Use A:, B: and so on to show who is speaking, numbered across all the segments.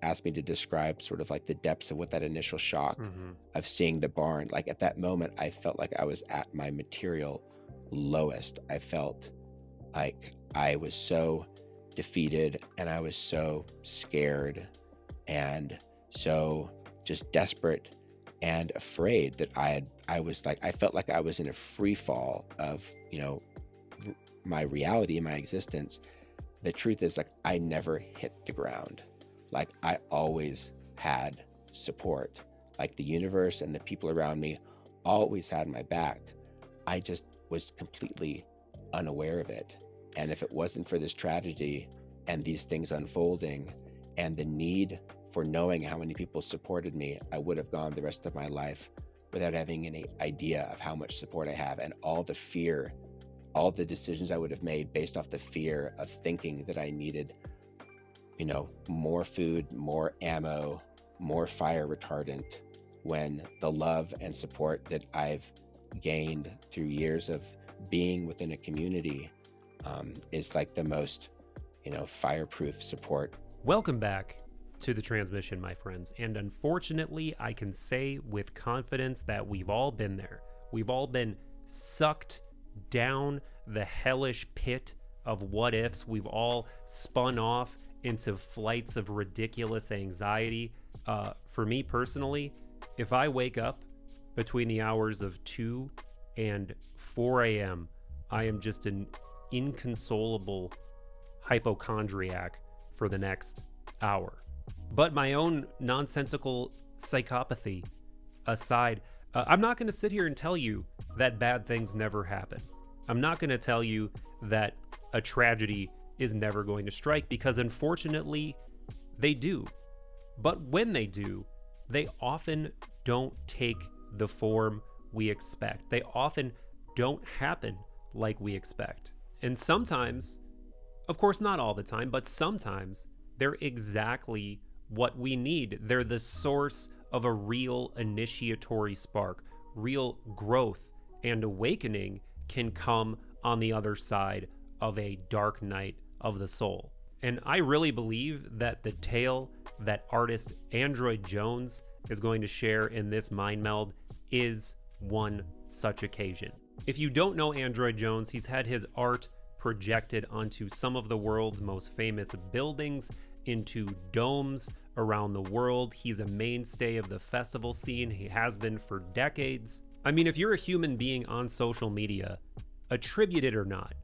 A: asked me to describe sort of like the depths of what that initial shock of seeing the barn, like at that moment, I felt like I was at my material lowest. I felt like I was so defeated and I was so scared and so just desperate and afraid that I felt like I was in a free fall of, my reality and my existence. The truth is, like, I never hit the ground. Like, I always had support. Like, the universe and the people around me always had my back. I just was completely unaware of it. And if it wasn't for this tragedy and these things unfolding and the need for knowing how many people supported me, I would have gone the rest of my life without having any idea of how much support I have, and all the fear, all the decisions I would have made based off the fear of thinking that I needed, more food, more ammo, more fire retardant, when the love and support that I've gained through years of being within a community is like the most, fireproof support.
B: Welcome back to the transmission, my friends. And unfortunately, I can say with confidence that we've all been there. We've all been sucked down the hellish pit of what ifs. We've all spun off into flights of ridiculous anxiety. For me personally, if I wake up between the hours of 2 and 4 a.m., I am just an inconsolable hypochondriac for the next hour. But my own nonsensical psychopathy aside, I'm not going to sit here and tell you that bad things never happen. I'm not going to tell you that a tragedy is never going to strike, because unfortunately they do. But when they do, they often don't take the form we expect. They often don't happen like we expect. And sometimes, of course not all the time, but sometimes they're exactly what we need. They're the source of a real initiatory spark. Real growth and awakening can come on the other side of a dark night of the soul. And I really believe that the tale that artist Android Jones is going to share in this mind meld is one such occasion. If you don't know Android Jones, he's had his art projected onto some of the world's most famous buildings, into domes around the world. He's a mainstay of the festival scene. He has been for decades. I mean, if you're a human being on social media, attribute it or not,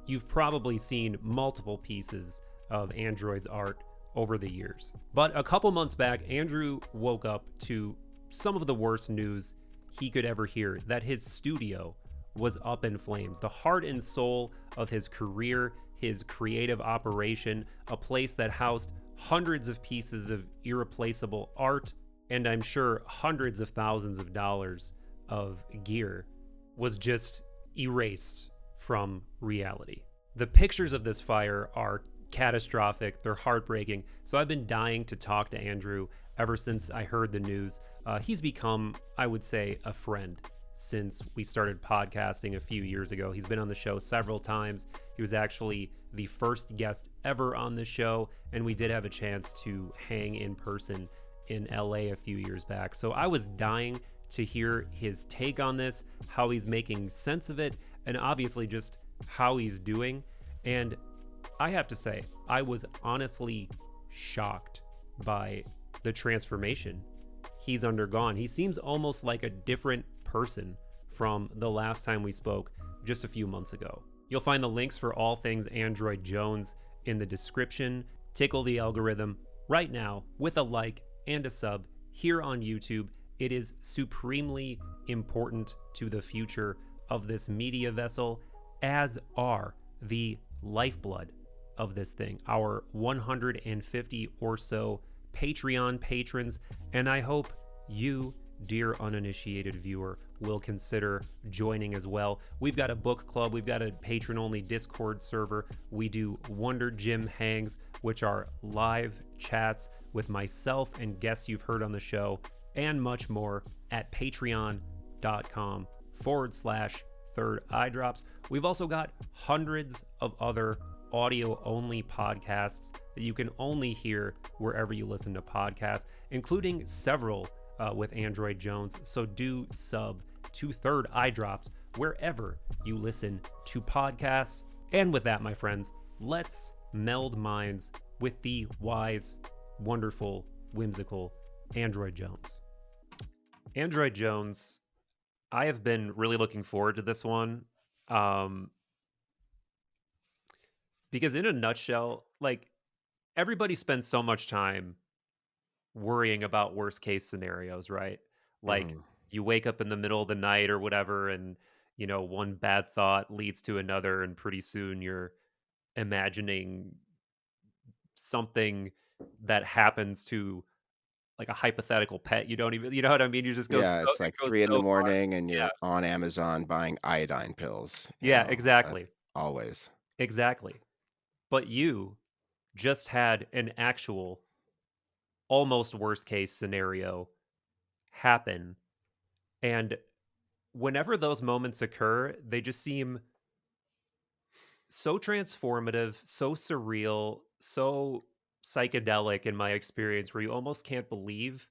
B: you've probably seen multiple pieces of Android's art over the years. But a couple months back, Andrew woke up to some of the worst news he could ever hear, that his studio was up in flames. The heart and soul of his career, his creative operation, a place that housed hundreds of pieces of irreplaceable art, and I'm sure hundreds of thousands of dollars of gear, was just erased from reality. The pictures of this fire are catastrophic. They're heartbreaking. So I've been dying to talk to Andrew ever since I heard the news. He's become, I would say, a friend since we started podcasting a few years ago. He's been on the show several times. He was actually the first guest ever on the show, and we did have a chance to hang in person in LA a few years back. So I was dying to hear his take on this, how he's making sense of it, and obviously just how he's doing. And I have to say, I was honestly shocked by the transformation he's undergone. He seems almost like a different person from the last time we spoke just a few months ago. You'll find the links for all things Android Jones in the description. Tickle the algorithm right now with a like and a sub here on YouTube. It is supremely important to the future of this media vessel, as are the lifeblood of this thing, our 150 or so Patreon patrons, and I hope you, dear uninitiated viewer, will consider joining as well. We've got a book club, we've got a patron-only Discord server, we do Wonder Gym hangs, which are live chats with myself and guests you've heard on the show, and much more at patreon.com/third eye drops. We've also got hundreds of other audio only podcasts that you can only hear wherever you listen to podcasts, including several with Android Jones. So do sub to Third Eye Drops wherever you listen to podcasts. And with that, my friends, let's meld minds with the wise, wonderful, whimsical Android Jones. Android Jones, I have been really looking forward to this one. Um, because in a nutshell, like everybody spends so much time worrying about worst case scenarios, right? Like
A: Hmm.
B: you wake up in the middle of the night or whatever, and one bad thought leads to another, and pretty soon you're imagining something that happens to like a hypothetical pet. You don't even, you know what I mean? You just go so
A: Yeah, it's
B: it
A: like
B: goes
A: 3 in the
B: so far.
A: morning and
B: Yeah.
A: you're on Amazon buying iodine pills,
B: Yeah, exactly.
A: always.
B: Exactly. But you just had an actual almost worst case scenario happen. And whenever those moments occur, they just seem so transformative, so surreal, so psychedelic in my experience, where you almost can't believe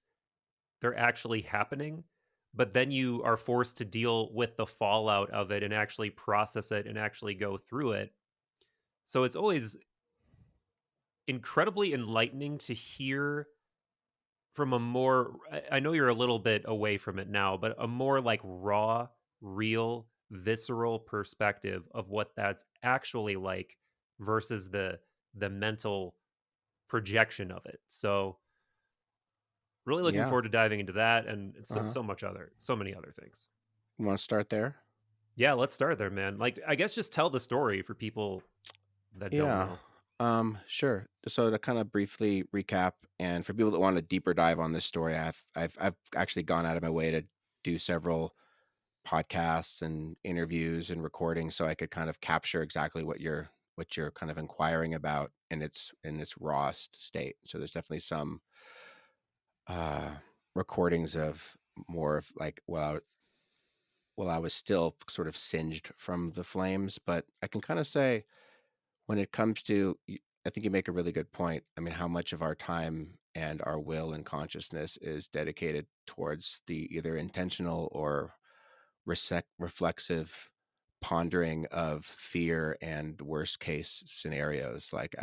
B: they're actually happening. But then you are forced to deal with the fallout of it and actually process it and actually go through it. So it's always incredibly enlightening to hear from a more, I know you're a little bit away from it now, but a more like raw, real, visceral perspective of what that's actually like versus the mental projection of it. So really looking
A: Yeah.
B: forward to diving into that and
A: Uh-huh.
B: so many other things.
A: You wanna start there?
B: Yeah, let's start there, man. Like I guess just tell the story for people that don't
A: Yeah.
B: know.
A: Sure. So to kind of briefly recap, and for people that want a deeper dive on this story, I've actually gone out of my way to do several podcasts and interviews and recordings so I could kind of capture exactly what you're kind of inquiring about in its rawest state. So there's definitely some uh recordings of more of like well, I was still sort of singed from the flames, but I can kind of say when it comes to, I think you make a really good point. I mean, how much of our time and our will and consciousness is dedicated towards the either intentional or reflexive pondering of fear and worst case scenarios. Like,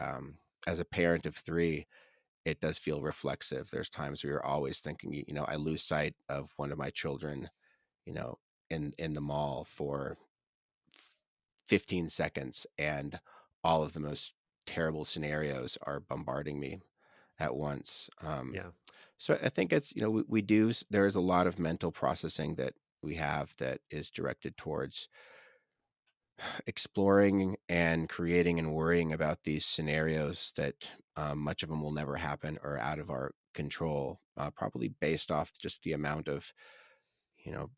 A: as a parent of three, it does feel reflexive. There's times where you're always thinking, I lose sight of one of my children, you know, in the mall for 15 seconds, and all of the most terrible scenarios are bombarding me at once.
B: Yeah.
A: So I think it's, we do, there is a lot of mental processing that we have that is directed towards exploring and creating and worrying about these scenarios that, much of them will never happen or out of our control, probably based off just the amount of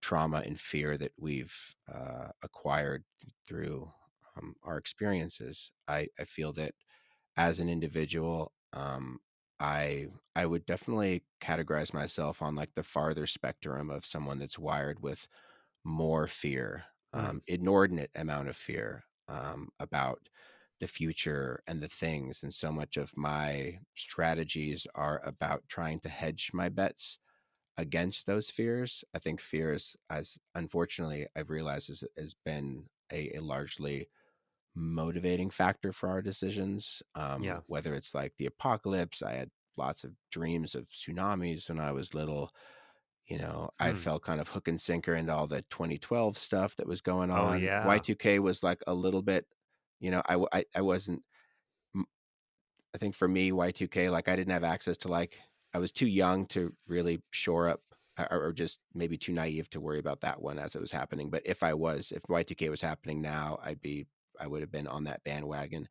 A: trauma and fear that we've acquired through our experiences. I feel that as an individual, I would definitely categorize myself on like the farther spectrum of someone that's wired with more fear,
B: Mm,
A: inordinate amount of fear, about the future and the things. And so much of my strategies are about trying to hedge my bets against those fears. I think fears, as unfortunately I've realized, has been a largely motivating factor for our decisions.
B: yeah.
A: Whether it's like the apocalypse, I had lots of dreams of tsunamis when I was little. I
B: Hmm.
A: fell kind of hook and sinker into all the 2012 stuff that was going
B: Oh
A: on.
B: yeah.
A: Y2K was like a little bit, I wasn't, I think for me, Y2K, like I didn't have access to like, I was too young to really shore up, or just maybe too naive to worry about that one as it was happening. But if Y2K was happening now, I would have been on that bandwagon.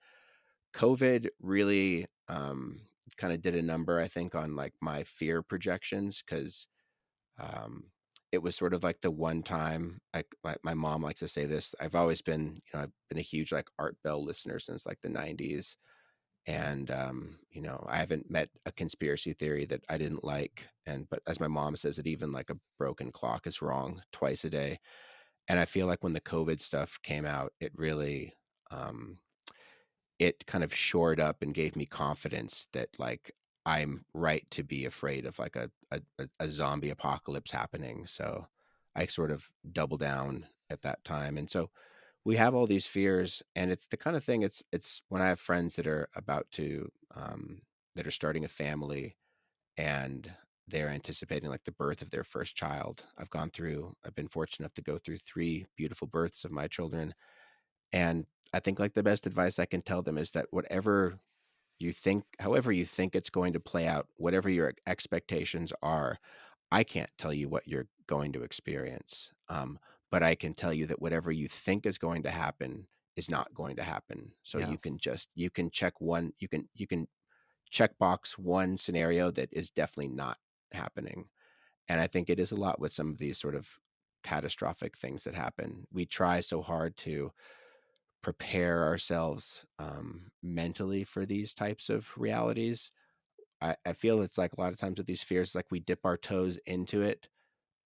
A: COVID really, kind of did a number, I think, on like my fear projections, because, um, it was sort of like the one time, like my mom likes to say this. I've been a huge like Art Bell listener since like the 90s, and I haven't met a conspiracy theory that I didn't like. And but as my mom says, that even like a broken clock is wrong twice a day. And I feel like when the COVID stuff came out, it really, um it kind of shored up and gave me confidence that like I'm right to be afraid of like a zombie apocalypse happening. So I sort of double down at that time. And so we have all these fears, and it's the kind of thing, it's when I have friends that are about to that are starting a family, and they're anticipating like the birth of their first child. I've been fortunate enough to go through three beautiful births of my children. And I think like the best advice I can tell them is that however you think it's going to play out, whatever your expectations are, I can't tell you what you're going to experience. But I can tell you that whatever you think is going to happen is not going to happen. So
B: Yeah.
A: you can you can check box one scenario that is definitely not happening. And I think it is a lot with some of these sort of catastrophic things that happen. We try so hard to prepare ourselves mentally for these types of realities. I feel it's like a lot of times with these fears, like we dip our toes into it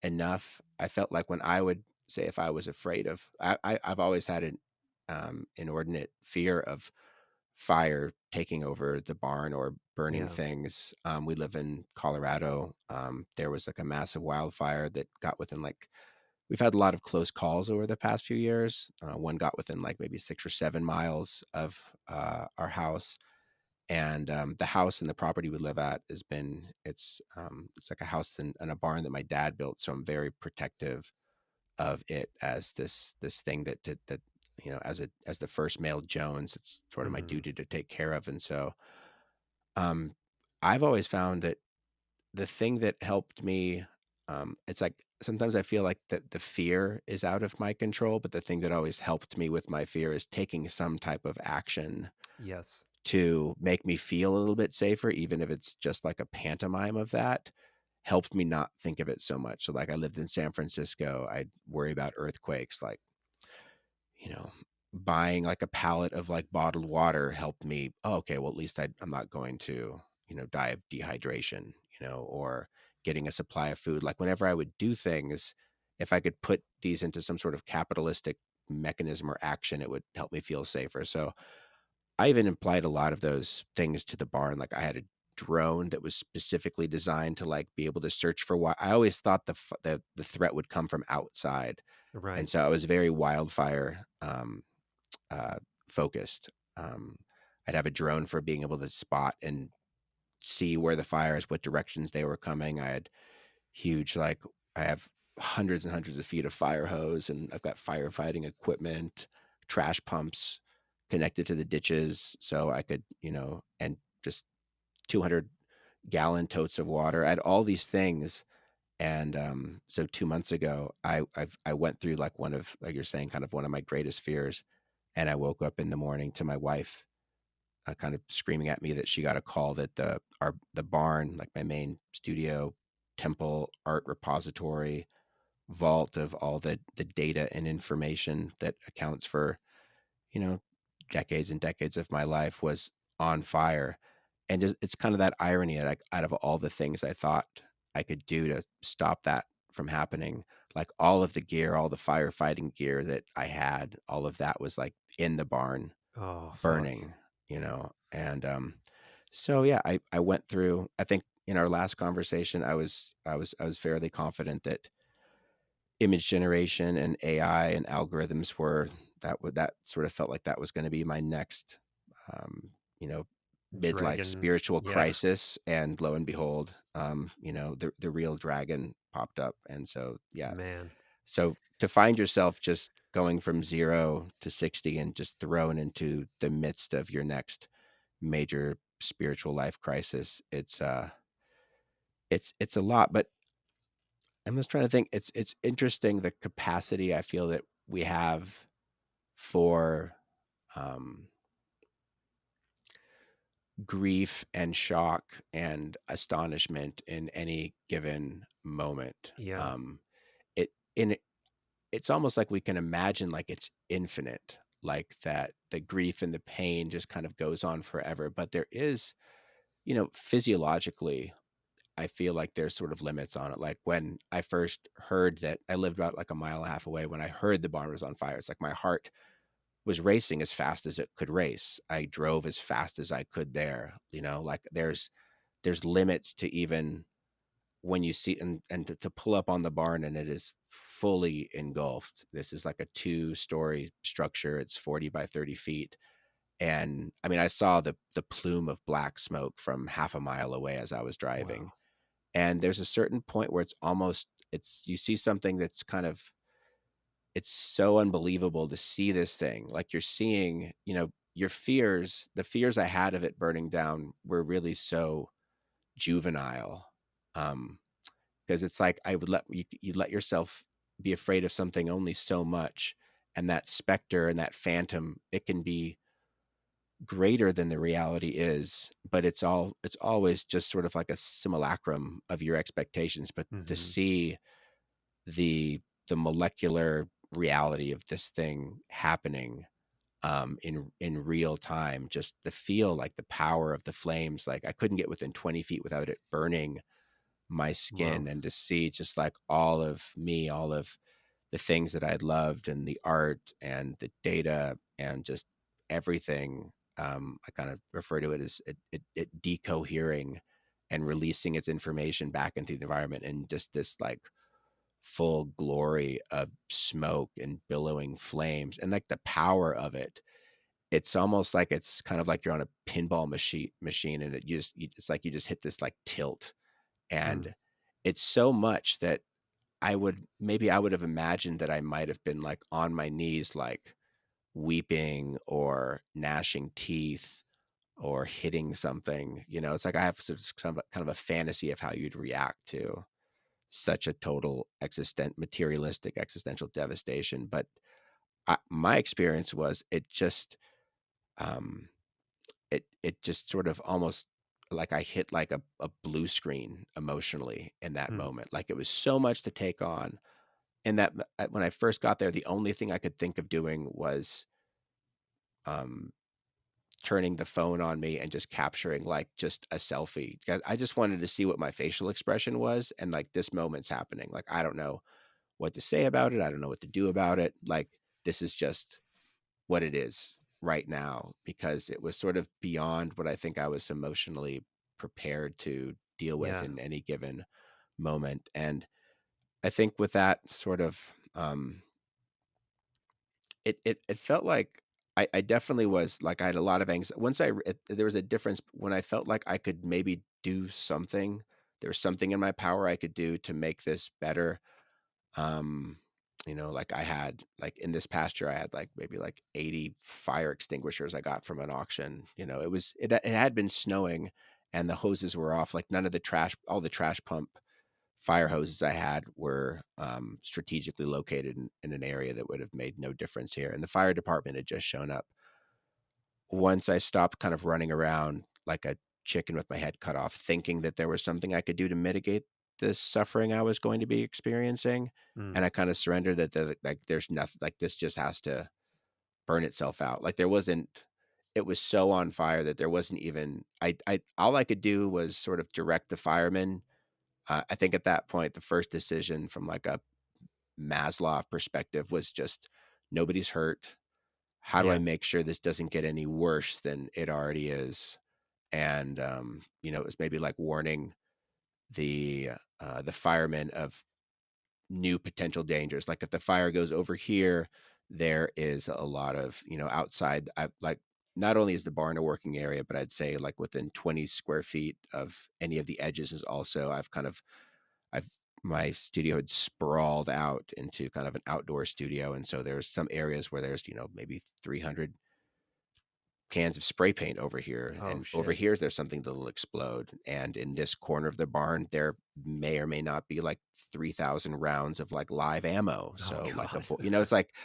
A: enough. I felt like when I would say if I was afraid of, I've always had an inordinate fear of fire taking over the barn or burning
B: Yeah.
A: things. We live in Colorado. There was like a massive wildfire that got within like, we've had a lot of close calls over the past few years. One got within like maybe 6 or 7 miles of our house. And the house and the property we live at it's like a house and a barn that my dad built. So I'm very protective of it as this thing that as the first male Jones, it's sort of my
B: Hmm.
A: duty to take care of. And so um, I've always found that the thing that helped me, it's like sometimes I feel like that the fear is out of my control, but the thing that always helped me with my fear is taking some type of action
B: Yes.
A: to make me feel a little bit safer, even if it's just like a pantomime of that, helped me not think of it so much. So like I lived in San Francisco, I'd worry about earthquakes, like, you know, buying like a pallet of like bottled water helped me. Oh, okay, well, at least I'm not going to, die of dehydration, or getting a supply of food. Like whenever I would do things, if I could put these into some sort of capitalistic mechanism or action, it would help me feel safer. So I even applied a lot of those things to the barn. Like I had a drone that was specifically designed to like be able to search for what I always thought the threat would come from outside. And
B: Right.
A: so I was very wildfire uh, focused. Um, I'd have a drone for being able to spot and see where the fires, what directions they were coming. I had huge, like, I have hundreds and hundreds of feet of fire hose, and I've got firefighting equipment, trash pumps connected to the ditches. So I could, and just 200-gallon totes of water. I had all these things. And so 2 months ago, I went through like one of, like you're saying, kind of one of my greatest fears. And I woke up in the morning to my wife kind of screaming at me that she got a call that the barn, like my main studio, temple, art repository, vault of all the data and information that accounts for, you know, decades and decades of my life, was on fire. And just, it's kind of that irony, like out of all the things I thought I could do to stop that from happening, like all of the gear, all the firefighting gear that I had, all of that was like in the barn
B: Oh, fuck.
A: burning, and so yeah, I went through, I think in our last conversation, I was fairly confident that image generation and AI and algorithms were, that sort of felt like that was going to be my next um, you know midlife
B: Dragon.
A: spiritual
B: Yeah.
A: crisis. And lo and behold, the real dragon popped up. And so yeah,
B: Man.
A: so to find yourself just going from 0 to 60 and just thrown into the midst of your next major spiritual life crisis, it's a lot. But I'm just trying to think. It's interesting the capacity I feel that we have for um, grief and shock and astonishment in any given moment.
B: Yeah.
A: It in It's almost like we can imagine like it's infinite, like that the grief and the pain just kind of goes on forever. But there is, physiologically, I feel like there's sort of limits on it. Like when I first heard that, I lived about like a mile and a half away. When I heard the barn was on fire, it's like my heart was racing as fast as it could race. I drove as fast as I could there, like there's limits to even when you see and to pull up on the barn and it is fully engulfed. This is like a 2-story structure. It's 40 by 30 feet. And I mean, I saw the plume of black smoke from half a mile away as I was
B: Wow.
A: driving. And there's a certain point where it's you see something that's kind of it's so unbelievable to see this thing. Like you're seeing, your fears, the fears I had of it burning down were really so juvenile. Um, because it's like I would you let yourself be afraid of something only so much, and that specter and that phantom, it can be greater than the reality is, but it's always just sort of like a simulacrum of your expectations. But to
B: Hmm.
A: see the the molecular reality of this thing happening in real time, just the feel, like the power of the flames, like I couldn't get within 20 feet without it burning my
B: Wow.
A: skin, and to see just like all of me, all of the things that I'd loved, and the art and the data and just everything. I kind of refer to it as it decohering and releasing its information back into the environment, and just this like full glory of smoke and billowing flames, and like the power of it. It's almost like it's kind of like you're on a pinball machine, and it's like you just hit this like tilt,
B: Mm.
A: and it's so much that I would have imagined that I might have been like on my knees, like weeping or gnashing teeth or hitting something. It's like I have sort of kind of a fantasy of how you'd react to such a total materialistic existential devastation. But my experience was um, it just sort of almost like I hit like a blue screen emotionally in that
B: Mm.
A: moment. Like it was so much to take on. And that when I first got there, the only thing I could think of doing was um, turning the phone on me and just capturing like just a selfie. 'Cause I just wanted to see what my facial expression was, and like this moment's happening. Like I don't know what to say about it. I don't know what to do about it. Like this is just what it is right now, because it was sort of beyond what I think I was emotionally prepared to deal with
B: Yeah.
A: in any given moment. And I think with that sort of it felt like I definitely was like I had a lot of anxiety. There was a difference when I felt like I could maybe do something. There was something in my power I could do to make this better. Um, like I had like in this past year, I had like maybe like 80 fire extinguishers I got from an auction. It had been snowing and the hoses were off. Like none of the trash, all the trash pump fire hoses I had were strategically located in an area that would have made no difference here. And the fire department had just shown up. Once I stopped kind of running around like a chicken with my head cut off, thinking that there was something I could do to mitigate the suffering I was going to be experiencing,
B: Mm.
A: and I kind of surrendered that like there's nothing, like this just has to burn itself out. Like there wasn't. It was so on fire that there wasn't even. I all I could do was sort of direct the firemen. I think at that point, the first decision from like a Maslow perspective was just nobody's hurt. How do I
B: Yeah.
A: make sure this doesn't get any worse than it already is? And it was maybe like warning the firemen of new potential dangers. Like if the fire goes over here, there is a lot of outside. I like not only is the barn a working area, but I'd say like within 20 square feet of any of the edges is also I've my studio had sprawled out into kind of an outdoor studio, and so there's some areas where there's maybe 300 cans of spray paint over here,
B: Oh
A: and over
B: shit.
A: here there's something that'll explode, and in this corner of the barn there may or may not be like 3,000 rounds of like live ammo.
B: Oh
A: So like
B: god.
A: it's like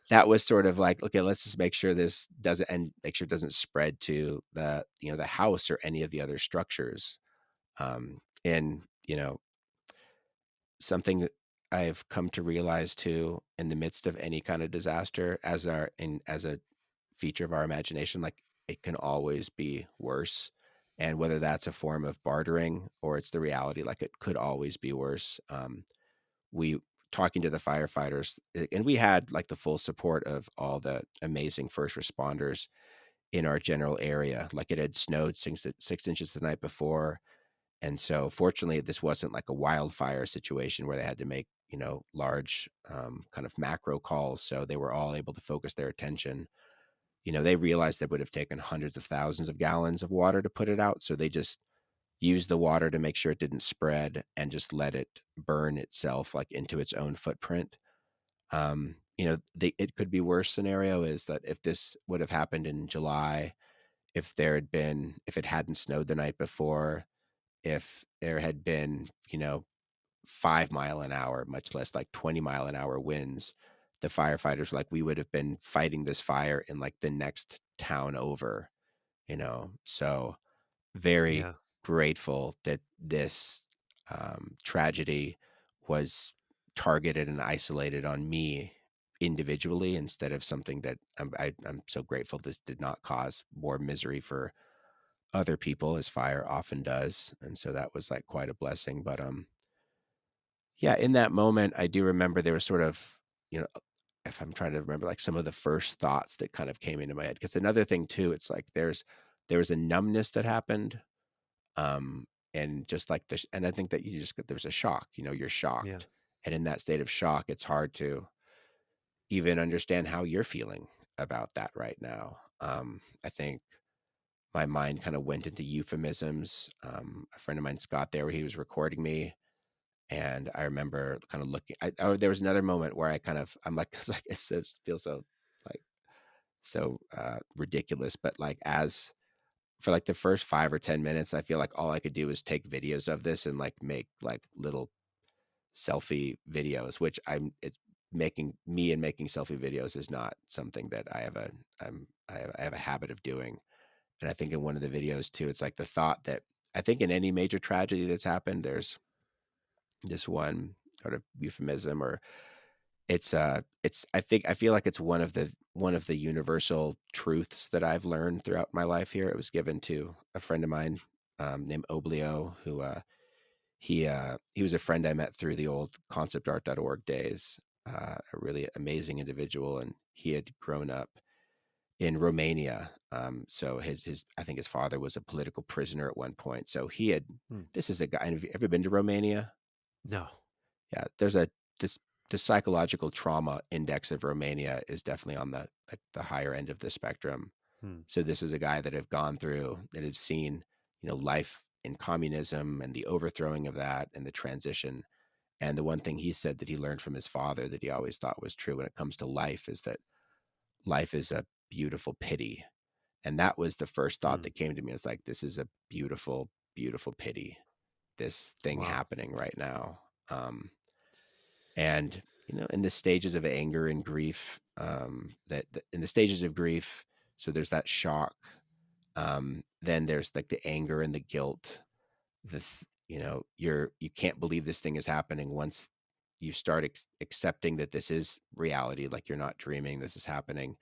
A: that was sort of like, okay, let's just make sure this doesn't, and make sure it doesn't spread to the house or any of the other structures. And something that I've come to realize too in the midst of any kind of disaster, as a feature of our imagination, like it can always be worse. And whether that's a form of bartering or it's the reality, like it could always be worse. We talking to the firefighters, and we had like the full support of all the amazing first responders in our general area. Like it had snowed 6 inches the night before. And so fortunately, this wasn't like a wildfire situation where they had to make, large kind of macro calls. So they were all able to focus their attention. They realized that would have taken hundreds of thousands of gallons of water to put it out. So they just used the water to make sure it didn't spread and just let it burn itself like into its own footprint. It could be worse scenario is that if this would have happened in July, if it hadn't snowed the night before, if there had been, 5 mile an hour, much less like 20 mile an hour winds, the firefighters like we would have been fighting this fire in like the next town over, So very
B: Yeah.
A: grateful that this tragedy was targeted and isolated on me individually instead of something that I'm so grateful this did not cause more misery for other people as fire often does. And so that was like quite a blessing. But yeah, in that moment, I do remember there was sort of, you know, if I'm trying to remember like some of the first thoughts that kind of came into my head. Because another thing too, it's like there was a numbness that happened. Um, and just like this, and I think that there's a shock, you're
B: Yeah.
A: shocked. And in that state of shock, it's hard to even understand how you're feeling about that right now. I think my mind kind of went into euphemisms. A friend of mine, Scott, there, where he was recording me, and I remember kind of looking. There was another moment where I'm like, it's like feels so like ridiculous, but like as for like the first 5 or 10 minutes, I feel like all I could do is take videos of this and like make like little selfie videos, which it's making selfie videos is not something that I have a habit of doing. And I think in one of the videos too, it's like the thought that I think in any major tragedy that's happened, there's this one sort of euphemism or I feel like it's one of the universal truths that I've learned throughout my life here. It was given to a friend of mine named Oblio, who he was a friend I met through the old conceptart.org days. A really amazing individual, and he had grown up in Romania. So his I think his father was a political prisoner at one point. So he had
B: Hmm.
A: this is a guy. Have you ever been to Romania?
B: No.
A: Yeah, there's a this the psychological trauma index of Romania is definitely on the higher end of the spectrum.
B: Hmm.
A: So this is a guy that had seen, life in communism and the overthrowing of that and the transition. And the one thing he said that he learned from his father that he always thought was true when it comes to life is that life is a beautiful pity. And that was the first thought
B: Hmm.
A: that came to me. It's like, this is a beautiful, beautiful pity, this thing
B: Wow.
A: happening right now. And, in the stages of anger and grief, in the stages of grief, so there's that shock. Then there's like the anger and the guilt. You can't believe this thing is happening once you start accepting that this is reality, like you're not dreaming, this is happening.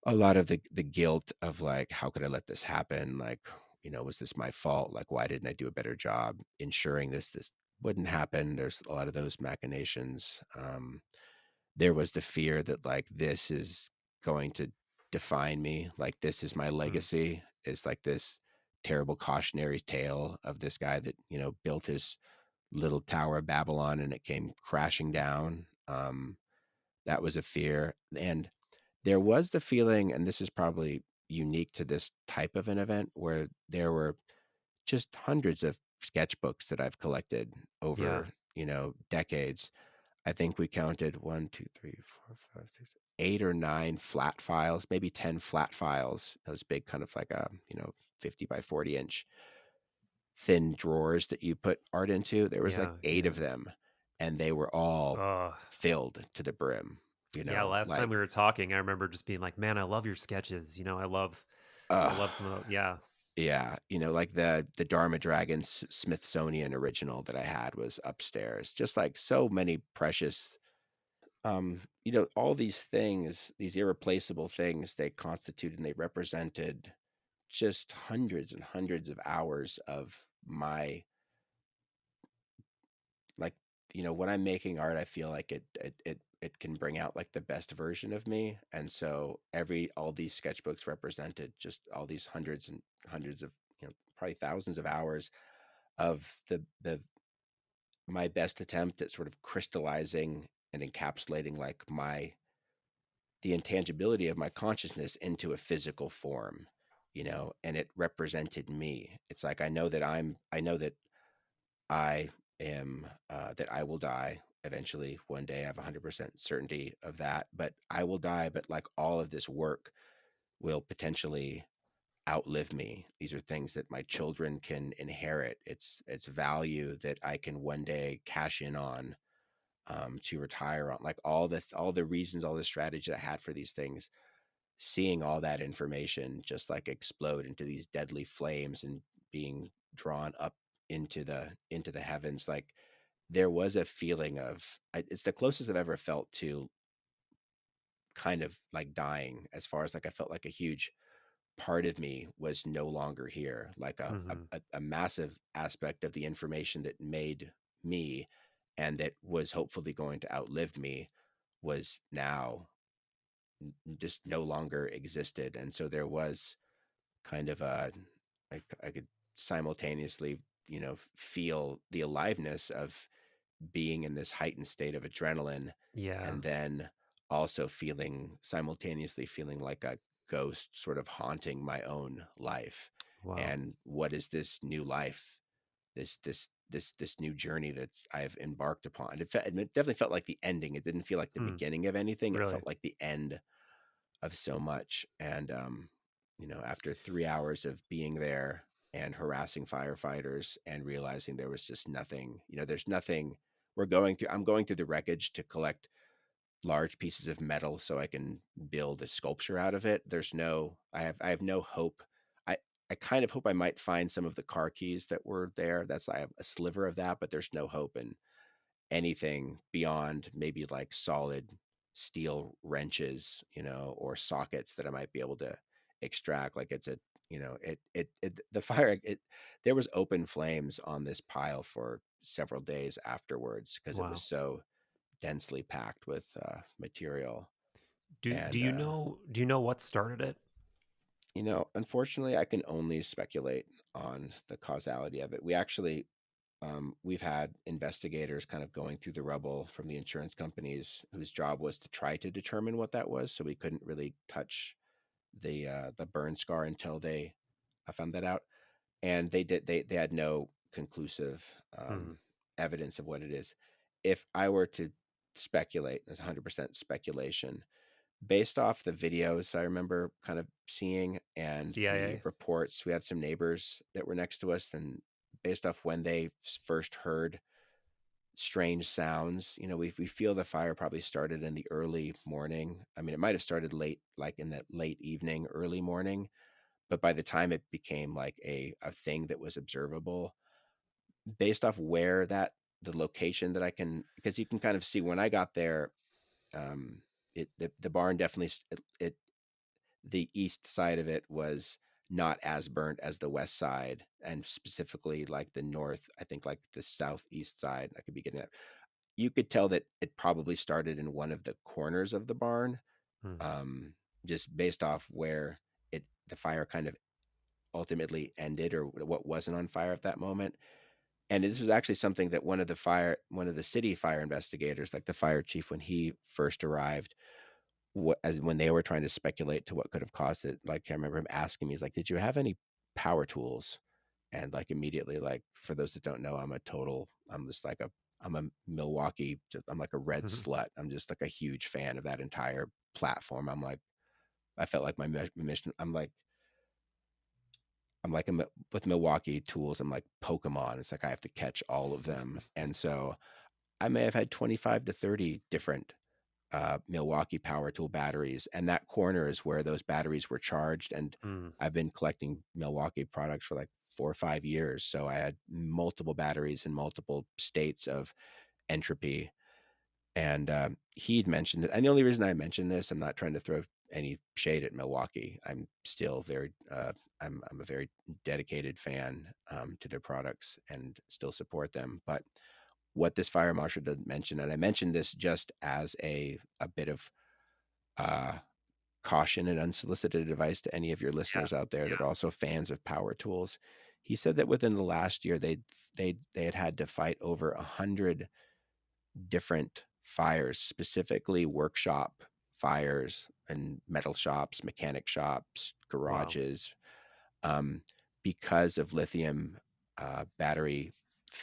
A: A lot of the guilt of like, how could I let this happen? Like, was this my fault? Like, why didn't I do a better job ensuring this wouldn't happen? There's a lot of those machinations. There was the fear that like this is going to define me, like this is my
B: Hmm.
A: legacy, is like this terrible cautionary tale of this guy that built his little tower of Babylon and it came crashing down. That was a fear. And there was the feeling, and this is probably unique to this type of an event, where there were just hundreds of sketchbooks that I've collected
B: Yeah.
A: over, decades. I think we counted 1, 2, 3, 4, 5, 6, 8 or 9 flat files, maybe 10 flat files, those big kind of like a, 50 by 40 inch thin drawers that you put art into. There was like
B: Yeah.
A: 8
B: Yeah.
A: of them, and they were all
B: Uh,
A: filled to the brim,
B: yeah. Last time
A: like,
B: we were talking, I remember just being like, man, I love your sketches. I love
A: uh,
B: some of, yeah.
A: yeah, like the Dharma Dragon Smithsonian original that I had was upstairs. Just like so many precious, all these things, these irreplaceable things, they constitute and they represented just hundreds and hundreds of hours of my like when I'm making art, I feel like it can bring out like the best version of me. And so all these sketchbooks represented just all these hundreds and hundreds of, probably thousands of hours of the my best attempt at sort of crystallizing and encapsulating like the intangibility of my consciousness into a physical form, and it represented me. It's like I know that I am, that I will die eventually one day. I have 100% certainty of that, but I will die. But like all of this work will potentially outlive me. These are things that my children can inherit. It's value that I can one day cash in on, to retire on. Like all the reasons, all the strategy I had for these things, seeing all that information just like explode into these deadly flames and being drawn up into the heavens. Like there was a feeling of, it's the closest I've ever felt to kind of like dying, as far as like I felt like a huge part of me was no longer here, like
B: Hmm.
A: a massive aspect of the information that made me and that was hopefully going to outlive me was now just no longer existed. And so there was kind of I could simultaneously, feel the aliveness of being in this heightened state of adrenaline,
B: Yeah.
A: and then also simultaneously feeling like a ghost sort of haunting my own life.
B: Wow.
A: And what is this new life, this new journey that I've embarked upon? It definitely felt like the ending. It didn't feel like the
B: Hmm.
A: beginning of anything. It
B: Really?
A: felt like the end of so much. And after 3 hours of being there and harassing firefighters and realizing there was just nothing, there's nothing. I'm going through the wreckage to collect large pieces of metal so I can build a sculpture out of it. I have no hope. I I kind of hope I might find some of the car keys that were there. I have a sliver of that, but there's no hope in anything beyond maybe like solid steel wrenches, or sockets that I might be able to extract. Like it's a, the fire, there was open flames on this pile for several days afterwards because it was
B: Wow.
A: so densely packed with material.
B: Do
A: And,
B: you know what started it?
A: unfortunately, I can only speculate on the causality of it. We've had investigators kind of going through the rubble from the insurance companies whose job was to try to determine what that was. So we couldn't really touch the burn scar until they found that out, and they had no conclusive
B: Hmm.
A: evidence of what it is. If I were to speculate, it's 100% speculation, based off the videos I remember kind of seeing and the
B: CIA?
A: reports. We had some neighbors that were next to us, and based off when they first heard strange sounds, we feel the fire probably started in the early morning. I mean, it might have started late, like in the late evening, early morning, but by the time it became like a thing that was observable, based off where the location that I can, because you can kind of see when I got there, um, the barn definitely, the east side of it was not as burnt as the west side, and specifically like the north, I think like the southeast side. I could be getting that. You could tell that it probably started in one of the corners of the barn,
B: Hmm.
A: um, just based off where the fire kind of ultimately ended, or what wasn't on fire at that moment. And this was actually something that one of the city fire investigators, like the fire chief, when he first arrived, as when they were trying to speculate to what could have caused it, like I remember him asking me, he's like, "Did you have any power tools?" And like immediately, like for those that don't know, I'm just like I'm a Milwaukee, I'm like a red slut. I'm just like a huge fan of that entire platform. I felt like my mission. With Milwaukee tools, I'm like Pokemon. It's like I have to catch all of them, and so I may have had 25 to 30 different Milwaukee power tool batteries, and that corner is where those batteries were charged. And
B: Hmm.
A: I've been collecting Milwaukee products for like 4 or 5 years, so I had multiple batteries in multiple states of entropy. And he'd mentioned it, and the only reason I mentioned this, I'm not trying to throw any shade at Milwaukee. I'm still very, I'm a very dedicated fan to their products and still support them. But what this fire marshal did mention, and I mentioned this just as a bit of uh, caution and unsolicited advice to any of your
B: Yeah.
A: listeners out there that
B: Yeah.
A: are also fans of power tools. He said that within the last year, they had to fight over 100 different fires, specifically workshop fires and metal shops, mechanic shops,
B: Wow.
A: garages, um, because of lithium battery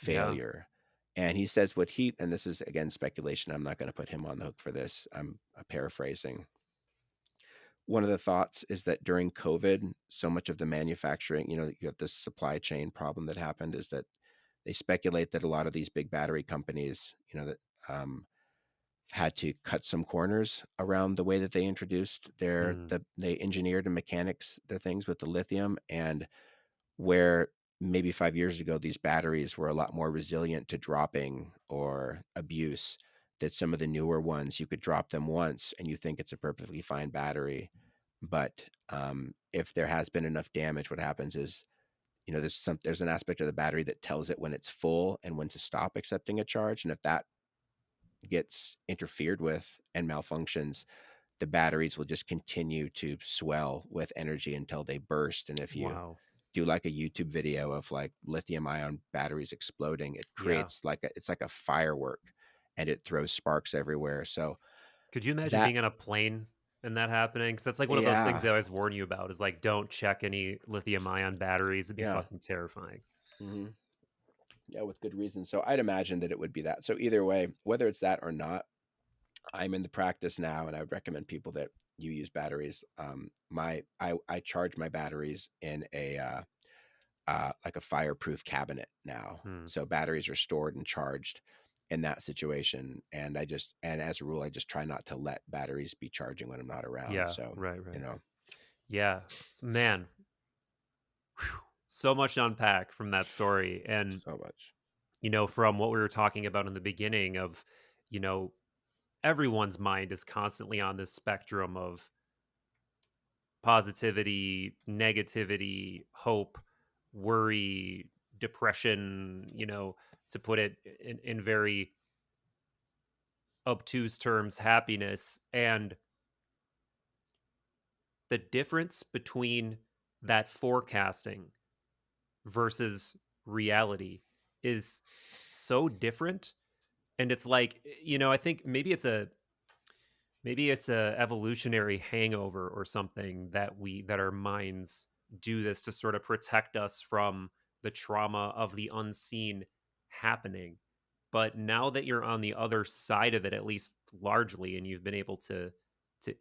B: Yeah.
A: failure. And he says what he, and this is again speculation, I'm not going to put him on the hook for this, I'm paraphrasing. One of the thoughts is that during COVID, so much of the manufacturing, you have this supply chain problem that happened, is that they speculate that a lot of these big battery companies, that had to cut some corners around the way that they introduced
B: Mm.
A: they engineered and mechanics the things with the lithium, and where maybe 5 years ago these batteries were a lot more resilient to dropping or abuse, that some of the newer ones, you could drop them once and you think it's a perfectly fine battery, but if there has been enough damage, what happens is, there's an aspect of the battery that tells it when it's full and when to stop accepting a charge, and if that gets interfered with and malfunctions, the batteries will just continue to swell with energy until they burst. And if you
B: Wow.
A: do like a YouTube video of like lithium ion batteries exploding, it
B: Yeah.
A: creates it's like a firework, and it throws sparks everywhere. So
B: Could you imagine
A: that,
B: being on a plane and that happening? Because that's like one of those things
A: yeah,
B: they always warn you about is like, don't check any lithium ion batteries. It'd be
A: yeah,
B: fucking terrifying.
A: hmm yeah, with good reason. So I'd imagine that it would be that. So either way, whether it's that or not, I'm in the practice now, and I would recommend people that you use batteries. I charge my batteries in a like a fireproof cabinet now.
B: Hmm.
A: So batteries are stored and charged in that situation. And as a rule, I just try not to let batteries be charging when I'm not around.
B: Yeah.
A: So,
B: Right.
A: you
B: Right.
A: know,
B: Yeah. Man, whew, so much to unpack from that story. And,
A: so much.
B: from what we were talking about in the beginning of, you know, everyone's mind is constantly on this spectrum of positivity, negativity, hope, worry, depression, to put it in very obtuse terms, happiness. And the difference between that forecasting versus reality is so different. And it's like, I think maybe it's a evolutionary hangover or something that our minds do this to sort of protect us from the trauma of the unseen happening. But now that you're on the other side of it, at least largely, and you've been able to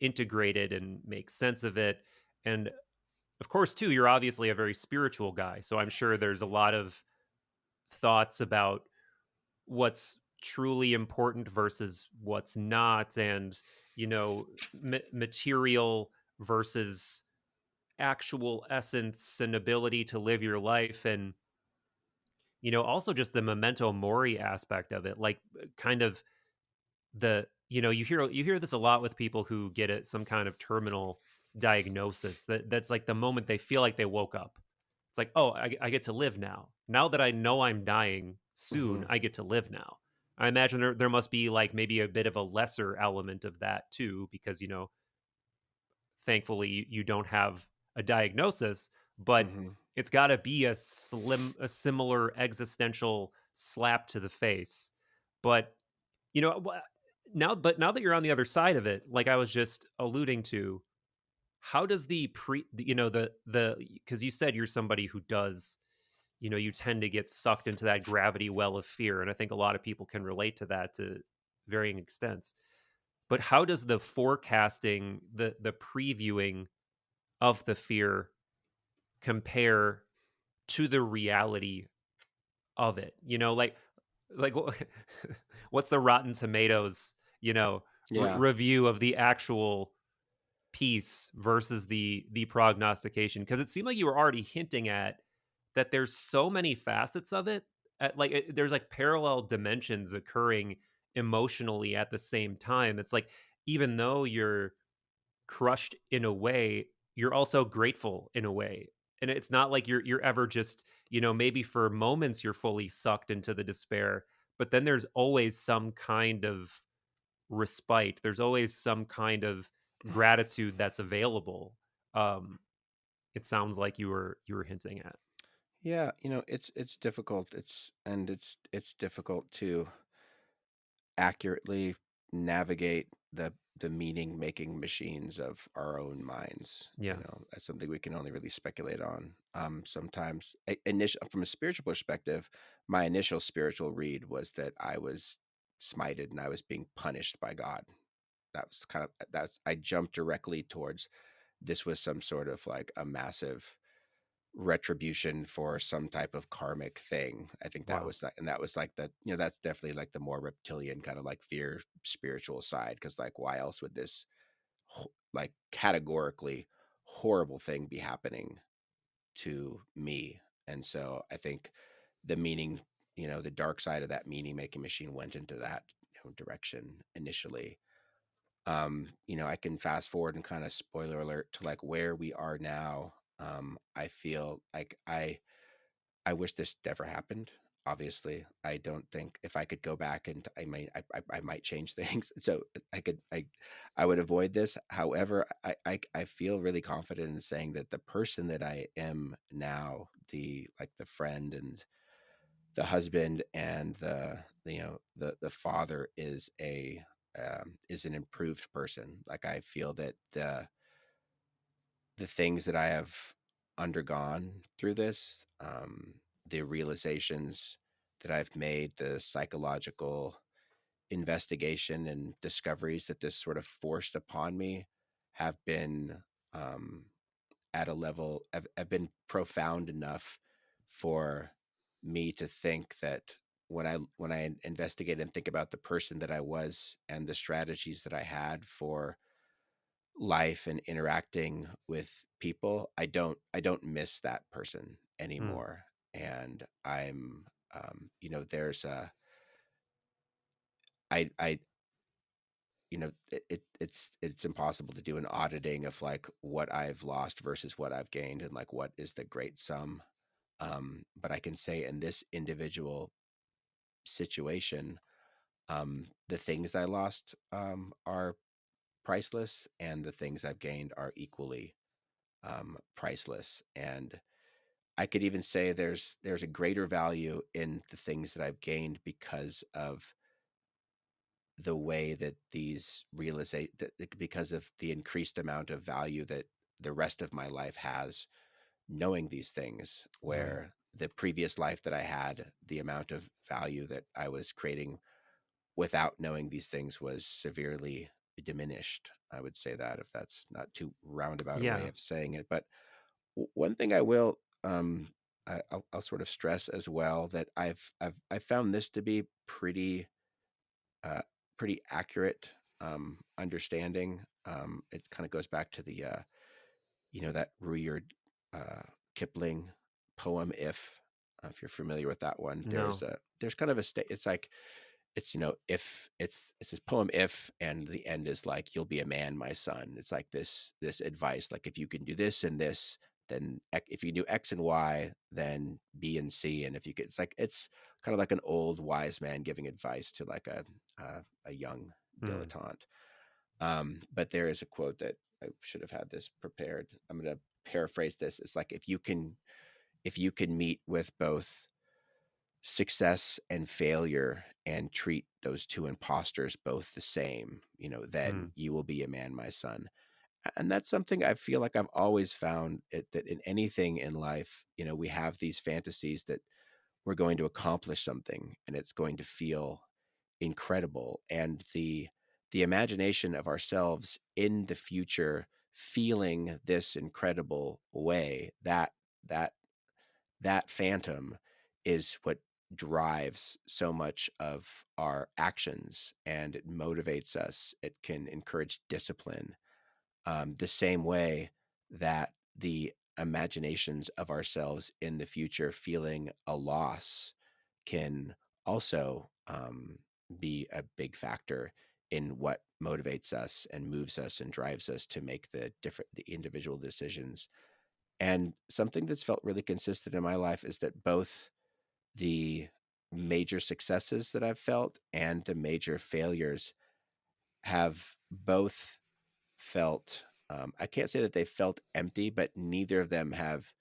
B: integrate it and make sense of it, and of course too, you're obviously a very spiritual guy, so I'm sure there's a lot of thoughts about what's truly important versus what's not, and material versus actual essence and ability to live your life, and also just the memento mori aspect of it, like kind of you hear this a lot with people who get some kind of terminal diagnosis, that's like the moment they feel like they woke up. It's like, oh, I get to live now that I know I'm dying soon.
A: Hmm.
B: I get to live now. I imagine there must be like maybe a bit of a lesser element of that too, because thankfully you don't have a diagnosis, but
A: Hmm.
B: it's got to be a similar existential slap to the face. But you know, wha now that you're on the other side of it, like I was just alluding to, how does the because you said you're somebody who does, you tend to get sucked into that gravity well of fear, and I think a lot of people can relate to that to varying extents. But how does the forecasting, the previewing of the fear compare to the reality of it? Like what's the Rotten Tomatoes,
A: Yeah.
B: review of the actual piece versus the prognostication? Because it seemed like you were already hinting at that there's so many facets of it. There's like parallel dimensions occurring emotionally at the same time. It's like, even though you're crushed in a way, you're also grateful in a way. And it's not like you're ever just, maybe for moments you're fully sucked into the despair, but then there's always some kind of respite. There's always some kind of gratitude that's available. Um, it sounds like you were hinting at.
A: Yeah, it's difficult. It's difficult to accurately navigate the meaning making machines of our own minds.
B: Yeah.
A: That's something we can only really speculate on. Sometimes, initial from a spiritual perspective, my initial spiritual read was that I was smited and I was being punished by God. That's I jumped directly towards this was some sort of like a massive retribution for some type of karmic thing. I think that
B: Wow.
A: was that, and that was like that's definitely like the more reptilian kind of like fear spiritual side. Because like, why else would this like categorically horrible thing be happening to me? And so I think the meaning, the dark side of that meaning making machine went into that direction initially. I can fast forward and kind of spoiler alert to like where we are now. I feel like I wish this never happened. Obviously, I don't think if I could go back and I might change things. So I would avoid this. However, I feel really confident in saying that the person that I am now, the friend and the husband and the father is an improved person. Like I feel that the things that I have undergone through this, the realizations that I've made, the psychological investigation and discoveries that this sort of forced upon me have been um, at a level, have been profound enough for me to think that when I investigate and think about the person that I was and the strategies that I had for life and interacting with people, I don't miss that person
B: Mm.
A: anymore. And I'm there's a I it's impossible to do an auditing of like what I've lost versus what I've gained and like what is the great sum. But I can say in this individual situation, the things I lost are priceless, and the things I've gained are equally priceless. And I could even say there's a greater value in the things that I've gained because of the way that these realize because of the increased amount of value that the rest of my life has knowing these things,
B: Right.
A: where the previous life that I had, the amount of value that I was creating without knowing these things was severely diminished. I would say that, if that's not too roundabout a way
B: Yeah.
A: of saying it. But one thing I will I'll sort of stress as well that I've found this to be uh, pretty accurate understanding. It kind of goes back to the that Rudyard uh, Kipling poem, if you're familiar with that one.
B: No.
A: There's kind of a state. It's like if it's this poem, if, and the end is like, you'll be a man, my son. It's like this advice, like if you can do this and this, then if you do X and Y, then B and C. And if you could, it's kind of like an old wise man giving advice to like a young
B: Mm.
A: dilettante. But there is a quote that I should have had this prepared. I'm going to paraphrase this. It's like, if you can meet with both success and failure and treat those two imposters both the same, then
B: Mm.
A: you will be a man, my son. And that's something I feel like I've always found that in anything in life, we have these fantasies that we're going to accomplish something and it's going to feel incredible. And the imagination of ourselves in the future feeling this incredible way, that that phantom is what drives so much of our actions, and it motivates us. It can encourage discipline, the same way that the imaginations of ourselves in the future feeling a loss can also be a big factor in what motivates us and moves us and drives us to make the individual decisions. And something that's felt really consistent in my life is that both the major successes that I've felt and the major failures have both felt, I can't say that they felt empty, but neither of them have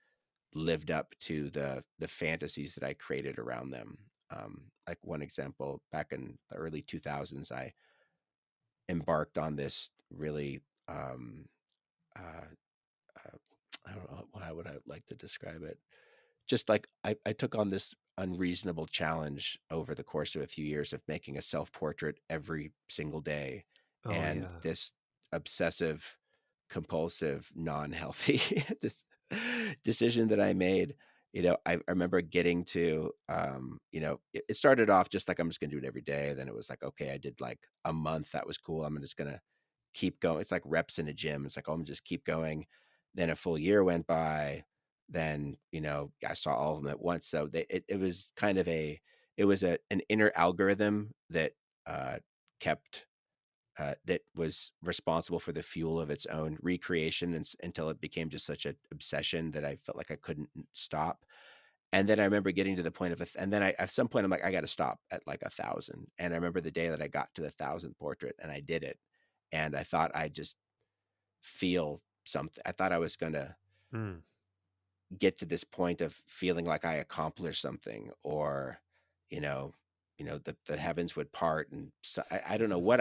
A: lived up to the fantasies that I created around them. Like one example, back in the early 2000s, I embarked on this really, uh, uh, I don't know how would I like to describe it. Just like I took on this unreasonable challenge over the course of a few years of making a self portrait every single day,
B: Oh
A: and
B: yeah.
A: this obsessive, compulsive, non-healthy this decision that I made. I remember getting to, it started off just like I'm just gonna do it every day. Then it was like, okay, I did like a month. That was cool. I'm just gonna keep going. It's like reps in a gym. It's like, oh, I'm just keep going. Then a full year went by. Then, I saw all of them at once. So it was kind of it was an inner algorithm that uh, kept, that was responsible for the fuel of its own recreation until it became just such an obsession that I felt like I couldn't stop. And then I remember getting to the point of, and then at some point I'm like, I got to stop at like 1,000. And I remember the day that I got to the 1,000th portrait and I did it. And I thought I'd just feel something. I thought I was going to
B: Mm,
A: get to this point of feeling like I accomplished something, or, you know, the heavens would part. And so I don't know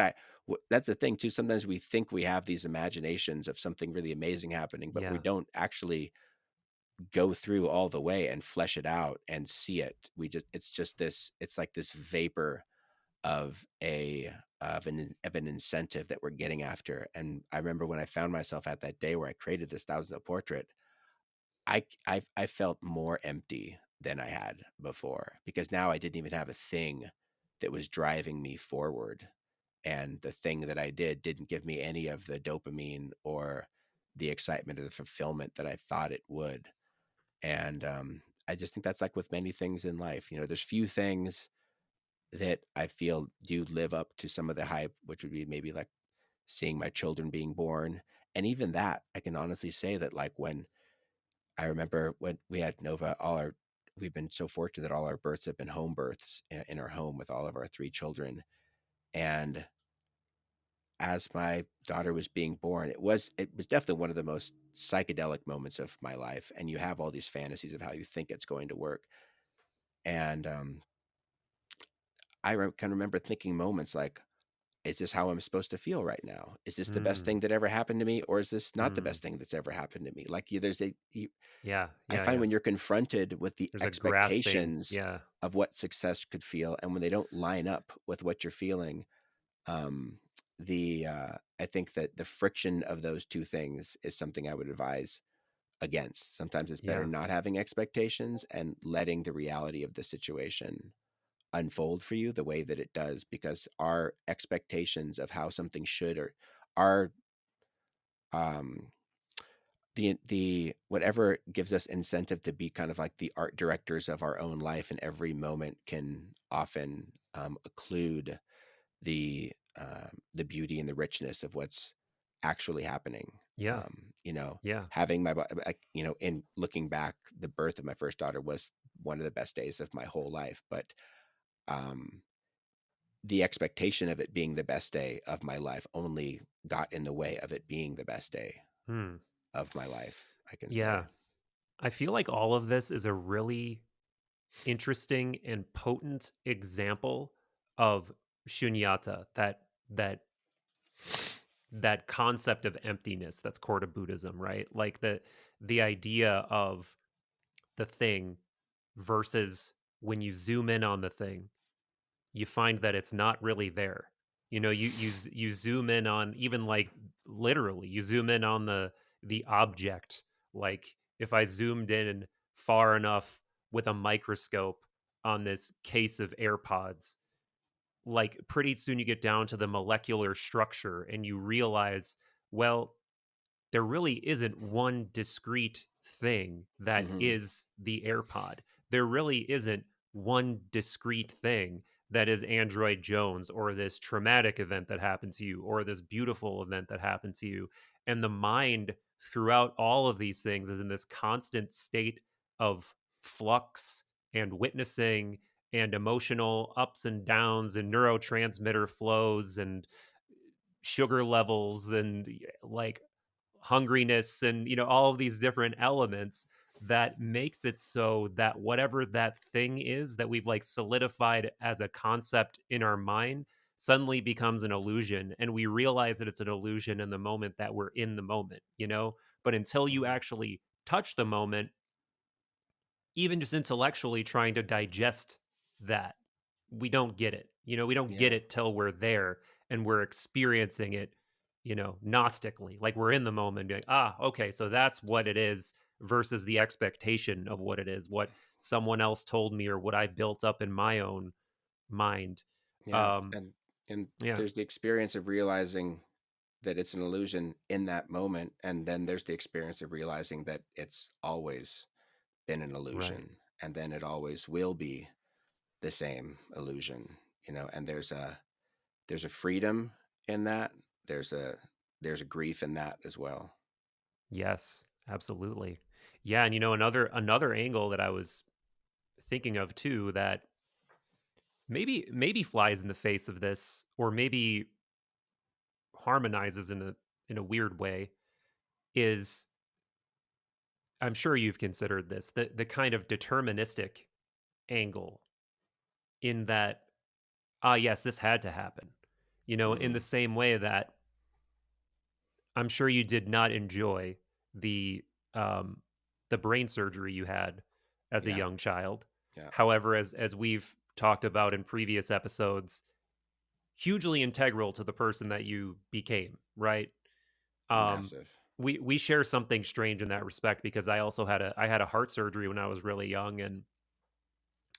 A: that's the thing too. Sometimes we think we have these imaginations of something really amazing happening, but we
B: yeah.
A: don't actually go through all the way and flesh it out and see it. It's like this vapor of an incentive that we're getting after. And I remember when I found myself at that day where I created this 1,000th portrait, I felt more empty than I had before, because now I didn't even have a thing that was driving me forward. And the thing that I didn't give me any of the dopamine or the excitement or the fulfillment that I thought it would. And I just think that's like with many things in life. There's few things that I feel do live up to some of the hype, which would be maybe like seeing my children being born. And even that, I can honestly say that, like, when I remember when we had Nova, we've been so fortunate that all our births have been home births in our home with all of our three children. And as my daughter was being born, it was definitely one of the most psychedelic moments of my life. And you have all these fantasies of how you think it's going to work. And can remember thinking moments like, is this how I'm supposed to feel right now? Is this the best
B: Mm,
A: thing that ever happened to me, or is this not the
B: mm.
A: best thing that's ever happened to me? Like,
B: Yeah,
A: I
B: yeah,
A: find
B: yeah.
A: when you're confronted with the
B: There's a grasping.
A: expectations
B: Yeah,
A: of what success could feel, and when they don't line up with what you're feeling, um, I think that the friction of those two things is something I would advise against. Sometimes it's better
B: yeah,
A: not having expectations and letting the reality of the situation unfold for you the way that it does, because our expectations of how something should, or our um the whatever gives us incentive to be kind of like the art directors of our own life in every moment, can often occlude the beauty and the richness of what's actually happening.
B: yeah,
A: um you know
B: yeah,
A: having like, in looking back, the birth of my first daughter was one of the best days of my whole life, but um the expectation of it being the best day of my life only got in the way of it being the best day
B: hmm,
A: of my life, I can say.
B: yeah. I feel like all of this is a really interesting and potent example of shunyata, that that concept of emptiness that's core to Buddhism, right? Like the idea of the thing versus when you zoom in on the thing, you find that it's not really there. You know, you zoom in on, even like literally, you zoom in on the object. Like if I zoomed in far enough with a microscope on this case of AirPods, like pretty soon you get down to the molecular structure and you realize, well, there really isn't one discrete thing that
A: Hmm.
B: is the AirPod. There really isn't one discrete thing that is Android Jones, or this traumatic event that happened to you, or this beautiful event that happened to you. And the mind throughout all of these things is in this constant state of flux and witnessing and emotional ups and downs and neurotransmitter flows and sugar levels and like hungriness and all of these different elements that makes it so that whatever that thing is that we've like solidified as a concept in our mind suddenly becomes an illusion, and we realize that it's an illusion in the moment that we're in the moment. But until you
A: Mhm.
B: actually touch the moment, even just intellectually trying to digest that, we don't get it. We don't get
A: Yeah.
B: it till we're there and we're experiencing it, gnostically. Like we're in the moment, being like, okay, so that's what it is versus the expectation of what it is, what someone else told me or what I built up in my own mind.
A: Yeah.
B: Um,
A: And
B: yeah,
A: there's the experience of realizing that it's an illusion in that moment, and then there's the experience of realizing that it's always been an
B: right.
A: illusion, and then it always will be the same illusion, and there's a freedom in that. There's a there's a grief in that as well.
B: Yes, absolutely. Yeah, and another angle that I was thinking of too that maybe flies in the face of this or maybe harmonizes in a weird way is, I'm sure you've considered this, the kind of deterministic angle in that, yes, this had to happen, in the
A: Hmm.
B: same way that I'm sure you did not enjoy the um the brain surgery you had as a
A: Yeah.
B: young child.
A: Yeah.
B: However, as we've talked about in previous episodes, hugely integral to the person that you became, right? Um,
A: Massive.
B: we share something strange in that respect because I had a heart surgery when I was really young, and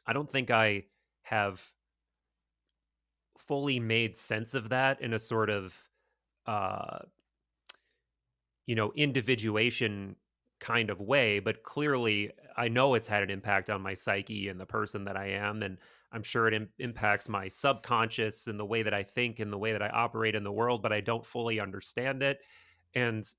B: I don't think I have fully made sense of that in a sort of uh individuation kind of way, but clearly I know it's had an impact on my psyche and the person that I am, and I'm sure it impacts my subconscious and the way that I think and the way that I operate in the world, but I don't fully understand it. And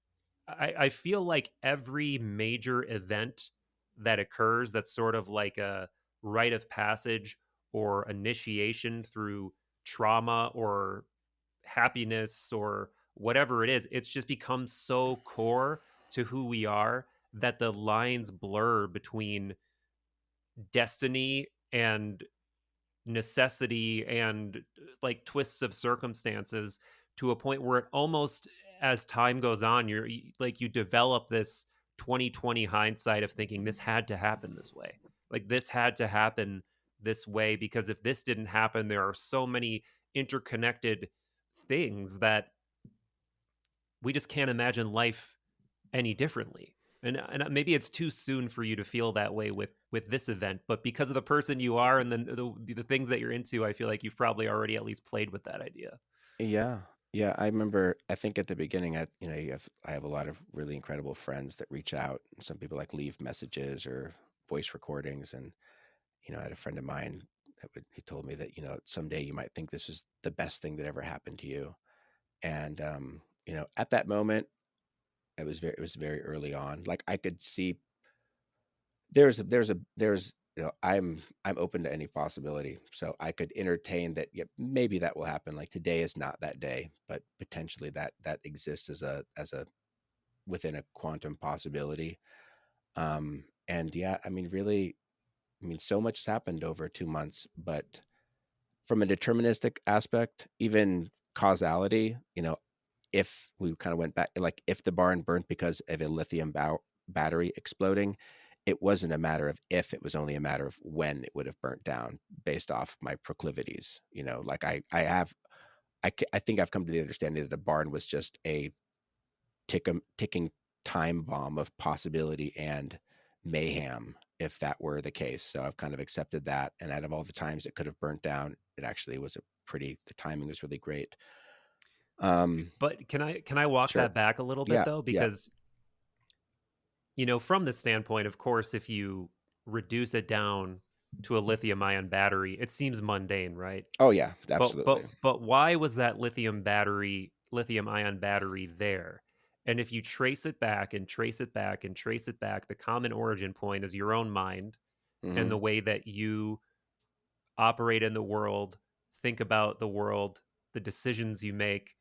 B: I feel like every major event that occurs that's sort of like a rite of passage or initiation through trauma or happiness or whatever it is, it's just become so core to who we are that the lines blur between destiny and necessity and like twists of circumstances to a point where it almost, as time goes on, like you develop this 2020 hindsight of thinking this had to happen this way, like this had to happen this way, because if this didn't happen, there are so many interconnected things that we just can't imagine life any differently. And maybe it's too soon for you to feel that way with this event, but because of the person you are and then the things that you're into, I feel like you've probably already at least played with that idea.
A: Yeah. Yeah. I remember, I think at the beginning, I have a lot of really incredible friends that reach out. Some people like leave messages or voice recordings. And, I had a friend of mine he told me that, someday you might think this was the best thing that ever happened to you. And, at that moment, it was very early on. Like I could see there's I'm open to any possibility. So I could entertain that. Yeah, maybe that will happen. Like today is not that day, but potentially that exists as a within a quantum possibility. And yeah, I mean, really, I mean, so much has happened over 2 months, but from a deterministic aspect, even causality, if we kind of went back, like if the barn burnt because of a lithium battery exploding, it wasn't a matter of if, it was only a matter of when it would have burnt down based off my proclivities. Like I think I've come to the understanding that the barn was just a ticking time bomb of possibility and mayhem if that were the case. So I've kind of accepted that. And out of all the times it could have burnt down, it actually was the timing was really great. Um,
B: But can I walk
A: sure.
B: that back a little bit
A: Yeah.
B: though,
A: Yeah.
B: because from the standpoint, of course, if you reduce it down to a lithium ion battery, it seems mundane, right?
A: Oh yeah,
B: But
A: absolutely.
B: but but why was that lithium ion battery there? And if you trace it back and trace it back and trace it back, the common origin point is your own mind and the
A: Hmm.
B: way that you operate in the world, think about the world, the decisions you make.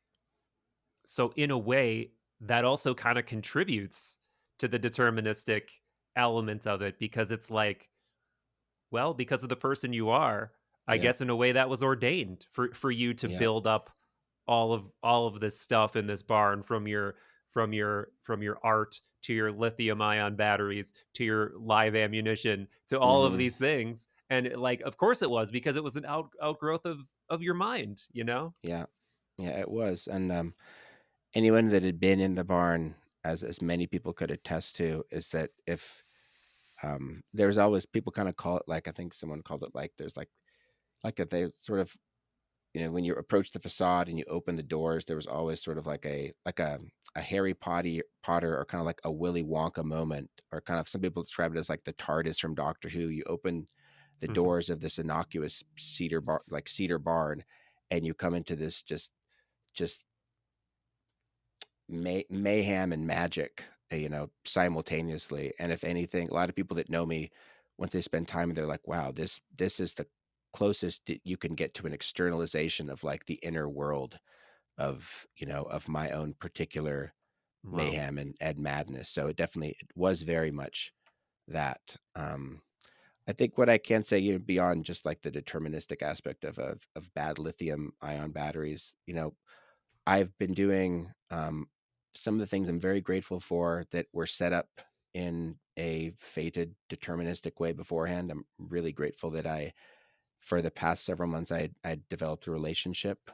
B: So in a way, that also kind of contributes to the deterministic element of it because it's like, well, because of the person you are, I
A: Yeah.
B: guess in a way that was ordained for you to
A: Yeah.
B: build up all of this stuff in this barn from your art to your lithium ion batteries to your live ammunition to all of
A: Hmm.
B: these things. And like, of course it was because it was an outgrowth of your mind, you know?
A: Yeah. Yeah, it was. And anyone that had been in the barn, as many people could attest to, is that if there's always people kind of call it, like I think someone called it, like there's like that they sort of, when you approach the facade and you open the doors, there was always sort of like a Harry Potter or kind of like a Willy Wonka moment, or kind of some people describe it as like the TARDIS from Doctor Who. You open the doors of this innocuous cedar barn, and you come into this just mayhem and magic, simultaneously. And if anything, a lot of people that know me, once they spend time, they're like, wow, this is the closest that you can get to an externalization of like the inner world of my own particular
B: Wow.
A: mayhem and madness. So it was very much that. I think what I can say, beyond just like the deterministic aspect of bad lithium ion batteries, I've been doing some of the things I'm very grateful for that were set up in a fated deterministic way beforehand. I'm really grateful that for the past several months, I developed a relationship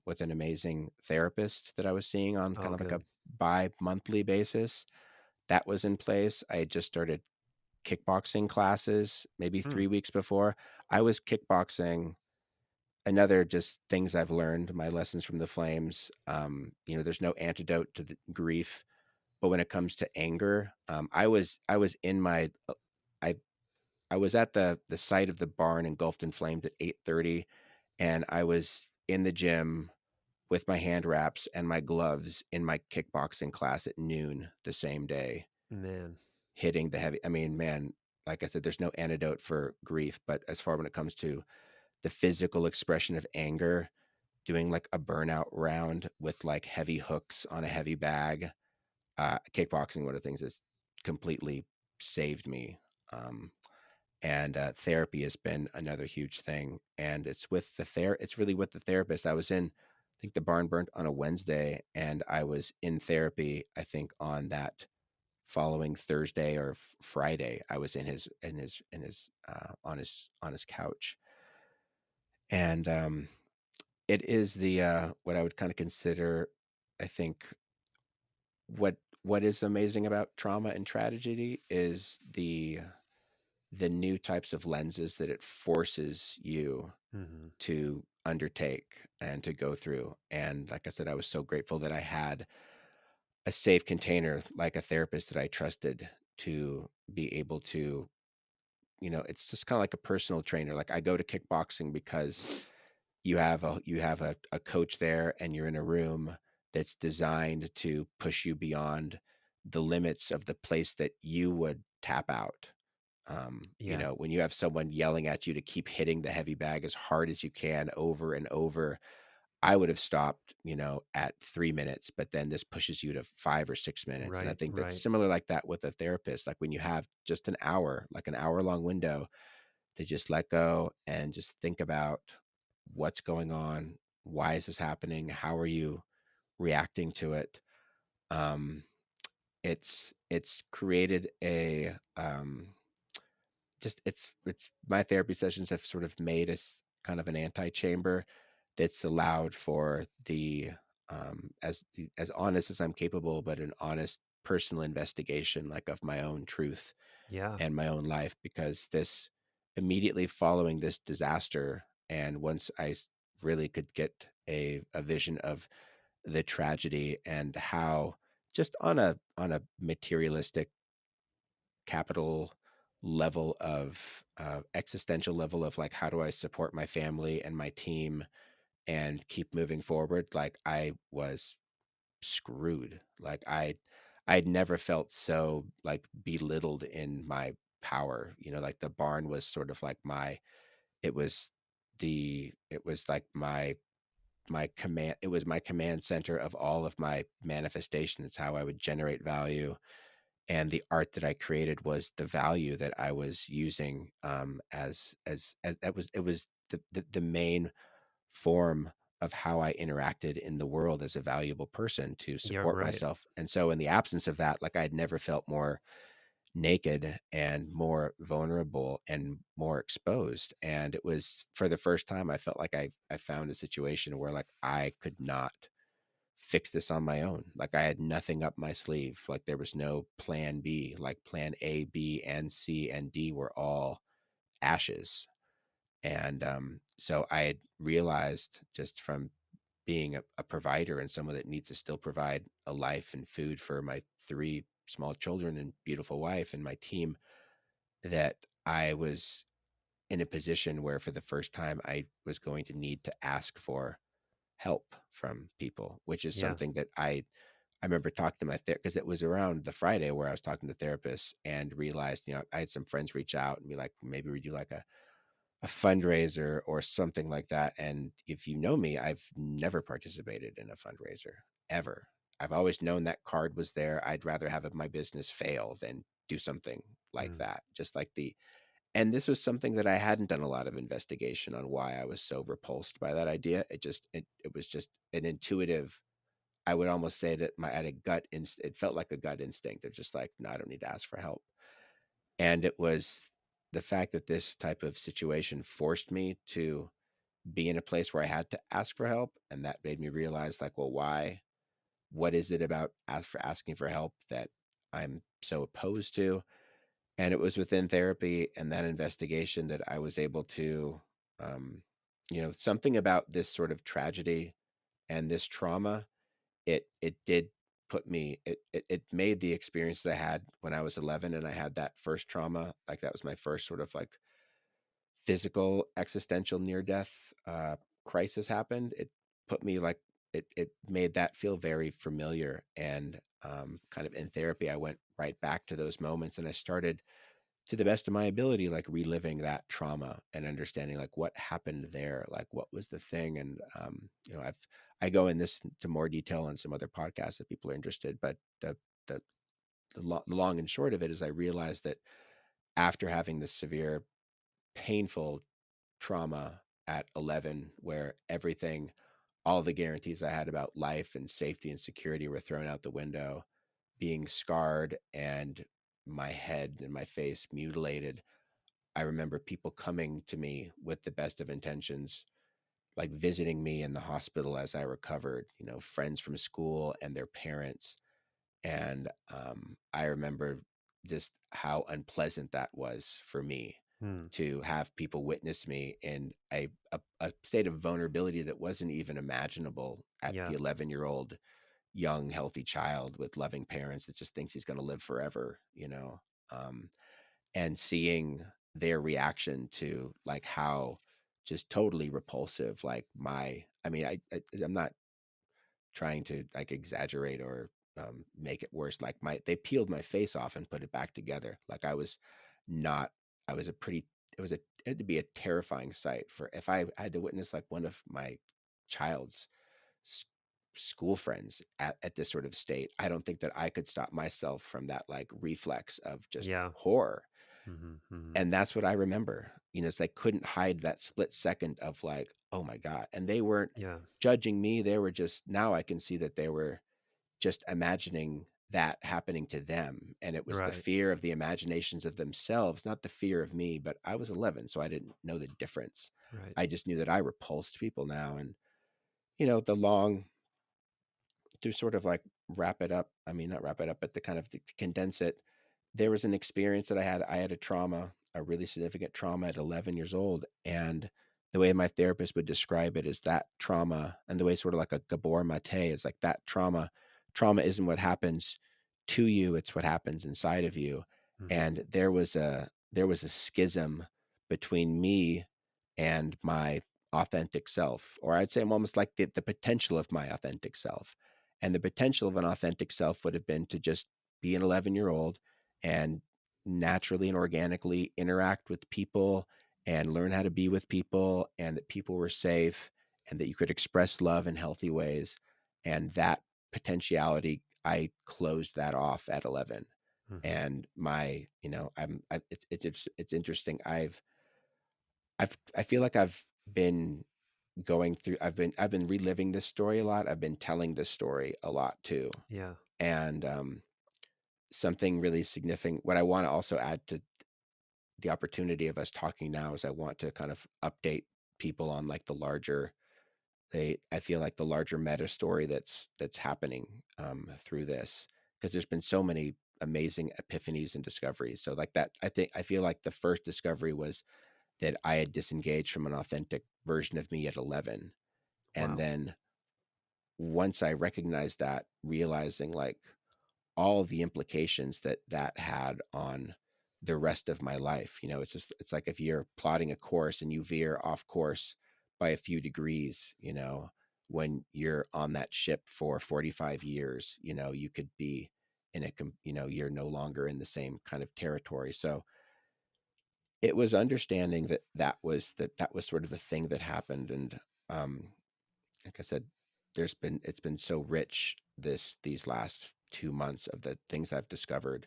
A: with an amazing therapist that I was seeing on
B: Oh,
A: kind of like a
B: good.
A: bi-monthly basis. That was in place. I had just started kickboxing classes maybe
B: Hmm.
A: 3 weeks before. I was kickboxing. Another just things I've learned, my lessons from the flames. There's no antidote to the grief, but when it comes to anger, I was in my I I was at the site of the barn engulfed in flames at 8:30, and I was in the gym with my hand wraps and my gloves in my kickboxing class at noon the same day,
B: Man.
A: hitting the heavy. I mean, man, like I said, there's no antidote for grief, but as far when it comes to the physical expression of anger, doing like a burnout round with like heavy hooks on a heavy bag, kickboxing, one of the things that's completely saved me. And therapy has been another huge thing, and it's really with the therapist. I was in, I think the barn burnt on a Wednesday, and I was in therapy, I think on that following Thursday or Friday. I was on his couch. And it is the what I would kind of consider, I think, what is amazing about trauma and tragedy is the new types of lenses that it forces you
B: Hmm.
A: to undertake and to go through. And like I said, I was so grateful that I had a safe container, like a therapist that I trusted, to be able to, it's just kind of like a personal trainer. Like I go to kickboxing because you have a coach there, and you're in a room that's designed to push you beyond the limits of the place that you would tap out.
B: Yeah.
A: When you have someone yelling at you to keep hitting the heavy bag as hard as you can over and over, I would have stopped, at 3 minutes, but then this pushes you to 5 or 6 minutes. And I
B: Right.
A: think that's
B: Right.
A: similar like that with a therapist. Like when you have just an hour, like an hour long window, to just let go and just think about what's going on. Why is this happening? How are you reacting to it? Um, it's created a just it's my therapy sessions have sort of made us kind of an antechamber that's allowed for as honest as I'm capable, but an honest personal investigation, like of my own truth
B: Yeah.
A: and my own life. Because this immediately following this disaster, and once really could get a vision of the tragedy and how, just on a materialistic capital level of existential level of like, how do I support my family and my team and keep moving forward, like I was screwed. Like I'd never felt so like belittled in my power. Like the barn was sort of like it was it was like my command it was my command center of all of my manifestation. It's how I would generate value, and the art that I created was the value that I was using, as that was it was the main form of how I interacted in the world as a valuable person to
B: Yeah,
A: support
B: right.
A: myself. And so in the absence of that, like, I had never felt more naked and more vulnerable and more exposed. And it was for the first time I felt like I found a situation where, like, I could not fix this on my own. Like, I had nothing up my sleeve. Like, there was no plan B. Like, plan A, B, and C and D were all ashes. And so I had realized, just from being a provider and someone that needs to still provide a life and food for my three small children and beautiful wife and my team, that I was in a position where for the first time I was going to need to ask for help from people, which is
B: Yeah.
A: something that I remember talking to my therapist, because it was around the Friday where I was talking to therapists, and realized, I had some friends reach out and be like, maybe we do like a fundraiser or something like that. And if you know me, I've never participated in a fundraiser ever. I've always known that card was there. I'd rather have my business fail than do something like
B: Mm.
A: that. Just like and this was something that I hadn't done a lot of investigation on, why I was so repulsed by that idea. It was just an intuitive, I would almost say that my, at a it felt like a gut instinct of just like, no, I don't need to ask for help. And it was the fact that this type of situation forced me to be in a place where I had to ask for help. And that made me realize, like, well, why? What is it about asking for help that I'm so opposed to? And it was within therapy and that investigation that I was able to, um, something about this sort of tragedy and this trauma, it did put me, it made the experience that I had when I was 11 and I had that first trauma, like that was my first sort of like physical existential near death crisis happened. It put me like, it made that feel very familiar. And kind of in therapy, I went right back to those moments, and I started, to the best of my ability, like reliving that trauma and understanding like what happened there, like what was the thing. And I go in this to more detail on some other podcasts if people are interested, but the the long and short of it is, I realized that after having this severe, painful trauma at 11, where everything, all the guarantees I had about life and safety and security were thrown out the window, being scarred and my head and my face mutilated, I remember people coming to me with the best of intentions, like visiting me in the hospital as I recovered, friends from school and their parents. And I remember just how unpleasant that was for me,
B: Mm.
A: to have people witness me in a state of vulnerability that wasn't even imaginable at
B: Yeah.
A: the 11-year-old young, healthy child with loving parents that just thinks he's going to live forever, um, and seeing their reaction to like how just totally repulsive, like I mean, I'm not trying to like exaggerate or make it worse. Like they peeled my face off and put it back together. Like I was not, I was a pretty, it had to be a terrifying sight for, if I had to witness like one of my child's s- school friends at this sort of state. I don't think that I could stop myself from that like reflex of just
B: Yeah.
A: horror.
B: Hmm. Hmm.
A: And that's what I remember. It's like, couldn't hide that split second of like, oh my God. And they weren't
B: Yeah.
A: judging me. They were just, now I can see that they were just imagining that happening to them. And it was the
B: Right.
A: fear of the imaginations of themselves, not the fear of me. But I was 11, so I didn't know the difference.
B: Right.
A: I just knew that I repulsed people now. And, the long, to sort of like wrap it up, I mean, not wrap it up, but to kind of to condense it, there was an experience that I had a trauma, a really significant trauma at 11 years old. And the way my therapist would describe it is that trauma, and the way sort of like a Gabor Mate is like that trauma isn't what happens to you, it's what happens inside of you.
B: Hmm.
A: And there was a schism between me and my authentic self, or I'd say I'm almost like the potential of my authentic self. And the potential of an authentic self would have been to just be an 11-year-old and naturally and organically interact with people and learn how to be with people, and that people were safe, and that you could express love in healthy ways. And that potentiality, I closed that off at 11.
B: Mm-hmm.
A: And my, it's interesting. I feel like I've been I've been reliving this story a lot. I've been telling this story a lot too.
B: Yeah.
A: And something really significant, what I want to also add to the opportunity of us talking now is I want to kind of update people on like the larger, I feel like the larger meta story that's happening through this, because there's been so many amazing epiphanies and discoveries. So like that, I feel like the first discovery was that I had disengaged from an authentic version of me at 11. And
B: Wow.
A: then once I recognized that, realizing like all the implications that that had on the rest of my life. It's just, it's like if you're plotting a course and you veer off course by a few degrees, when you're on that ship for 45 years, you could be in you're no longer in the same kind of territory. So it was understanding that that was sort of the thing that happened. And like I said, it's been so rich these last 2 months of the things I've discovered,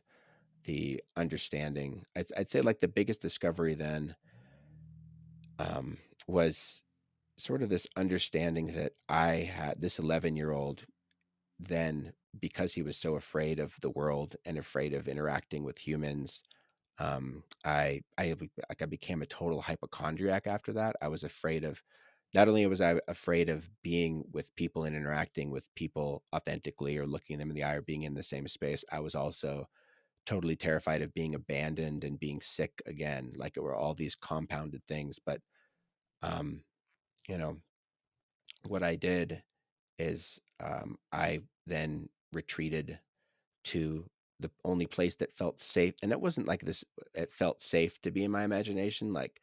A: the understanding. I'd say like the biggest discovery then um, was sort of this understanding that I had this 11-year-old then, because he was so afraid of the world and afraid of interacting with humans. I became a total hypochondriac after that. I was afraid of, not only was I afraid of being with people and interacting with people authentically or looking them in the eye or being in the same space, I was also totally terrified of being abandoned and being sick again. Like it were all these compounded things. But um, you know, what I did is I then retreated to the only place that felt safe. And it wasn't like this, it felt safe to be in my imagination. Like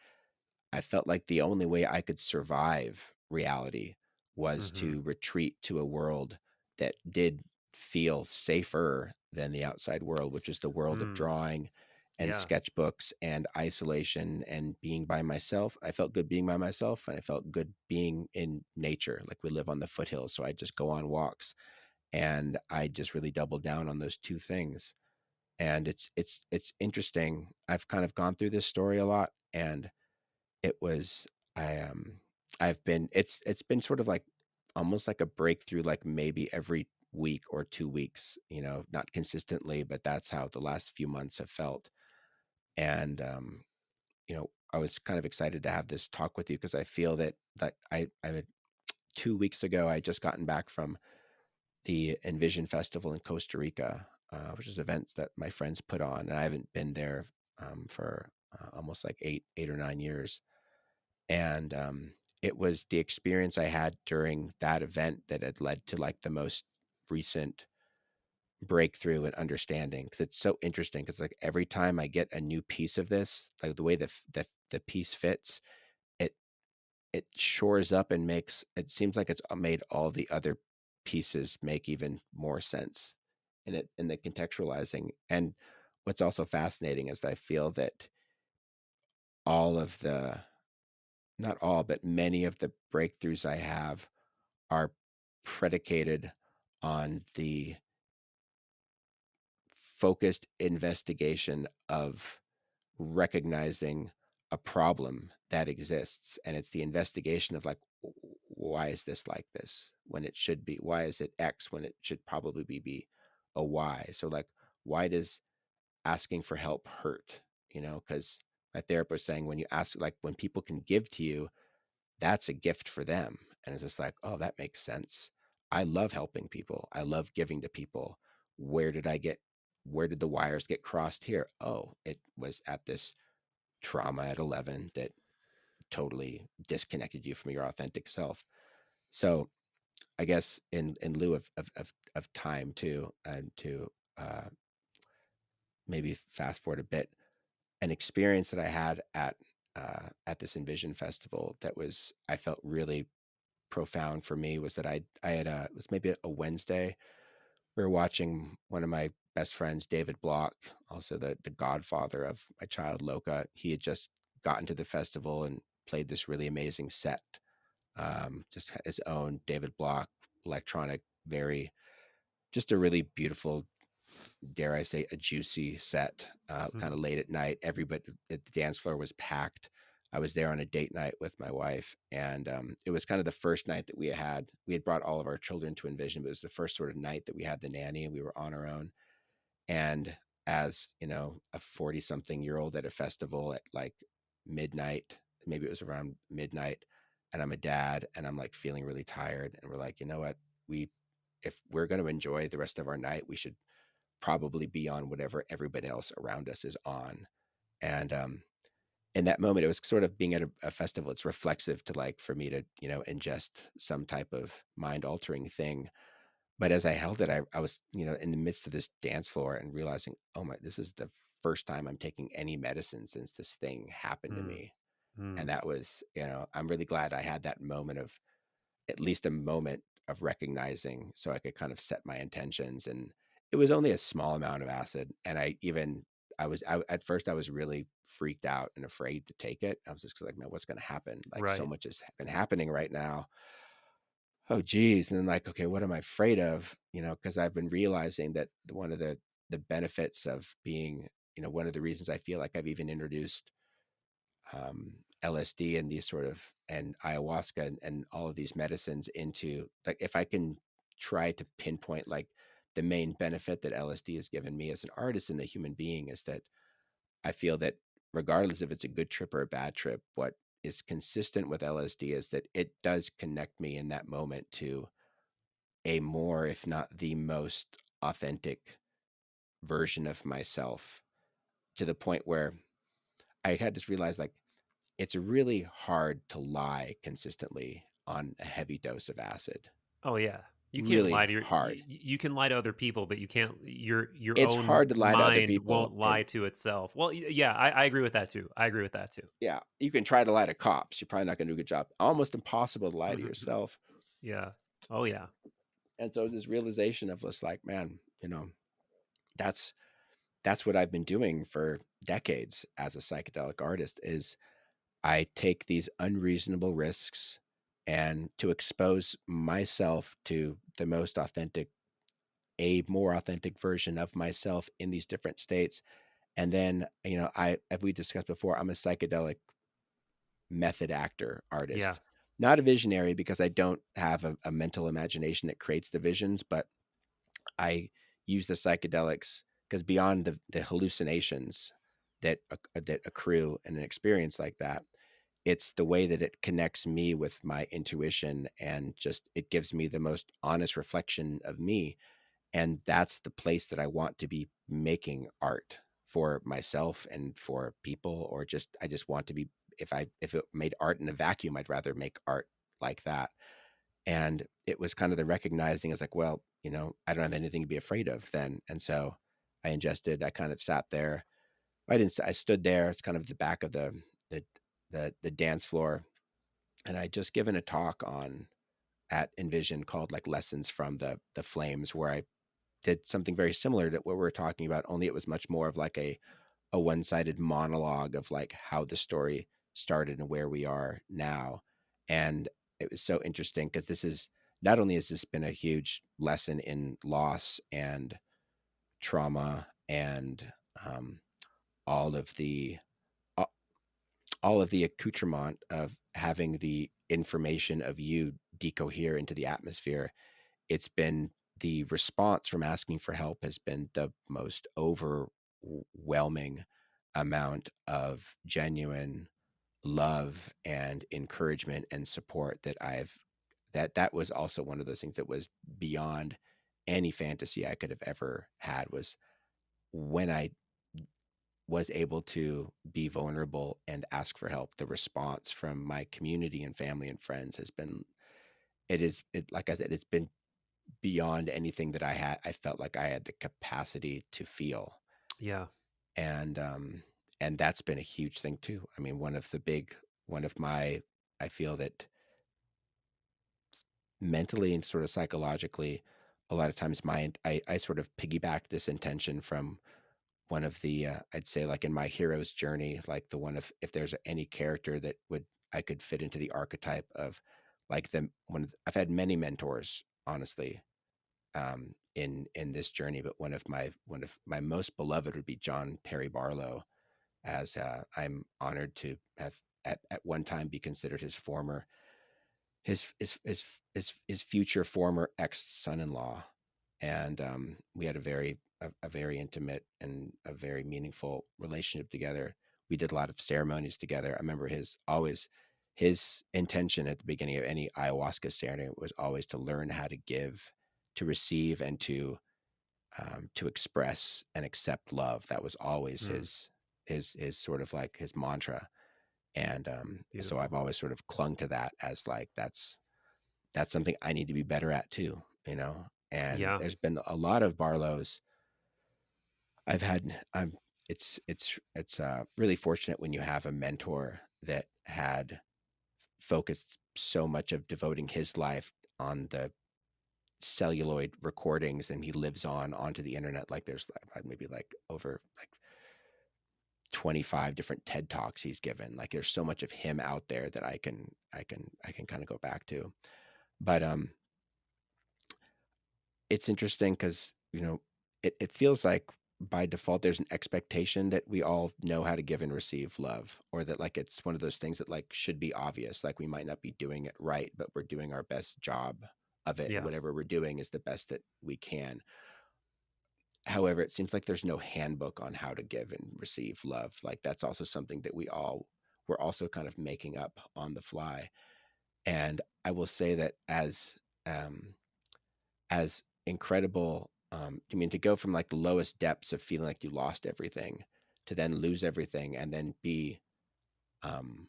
A: I felt like the only way I could survive reality was
B: Mm-hmm.
A: to retreat to a world that did feel safer than the outside world, which is the world of
B: Mm.
A: drawing and
B: Yeah.
A: sketchbooks and isolation and being by myself. I felt good being by myself, and I felt good being in nature. Like we live on the foothills, so I just go on walks, and I just really doubled down on those two things. And it's interesting. I've kind of gone through this story a lot, and it was I I've been it's been sort of like almost like a breakthrough, like maybe every week or 2 weeks, not consistently, but that's how the last few months have felt. And I was kind of excited to have this talk with you, because I feel that I had 2 weeks ago I just gotten back from the Envision Festival in Costa Rica, which is events that my friends put on, and I haven't been there for almost like 8 or 9 years. And it was the experience I had during that event that had led to like the most recent breakthrough and understanding, because it's so interesting, because like every time I get a new piece of this, like the way the piece fits, it it shores up and makes it seems like it's made all the other pieces make even more sense in the contextualizing. And what's also fascinating is I feel that all of the not all, but many of the breakthroughs I have are predicated on the focused investigation of recognizing a problem that exists. And it's the investigation of like, why is this like this when it should be? Why is it X when it should probably be a Y? So, like, why does asking for help hurt? Because my therapist saying when you ask, like, when people can give to you, that's a gift for them. And it's just like, oh, that makes sense. I love helping people. I love giving to people. Where did I get, where did the wires get crossed here? Oh, it was at this trauma at 11 that totally disconnected you from your authentic self. So I guess in lieu of time too, and to uh, maybe fast forward a bit, an experience that I had at this Envision Festival that was, I felt really profound for me, was that I had it was maybe a Wednesday. We were watching one of my best friends, David Block, also the godfather of my child Loka. He had just got into the festival and played this really amazing set. Just his own David Block electronic, very just a really beautiful, dare I say, a juicy set. Kind of late at night, everybody at the dance floor was packed. I was there on a date night with my wife, and it was kind of the first night that we had brought all of our children to Envision, but it was the first sort of night that we had the nanny and we were on our own. And as you know, a 40 something year old at a festival at like midnight, maybe it was around midnight, and I'm a dad and I'm like feeling really tired. And we're like, you know what? We, if we're going to enjoy the rest of our night, we should probably be on whatever everybody else around us is on. And in that moment, it was sort of being at a festival. It's reflexive to like for me to, you know, ingest some type of mind altering thing. But as I held it, I was, you know, in the midst of this dance floor and realizing, oh my, this is the first time I'm taking any medicine since this thing happened to
B: Mm,
A: me. And
B: mm.
A: that was, you know, I'm really glad I had that moment of at least a moment of recognizing so I could kind of set my intentions. And it was only a small amount of acid. And at first I was really freaked out and afraid to take it. I was just like, man, what's going to happen? Like so
B: Right.
A: much has been happening right now. Oh, geez. And then like, okay, what am I afraid of? You know, because I've been realizing that one of the benefits of being, you know, one of the reasons I feel like I've even introduced LSD and these sort of and ayahuasca and all of these medicines into like if I can try to pinpoint like the main benefit that LSD has given me as an artist and a human being is that I feel that regardless if it's a good trip or a bad trip, what is consistent with LSD is that it does connect me in that moment to a more, if not the most authentic version of myself to the point where I had to realize like it's really hard to lie consistently on a heavy dose of acid.
B: Oh yeah. You can't
A: Really
B: lie to
A: hard.
B: you can lie to other people, but you can't your
A: It's
B: own
A: hard to lie to other
B: mind
A: people.
B: won't
A: And
B: lie to itself. Well, yeah, I agree with that too. I agree with that too.
A: yeah, you can try to lie to cops. You're probably not going to do a good job. Almost impossible to lie to yourself.
B: Yeah. Oh yeah.
A: And so this realization of just like, man, you know, that's that's what I've been doing for decades as a psychedelic artist is I take these unreasonable risks and to expose myself to the most authentic, a more authentic version of myself in these different states. And then, you know, as we discussed before, I'm a psychedelic method actor
B: Yeah.
A: artist, not a visionary because I don't have a mental imagination that creates the visions, but I use the psychedelics because beyond the hallucinations that accrue in an experience like that, it's the way that it connects me with my intuition and just it gives me the most honest reflection of me. And that's the place that I want to be making art for myself and for people, or just I just want to be if it made art in a vacuum, I'd rather make art like that. And it was kind of the recognizing as like, well, you know, I don't have anything to be afraid of then. And so I ingested, I kind of sat there. I stood there. It's kind of the back of the, the dance floor. And I just given a talk on at Envision called like Lessons from the Flames, where I did something very similar to what we're talking about, only it was much more of like a one-sided monologue of like how the story started and where we are now. And it was so interesting because this is not only has this been a huge lesson in loss and trauma and all of the all of the accoutrement of having the information of you decohere into the atmosphere, it's been the response from asking for help has been the most overwhelming amount of genuine love and encouragement and support that that was also one of those things that was beyond any fantasy I could have ever had was when I was able to be vulnerable and ask for help. The response from my community and family and friends has been it like I said, it's been beyond anything that I felt like I had the capacity to feel.
B: Yeah.
A: And and that's been a huge thing too. I mean, one of my I feel that mentally and sort of psychologically, a lot of times I sort of piggybacked this intention from one of the I'd say like in my hero's journey, like the one of if there's any character that would I could fit into the archetype of like the one I've had many mentors, honestly, in this journey, but one of my most beloved would be John Perry Barlow, as I'm honored to have at one time be considered his former his future former ex son-in-law, and we had a very intimate and a very meaningful relationship together. We did a lot of ceremonies together. I remember his intention at the beginning of any ayahuasca ceremony was always to learn how to give, to receive, and to express and accept love. That was always
B: Mm,
A: his sort of like his mantra. And so I've
B: beautiful.
A: always sort of clung to that as like that's something I need to be better at too, you know. And
B: Yeah.
A: there's been a lot of Barlows I've had. It's really fortunate when you have a mentor that had focused so much of devoting his life on the celluloid recordings, and he lives on onto the internet. Like there's maybe like over like 25 different TED Talks he's given. Like there's so much of him out there that I can kind of go back to. But it's interesting because, you know, it feels like by default there's an expectation that we all know how to give and receive love, or that like it's one of those things that like should be obvious. Like we might not be doing it right, but we're doing our best job of it, and
B: Yeah.
A: whatever we're doing is the best that we can. However, it seems like there's no handbook on how to give and receive love. Like that's also something that we're also kind of making up on the fly. And I will say that um, as incredible, I mean, to go from like the lowest depths of feeling like you lost everything to then lose everything and then be, um,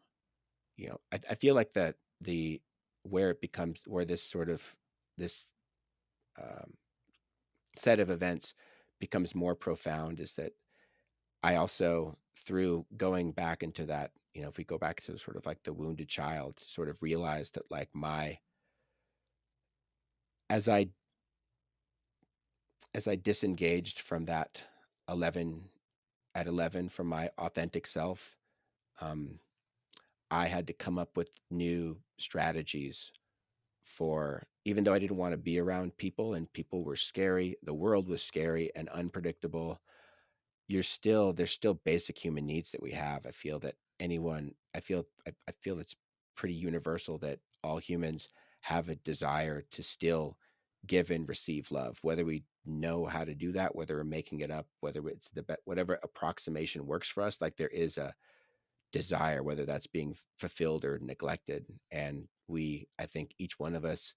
A: I feel like the where it becomes where this sort of this um, set of events becomes more profound is that I also, through going back into that, if we go back to sort of like the wounded child, sort of realized that like as I, as I disengaged from that 11 at 11 from my authentic self, um, I had to come up with new strategies for, even though I didn't want to be around people and people were scary, the world was scary and unpredictable. There's still basic human needs that we have. I feel that I feel it's pretty universal that all humans have a desire to still give and receive love, whether we know how to do that, whether we're making it up, whether it's whatever approximation works for us. Like there is a desire, whether that's being fulfilled or neglected. And I think each one of us,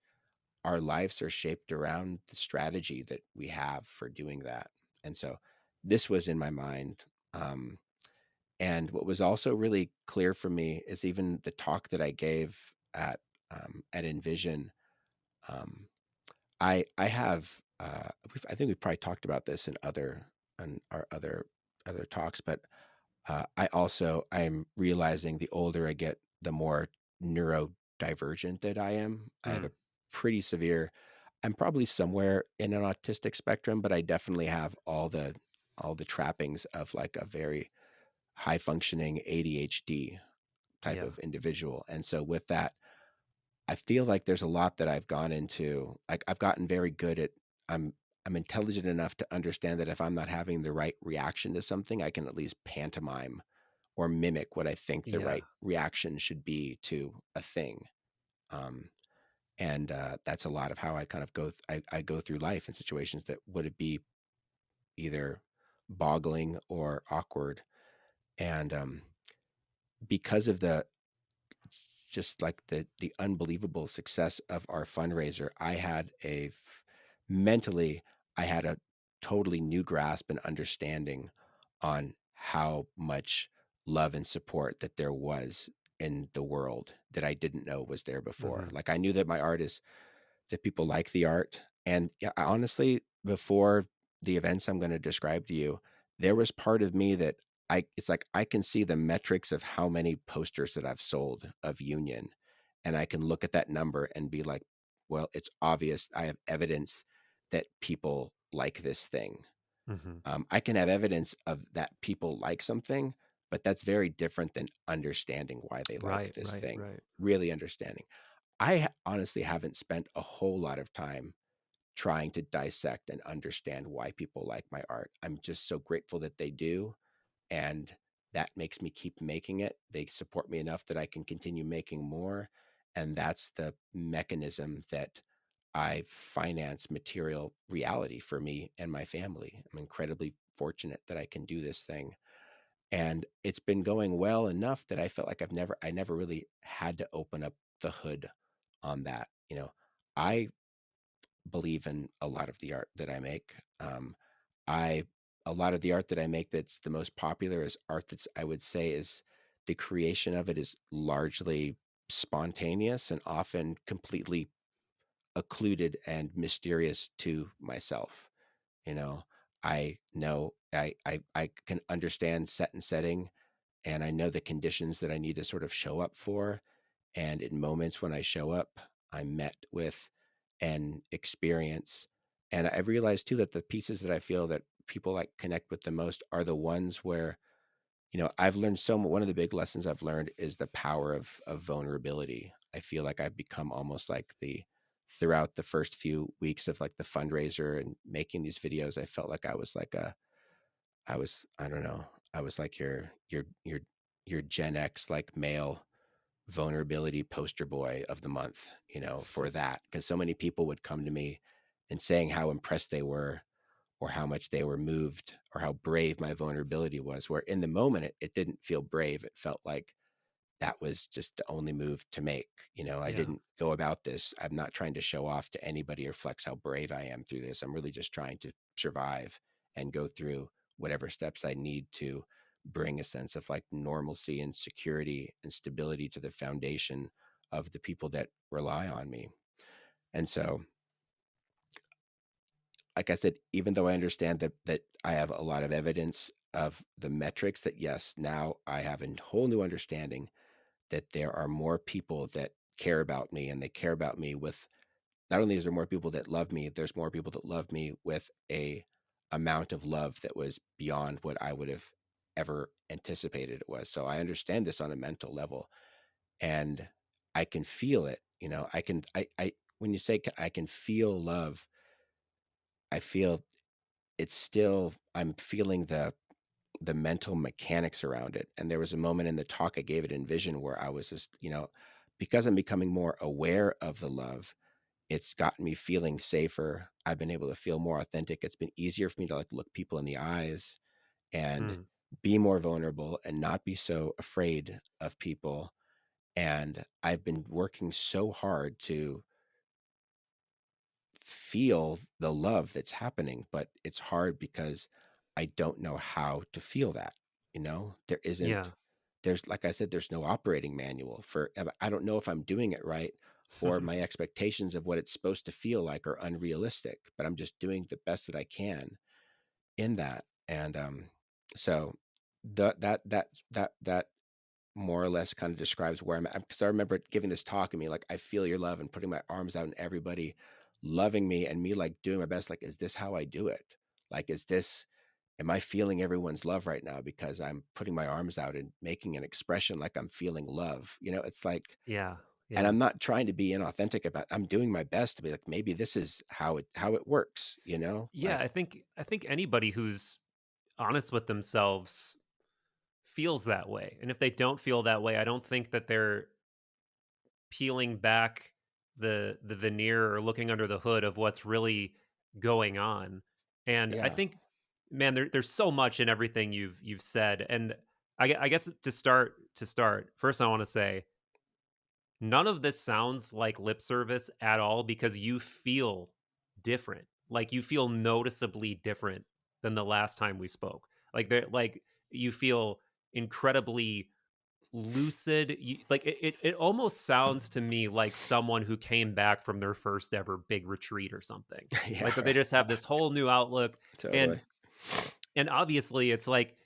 A: our lives are shaped around the strategy that we have for doing that. And so this was in my mind. Um, and what was also really clear for me is even the talk that I gave at Envision. Um, I have I think we've probably talked about this in our other talks, but I'm realizing the older I get, the more neurodivergent that I am. I have
B: Mm,
A: a pretty severe. I'm probably somewhere in an autistic spectrum, but I definitely have all the trappings of like a very high functioning ADHD type
B: yeah.
A: of individual. And so with that, I feel like there's a lot that I've gone into. Like I've gotten very good at I'm I'm intelligent enough to understand that if I'm not having the right reaction to something, I can at least pantomime or mimic what I think the
B: Yeah.
A: right reaction should be to a thing. Um, and that's a lot of how I kind of I go through life in situations that would it be either boggling or awkward. And because of the just like the unbelievable success of our fundraiser, mentally I had a totally new grasp and understanding on how much love and support that there was in the world that I didn't know was there before.
B: Hmm.
A: Like I knew that my art is that people like the art. And yeah, honestly, before the events I'm going to describe to you, there was part of me that it's like I can see the metrics of how many posters that I've sold of Union. And I can look at that number and be like, well, it's obvious. I have evidence that people like this thing.
B: Hmm.
A: I can have evidence of that people like something, but that's very different than understanding why they like
B: Right,
A: this
B: right,
A: thing,
B: right.
A: really understanding. Honestly haven't spent a whole lot of time trying to dissect and understand why people like my art. I'm just so grateful that they do, and that makes me keep making it. They support me enough that I can continue making more, and that's the mechanism that I finance material reality for me and my family. I'm incredibly fortunate that I can do this thing, and it's been going well enough that I felt like I never really had to open up the hood on that. I believe in a lot of the art that I make. I A lot of the art that I make that's the most popular is art that's, I would say, is the creation of it is largely spontaneous and often completely occluded and mysterious to myself. You know, I can understand set and setting, and I know the conditions that I need to sort of show up for. And in moments when I show up, I'm met with an experience. And I've realized too that the pieces that I feel that people like connect with the most are the ones where, I've learned so much. One of the big lessons I've learned is the power of vulnerability. I feel like I've become almost like throughout the first few weeks of like the fundraiser and making these videos, I felt like I don't know, I was like your Gen X like male vulnerability poster boy of the month, for that. Because so many people would come to me and saying how impressed they were or how much they were moved or how brave my vulnerability was, where in the moment it didn't feel brave. It felt like that was just the only move to make. I
B: Yeah.
A: didn't go about this. I'm not trying to show off to anybody or flex how brave I am through this. I'm really just trying to survive and go through whatever steps I need to bring a sense of like normalcy and security and stability to the foundation of the people that rely on me. And so, like I said, even though I understand that I have a lot of evidence of the metrics, that yes, now I have a whole new understanding that there are more people that care about me, and they care about me with, not only is there more people that love me, there's more people that love me with a amount of love that was beyond what I would have ever anticipated it was. So I understand this on a mental level, and I can feel it. I when you say I can feel love, I feel it's still, I'm feeling the mental mechanics around it. And there was a moment in the talk I gave it in Vision where I was just, because I'm becoming more aware of the love, it's gotten me feeling safer. I've been able to feel more authentic. It's been easier for me to like look people in the eyes and
B: Mm.
A: be more vulnerable and not be so afraid of people. And I've been working so hard to feel the love that's happening, but it's hard because I don't know how to feel that. There
B: Yeah.
A: isn't, there's, like I said, there's no operating manual for, and I don't know if I'm doing it right, or my expectations of what it's supposed to feel like are unrealistic, but I'm just doing the best that I can in that. And so that more or less kind of describes where I'm at. Because I remember giving this talk and me like, I feel your love, and putting my arms out and everybody loving me, and me like doing my best. Like, is this how I do it? Like, am I feeling everyone's love right now because I'm putting my arms out and making an expression like I'm feeling love? It's like,
B: Yeah.
A: and
B: Yeah.
A: I'm not trying to be inauthentic about, I'm doing my best to be like, maybe this is how it works,
B: Yeah.
A: like,
B: I think anybody who's honest with themselves feels that way. And if they don't feel that way, I don't think that they're peeling back the veneer or looking under the hood of what's really going on. And I
A: yeah,
B: think, man, there's so much in everything you've said. And I guess to start, first I want to say none of this sounds like lip service at all because you feel different. Like you feel noticeably different than the last time we spoke. Like you feel incredibly lucid. Like it almost sounds to me like someone who came back from their first ever big retreat or something.
A: yeah,
B: Like that they
A: right,
B: just have this whole new outlook.
A: totally,
B: And obviously it's like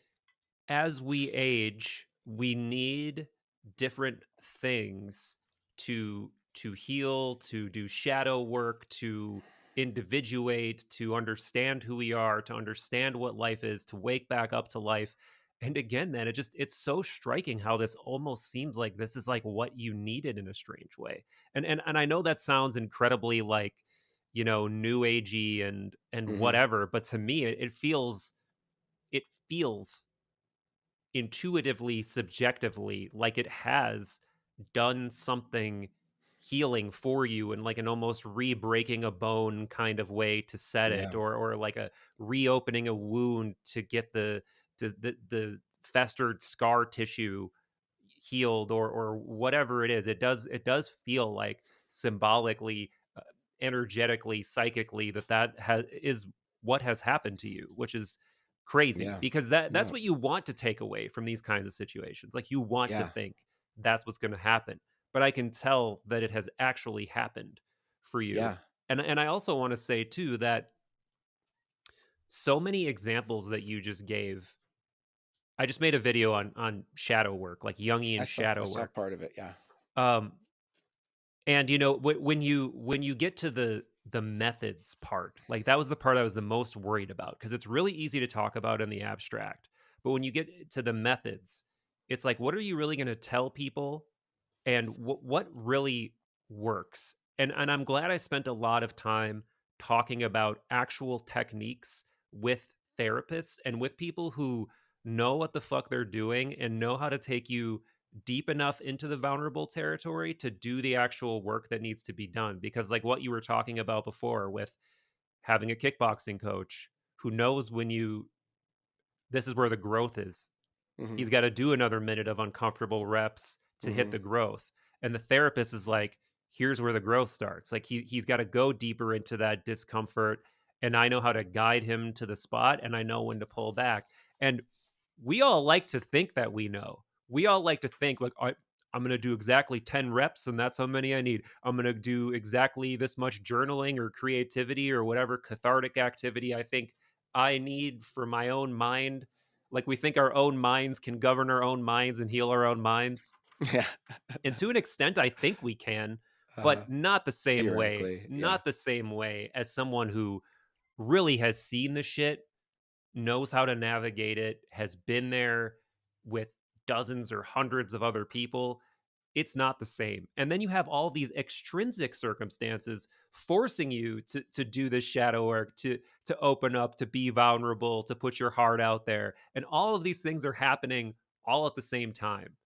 B: as we age, we need different things to heal, to do shadow work, to individuate, to understand who we are, to understand what life is, to wake back up to life. And again, man, it's so striking how this almost seems like this is like what you needed in a strange way. And I know that sounds incredibly like, new agey and
A: Hmm.
B: whatever, but to me it feels intuitively, subjectively, like it has done something healing for you in like an almost re-breaking a bone kind of way to set it,
A: Yeah.
B: or like a reopening a wound to get the festered scar tissue healed, or whatever it is. It does feel like symbolically, uh, energetically, psychically, is what has happened to you, which is crazy,
A: Yeah.
B: because that's
A: No.
B: what you want to take away from these kinds of situations. Like, you want to
A: Yeah.
B: think that's what's going to happen, but I can tell that it has actually happened for you.
A: Yeah.
B: And I also want to say too that so many examples that you just gave. I just made a video on shadow work, like Jungian
A: I
B: shadow
A: saw
B: work.
A: part of it. Yeah.
B: Um, and when you get to the methods part, like that was the part I was the most worried about, because it's really easy to talk about in the abstract, but when you get to the methods, it's like, what are you really going to tell people, and what really works? And I'm glad I spent a lot of time talking about actual techniques with therapists and with people who know what the fuck they're doing and know how to take you deep enough into the vulnerable territory to do the actual work that needs to be done. Because, like what you were talking about before with having a kickboxing coach who knows when you this is where the growth is.
A: Hmm.
B: He's got to do another minute of uncomfortable reps to hit
A: Hmm.
B: the growth. And the therapist is like, here's where the growth starts. Like, he's got to go deeper into that discomfort. And I know how to guide him to the spot, and I know when to pull back. And we all like to think that we know. We all like to think, like, I'm going to do exactly 10 reps, and that's how many I need. I'm going to do exactly this much journaling or creativity or whatever cathartic activity I think I need for my own mind. Like, we think our own minds can govern our own minds and heal our own minds.
A: Yeah.
B: And to an extent, I think we can,
A: Uh,
B: but not the same way.
A: Theoretically. Yeah.
B: Not the same way as someone who really has seen the shit, knows how to navigate it, has been there with dozens or hundreds of other people. It's not the same. And then you have all these extrinsic circumstances forcing you to do this shadow work, to open up, to be vulnerable, to put your heart out there. And all of these things are happening all at the same time.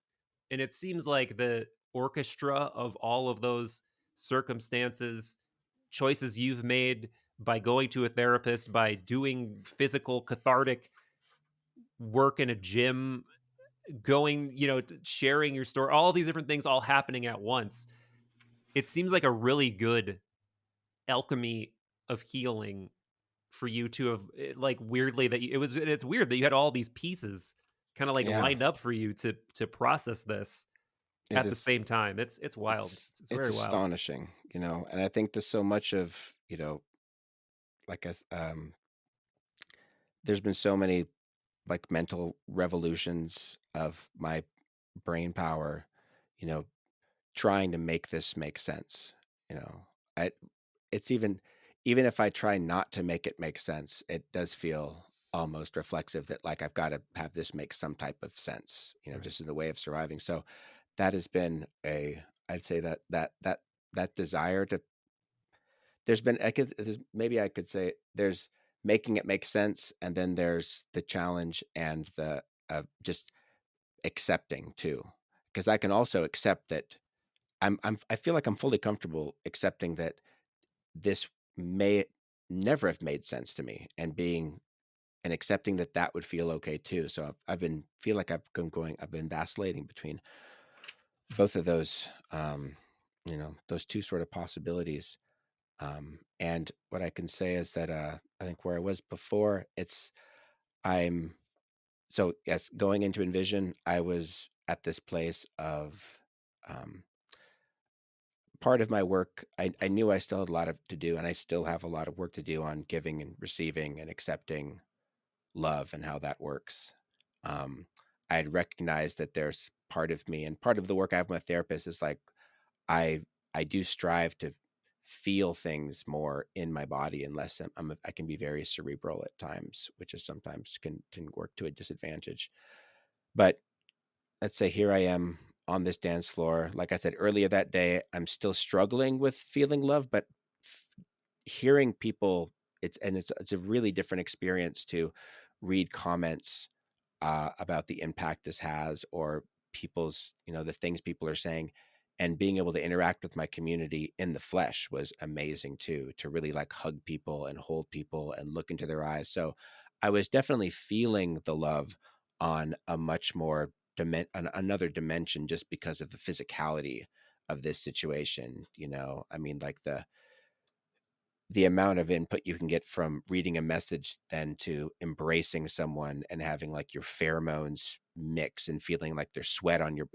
B: And it seems like the orchestra of all of those circumstances, choices you've made by going to a therapist, by doing physical cathartic work in a gym, going, sharing your story, all these different things all happening at once. It seems like a really good alchemy of healing for you to have, like, weirdly, that it's weird that you had all these pieces kind of like
A: Yeah.
B: lined up for you to process this
A: It
B: at the
A: is.
B: same time. It's wild. It's
A: It's
B: very wild.
A: astonishing, and I think there's so much of, like there's been so many like mental revolutions of my brain power, you know, trying to make this make sense. You know, I it's even if I try not to make it make sense, it does feel almost reflexive that like I've got to have this make some type of sense,
B: Right.
A: just in the way of surviving. So that has been I'd say that desire to maybe I could say there's making it make sense, and then there's the challenge and the just accepting too, because I can also accept that I feel like I'm fully comfortable accepting that this may never have made sense to me, and accepting that that would feel okay too. So I've been feel like I've been vacillating between both of those, those two sort of possibilities. And what I can say is that I think where I was before, I'm so yes, going into Envision, I was at this place of um, part of my work. I knew I still had a lot of to do, and I still have a lot of work to do on giving and receiving and accepting love and how that works. Um, I had recognized that there's part of me, and part of the work I have with my therapist is like I I do strive to feel things more in my body, unless I can be very cerebral at times, which is sometimes can work to a disadvantage. But let's say here I am on this dance floor. Like I said earlier that day, I'm still struggling with feeling love, but f- hearing people, it's a really different experience to read comments about the impact this has, or people's, the things people are saying, and being able to interact with my community in the flesh was amazing too, to really like hug people and hold people and look into their eyes. So I was definitely feeling the love on a much more on another dimension, just because of the physicality of this situation. I mean, like the amount of input you can get from reading a message, then to embracing someone and having like your pheromones mix and feeling like there's sweat on your,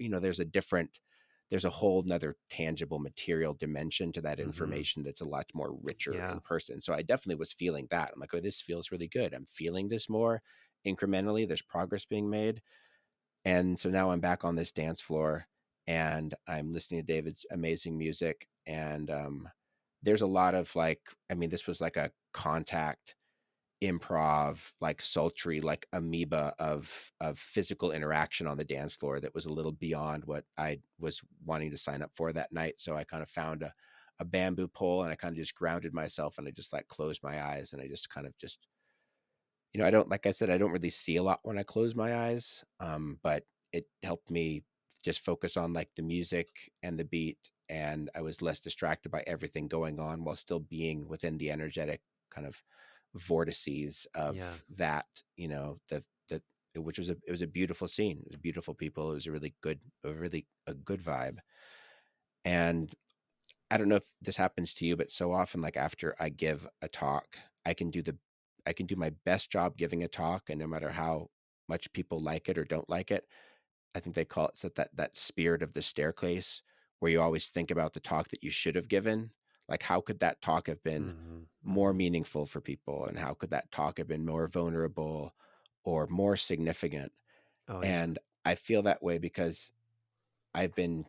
A: there's a whole nother tangible material dimension to that
B: Hmm.
A: information that's a lot more richer
B: Yeah.
A: in person. So I definitely was feeling that. I'm like, oh, this feels really good. I'm feeling this more incrementally. There's progress being made. And so now I'm back on this dance floor, and I'm listening to David's amazing music. And there's a lot of like, I mean, this was like a contact improv, like sultry, like amoeba of physical interaction on the dance floor that was a little beyond what I was wanting to sign up for that night. So I kind of found a bamboo pole, and I kind of just grounded myself, and I just like closed my eyes, and I just kind of just, I don't, like I said, I don't really see a lot when I close my eyes. But it helped me just focus on like the music and the beat, and I was less distracted by everything going on, while still being within the energetic kind of vortices of
B: Yeah.
A: that, the which was it was a beautiful scene. It was beautiful people. It was a good vibe. And I don't know if this happens to you, but so often, like after I give a talk, I can do the I can do my best job giving a talk, and no matter how much people like it or don't like it, I think they call it that spirit of the staircase, where you always think about the talk that you should have given. Like, how could that talk have been
B: Hmm.
A: more
B: Hmm.
A: meaningful for people, and how could that talk have been more vulnerable or more significant?
B: Oh yeah.
A: And I feel that way because I've been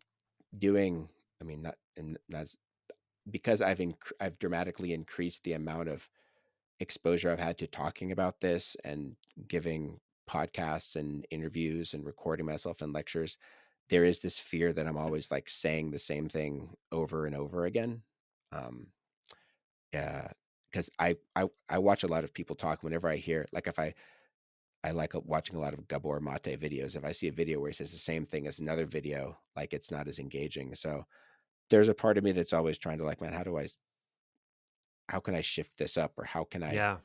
A: doing, I mean, not because I've dramatically increased the amount of exposure I've had to talking about this and giving podcasts and interviews and recording myself in lectures. There is this fear that I'm always like saying the same thing over and over again. Um, yeah, because I watch a lot of people talk. Whenever I hear, like, if I like watching a lot of Gabor Mate videos. If I see a video where he says the same thing as another video, like, it's not as engaging. So there's a part of me that's always trying to, like, man, how can I shift this up, or
B: Yeah.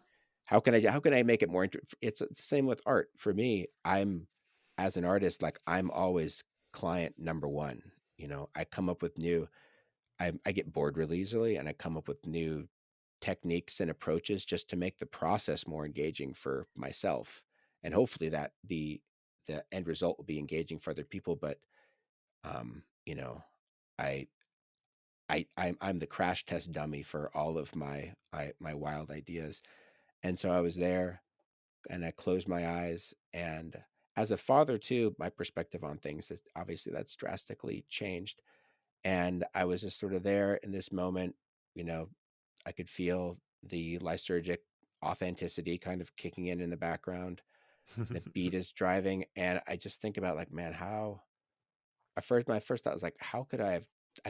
A: how can I make it more it's the same with art. For me, as an artist, like, I'm always client number one. I come up with I get bored really easily, and I come up with new techniques and approaches just to make the process more engaging for myself. And hopefully that the end result will be engaging for other people. But um, you know, I I'm the crash test dummy for all of my wild ideas. And so I was there, and I closed my eyes. And as a father too, my perspective on things is obviously that's drastically changed. And I was just sort of there in this moment. you know I could feel the lysergic authenticity kind of kicking in the background. The beat is driving, and I just think about, like, man, how my first thought was like, how could I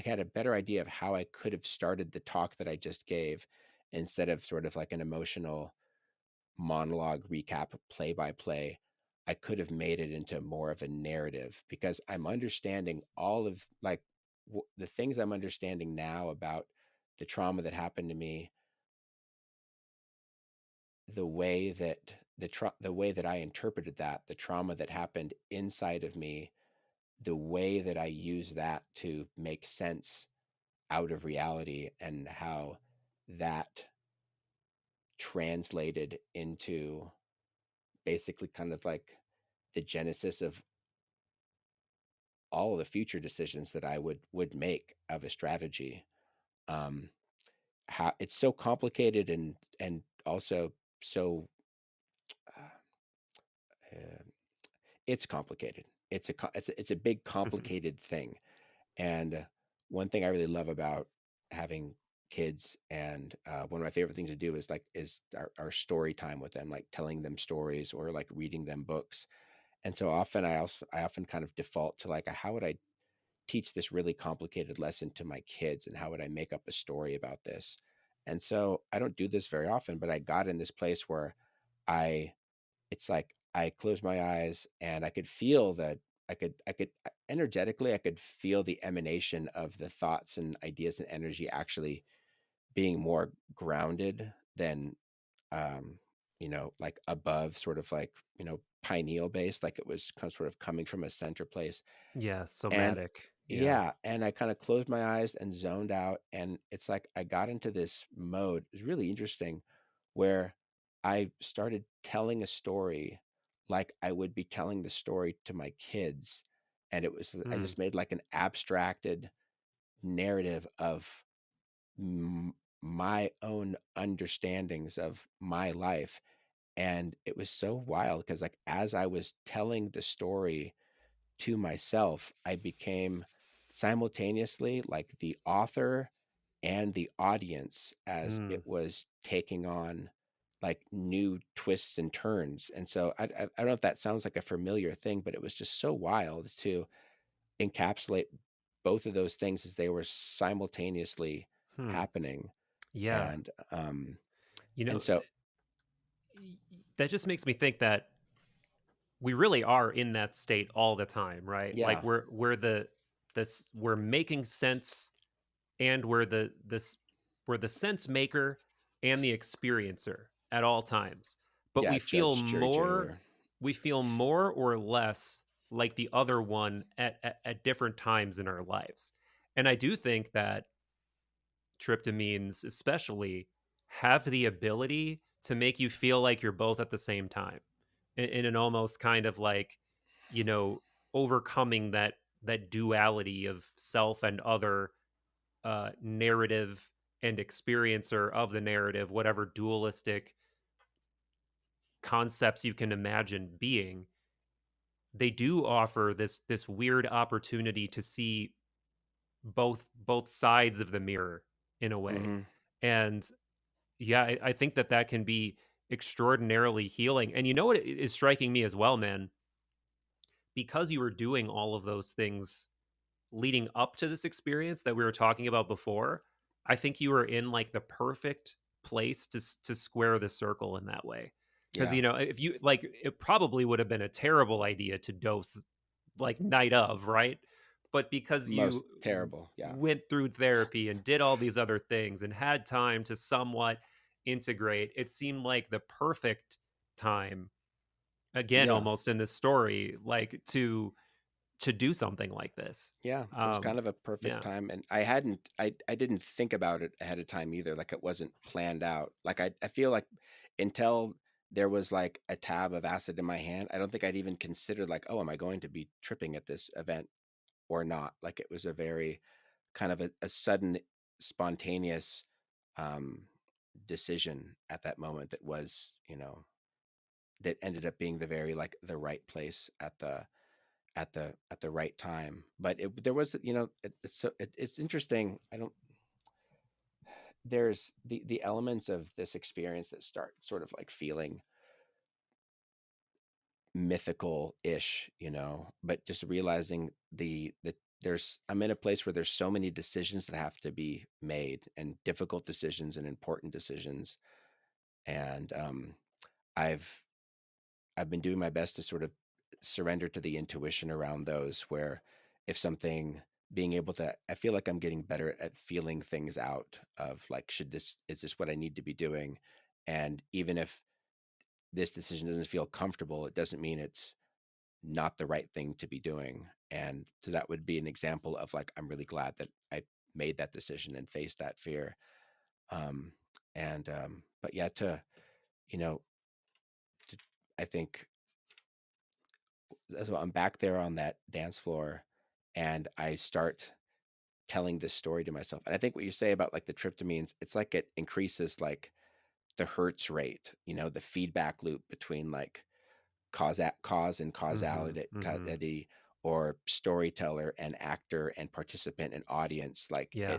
A: had a better idea of how I could have started the talk that I just gave, instead of sort of like an emotional monologue recap, play by play. I could have made it into more of a narrative, because I'm understanding all of, like, the things I'm understanding now about the trauma that happened to me, the way that the way that I interpreted that, the trauma that happened inside of me, the way that I use that to make sense out of reality, and how that translated into basically kind of like the genesis of all of the future decisions that I would make of a strategy. Um, how it's so complicated, and also so uh, uh, it's complicated. It's a big complicated thing. And one thing I really love about having kids, and one of my favorite things to do is our story time with them, like telling them stories or like reading them books. And so often I often kind of default to like, how would I teach this really complicated lesson to my kids, and how would I make up a story about this? And so I don't do this very often, but I got in this place where I it's like I closed my eyes and I could feel that I could energetically, I could feel the emanation of the thoughts and ideas and energy actually being more grounded than like above, sort of like, pineal based, like it was kind of sort of coming from a center place.
B: Yeah,
A: And
B: somatic. Yeah.
A: yeah, and I kind of closed my eyes and zoned out, and it's like I got into this mode. It was really interesting, where I started telling a story like I would be telling the story to my kids. And I
B: Mm,
A: just made like an abstracted narrative of my own understandings of my life. And it was so wild because, like, as I was telling the story to myself, I became simultaneously like the author and the audience, as
B: mm,
A: it was taking on like new twists and turns. And so I don't know if that sounds like a familiar thing, but it was just so wild to encapsulate both of those things as they were simultaneously
B: hmm.
A: happening.
B: Yeah.
A: And
B: You
A: and
B: know,
A: so
B: that just makes me think that we really are in that state all the time, right? Like
A: yeah,
B: we're this we're making sense, and we're the sense maker and the experiencer at all times. But
A: yeah, Judge, Jury, Jailer.
B: we feel more or less like the other one at different times in our lives. And I do think that tryptamines especially have the ability to make you feel like you're both at the same time, in an almost kind of like, you know, overcoming that duality of self and other, narrative and experiencer of the narrative, whatever dualistic concepts you can imagine being. They do offer this weird opportunity to see both sides of the mirror in a way.
A: Hmm.
B: And yeah, I think that that can be extraordinarily healing. And you know what is striking me as well, man? Because you were doing all of those things leading up to this experience that we were talking about before, I think you were in like the perfect place to square the circle in that way. Because
A: Yeah,
B: if you like, it probably would have been a terrible idea to dose like night of, right? But because
A: most
B: you
A: terrible. Yeah,
B: went through therapy and did all these other things and had time to somewhat integrate, it seemed like the perfect time, again,
A: yeah.
B: almost in this story, like to do something like this.
A: Yeah, it was
B: um
A: kind of a perfect
B: yeah.
A: time, and I didn't think about it ahead of time either, like, it wasn't planned out. Like, I feel like until there was, like, a tab of acid in my hand, I don't think I'd even considered, like, "Oh, am I going to be tripping at this event or not?" Like, it was a very kind of a sudden, spontaneous, um, decision at that moment that was, that ended up being like, the right place at the right time. But there was, it's interesting. I don't There's the elements of this experience that start sort of like feeling mythical ish, but just realizing the there's I'm in a place where there's so many decisions that have to be made, and difficult decisions and important decisions. And I've I've been doing my best to sort of surrender to the intuition around those, where if something being able to I feel like I'm getting better at feeling things out, of like, is this what I need to be doing? And even if this decision doesn't feel comfortable, it doesn't mean it's not the right thing to be doing. And so that would be an example of like, I'm really glad that I made that decision and faced that fear. Um and but yeah, you know to, I think, so I'm back there on that dance floor, and I start telling this story to myself. And I think what you say about like the tryptamines, it's like it increases like the hertz rate, the feedback loop between like cause and
B: Hmm. Hmm.
A: causality, or storyteller and actor and participant and audience. Like
B: Yeah.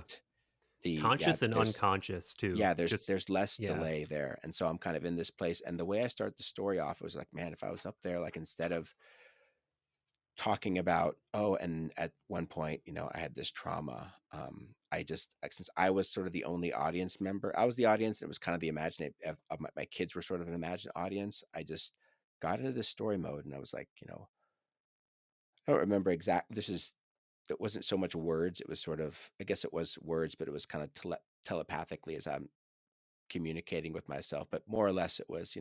A: the yeah,
B: Conscious and unconscious too.
A: yeah,
B: Just
A: there's less
B: yeah.
A: delay there. And so I'm kind of in this place. And the way I start the story off was like, man, if I was up there, like instead of talking about, oh, and at one point, I had this trauma. I just, like, since I was sort of the only audience member, I was the audience, and it was kind of the imaginative of my kids were sort of an imagined audience. I just got into this story mode, and I was like, I don't remember exact. It wasn't so much words. It was sort of, I guess it was words, but it was kind of telepathically as I'm communicating with myself. But more or less, it was,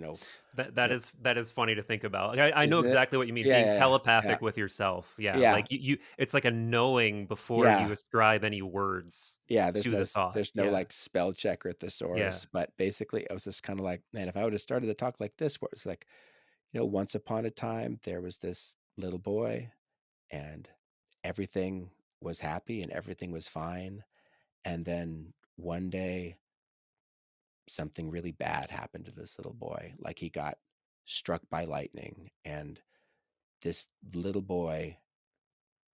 B: That
A: you know,
B: is funny to think about. Like, I know
A: isn't it?
B: exactly what you mean,
A: Yeah,
B: being
A: yeah, yeah,
B: telepathic with yourself. Yeah,
A: yeah,
B: like you it's like a knowing before
A: yeah.
B: you ascribe any words
A: Yeah,
B: to the thought.
A: there's no
B: Yeah.
A: like spell check or
B: Yeah.
A: thesaurus, but basically I was just kind of like, man, if I would have started the talk like this, where it's like, once upon a time there was this little boy and everything was happy and everything was fine. And then one day something really bad happened to this little boy. Like he got struck by lightning, and this little boy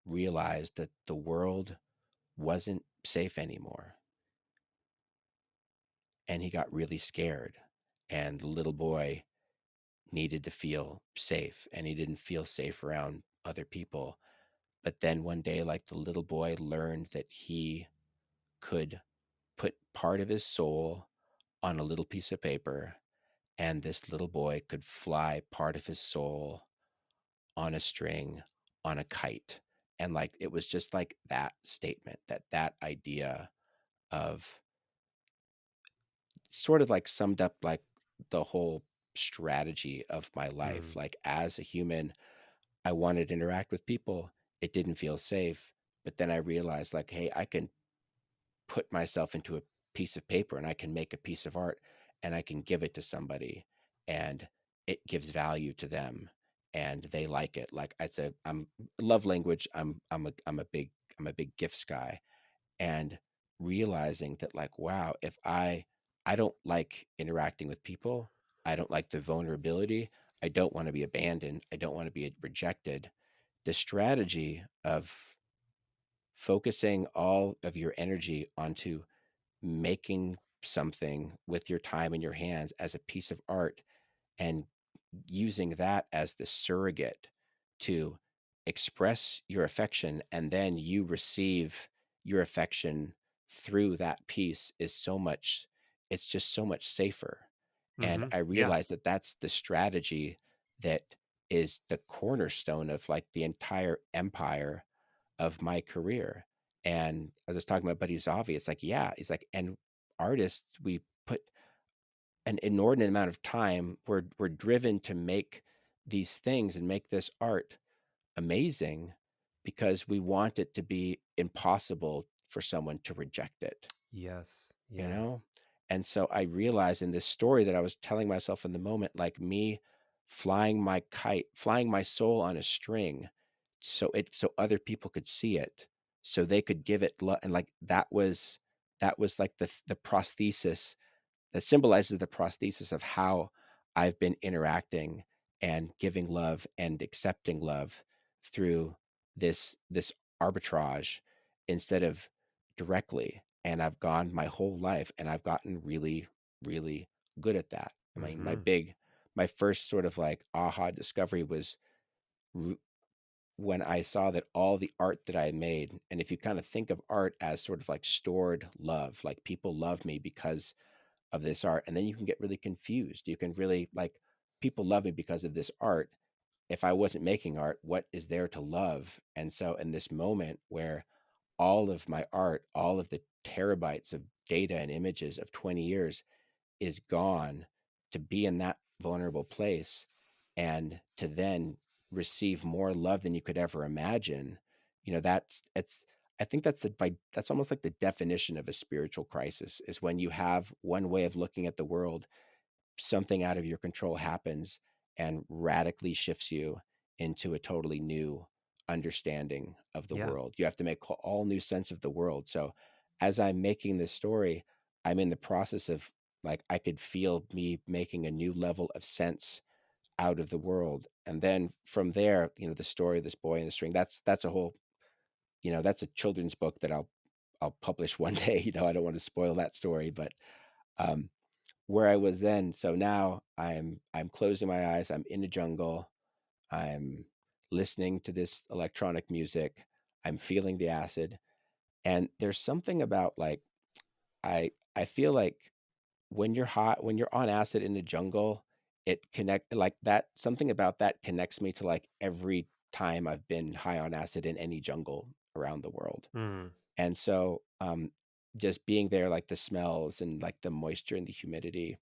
A: realized that the world wasn't safe anymore, and he got really scared. And the little boy needed to feel safe, and he didn't feel safe around other people. But then one day, like, the little boy learned that he could put part of his soul on a little piece of paper, and this little boy could fly part of his soul on a string on a kite. And like it was just like that statement, that idea of, sort of like summed up like the whole strategy of my life.
B: Mm.
A: Like as a human, I wanted to interact with people. It didn't feel safe. But then I realized, like, hey, I can put myself into a piece of paper, and I can make a piece of art, and I can give it to somebody, and it gives value to them, and they like it. Like I'm love language. I'm a big gifts guy. And realizing that, like, wow, if I don't like interacting with people, I don't like the vulnerability, I don't want to be abandoned, I don't want to be rejected. The strategy of focusing all of your energy onto making something with your time in your hands as a piece of art, and using that as the surrogate to express your affection, and then you receive your affection through that piece, is so much, it's just so much safer. And
B: Mhm.
A: I
B: Yeah.
A: realized that that's the strategy that is the cornerstone of like the entire empire of my career. And I was talking about Buddy Zavi, it's like, yeah, he's like, and artists, we put an inordinate amount of time, we're driven to make these things and make this art amazing because we want it to be impossible for someone to reject it,
B: Yes.
A: you
B: Yeah.
A: know? And so I realized in this story that I was telling myself in the moment, like me flying my kite, flying my soul on a string, so other people could see it, so they could give it love. And like that was like the prosthesis that symbolizes the prosthesis of how I've been interacting and giving love and accepting love through this arbitrage instead of directly. And I've gone my whole life, and I've gotten really, really good at that. I mean,
B: Mhm.
A: my first sort of like aha discovery was r- when I saw that all the art that I had made, and if you kind of think of art as sort of like stored love, like people love me because of this art, and then you can get really confused. You can really like, people love me because of this art. If I wasn't making art, what is there to love? And so in this moment where all of my art, all of the terabytes of data and images of 20 years is gone, to be in that vulnerable place and to then receive more love than you could ever imagine, that's it's I think that's almost like the definition of a spiritual crisis, is when you have one way of looking at the world, something out of your control happens and radically shifts you into a totally new understanding of the
B: Yeah.
A: world. You have to make all new sense of the world. So as I'm making this story, I'm in the process of, like, I could feel me making a new level of sense out of the world. And then from there, the story of this boy and the string, that's a whole, that's a children's book that I'll I'll publish one day. I don't want to spoil that story, but um, where I was then. So now I'm closing my eyes. I'm in the jungle. I'm listening to this electronic music. I'm feeling the acid, and there's something about like I feel like when you're hot, when you're on acid in the jungle, it connect like that. Something about that connects me to like every time I've been high on acid in any jungle around the world.
B: Mm.
A: And so, just being there, like the smells and like the moisture and the humidity,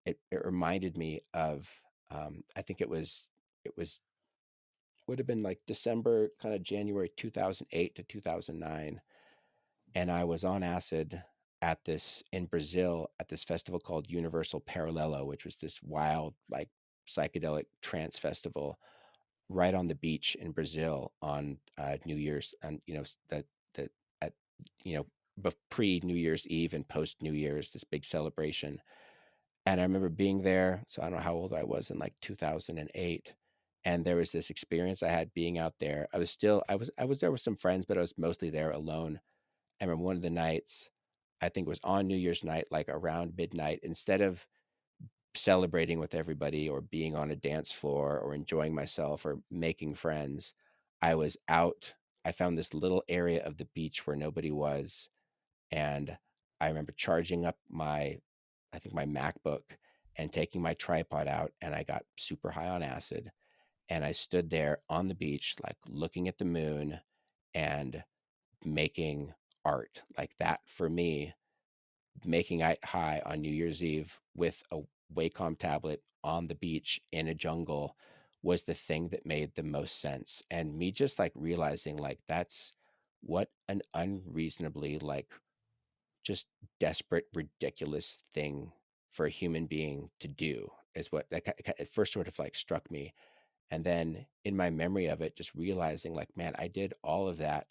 A: it reminded me of, I think it was, would have been like December, kind of January 2008 to 2009. And I was on acid in Brazil at this festival called Universal Paralelo, which was this wild, like psychedelic trance festival right on the beach in Brazil on New Year's, and that at you know pre New Year's Eve and post New Year's, this big celebration. And I remember being there. So I don't know how old I was in like 2008, and there was this experience I had being out there. I was there with some friends, but I was mostly there alone. I remember one of the nights, I think it was on New Year's night, like around midnight, instead of celebrating with everybody or being on a dance floor or enjoying myself or making friends, I was out. I found this little area of the beach where nobody was. And I remember charging up I think my MacBook and taking my tripod out, and I got super high on acid. And I stood there on the beach, like looking at the moon and making art. Like that for me, making it high on New Year's Eve with a Wacom tablet on the beach in a jungle was the thing that made the most sense. And me just like realizing like that's what an unreasonably like just desperate, ridiculous thing for a human being to do is what at first sort of like struck me. And then in my memory of it, just realizing like, man, I did all of that